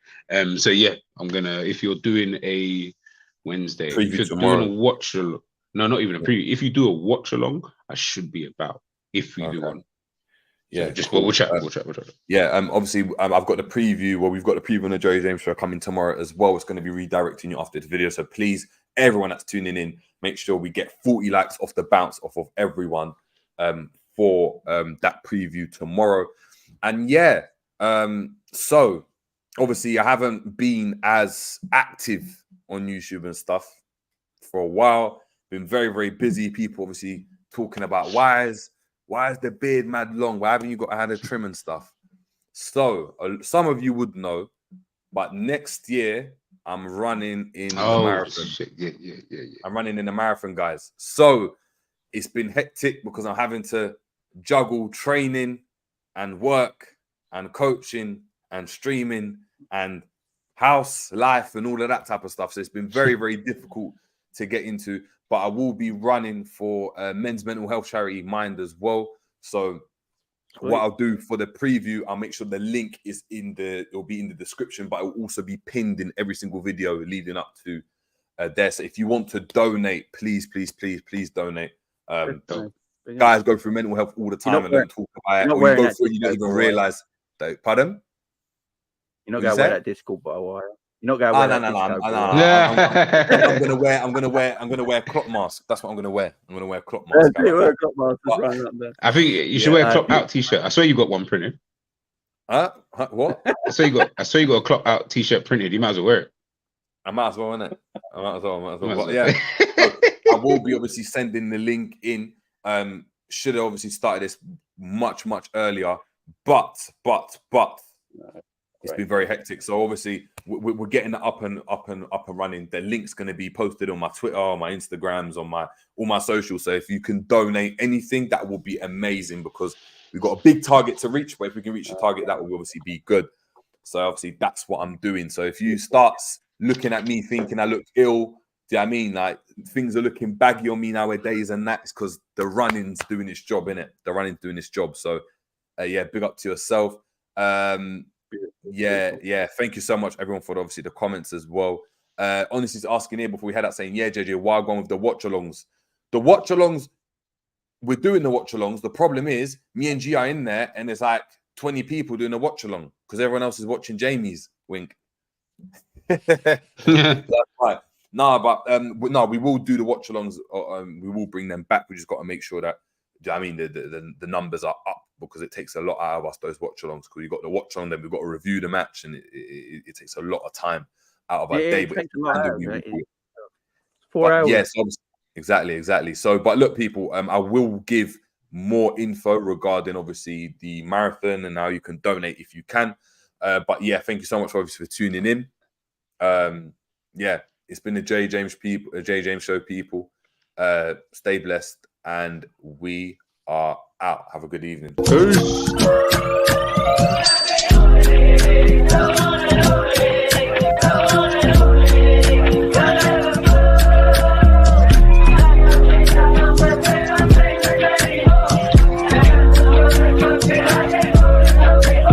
So yeah, I'm gonna. If you're doing a Wednesday, if you're doing a watch along, no, not even a preview. If you do a watch along, I should be about. If we do one, yeah, so just we'll chat. Yeah, obviously, I've got the preview. Well, we've got the preview on the Jerry James show coming tomorrow as well. It's going to be redirecting you after this video. So please, everyone that's tuning in, make sure we get 40 likes off the bounce off of everyone. For that preview tomorrow. And yeah, so obviously I haven't been as active on YouTube and stuff for a while. Been very, very busy. People obviously talking about why is the beard mad long? Why haven't you had a trim and stuff? So some of you would know, but next year I'm running in a marathon. Shit. Yeah. I'm running in a marathon, guys. So it's been hectic because I'm having to juggle training and work and coaching and streaming and house life and all of that type of stuff. So it's been very, very difficult to get into. But I will be running for men's mental health charity Mind as well. So what I'll do for the preview, I'll make sure the link is it'll be in the description, but it will also be pinned in every single video leading up to there. So if you want to donate, please donate. Guys go through mental health all the time and don't talk about it. Or you go through it, you don't even realize that. Pardon? You're not going to wear that Discord by a while. You're not going to wear that. I'm gonna wear a clock mask. That's what I'm gonna wear. I'm gonna wear a clock mask. I think you should wear a clock out t-shirt. I swear you got one printed. What? I swear you got a clock out t-shirt printed. You might as well wear it. I might as well, innit? I might as well. But yeah, I will be obviously sending the link in. Should have obviously started this much earlier, but It's been very hectic. So obviously we're getting it up and running. The link's going to be posted on my Twitter, on my Instagrams, on all my socials. So if you can donate anything, that will be amazing, because we've got a big target to reach. But if we can reach the target, that will obviously be good. So obviously that's what I'm doing. So if you start looking at me thinking I look ill, do you know what I mean? Like, things are looking baggy on me nowadays, and that's because the running's doing its job, innit? The running's doing its job. So yeah, big up to yourself. Yeah. Thank you so much, everyone, for obviously the comments as well. Honestly, is asking here before we had that saying, yeah, JJ, why going with the watch-alongs? The watch-alongs, we're doing the watch-alongs. The problem is, me and G are in there, and there's like 20 people doing a watch-along because everyone else is watching Jamie's. Wink. That's right. No, but no, we will do the watch-alongs. We will bring them back. We just got to make sure that, I mean, the numbers are up, because it takes a lot out of us, those watch-alongs, because you've got the watch-along, then we've got to review the match, and it takes a lot of time out of our day. But 4 hours. Yes, exactly. So, but look, people, I will give more info regarding, obviously, the marathon and how you can donate if you can. But yeah, thank you so much, obviously, for tuning in. Yeah, it's been the J James Show, people. Stay blessed, and we are out. Have a good evening. Peace.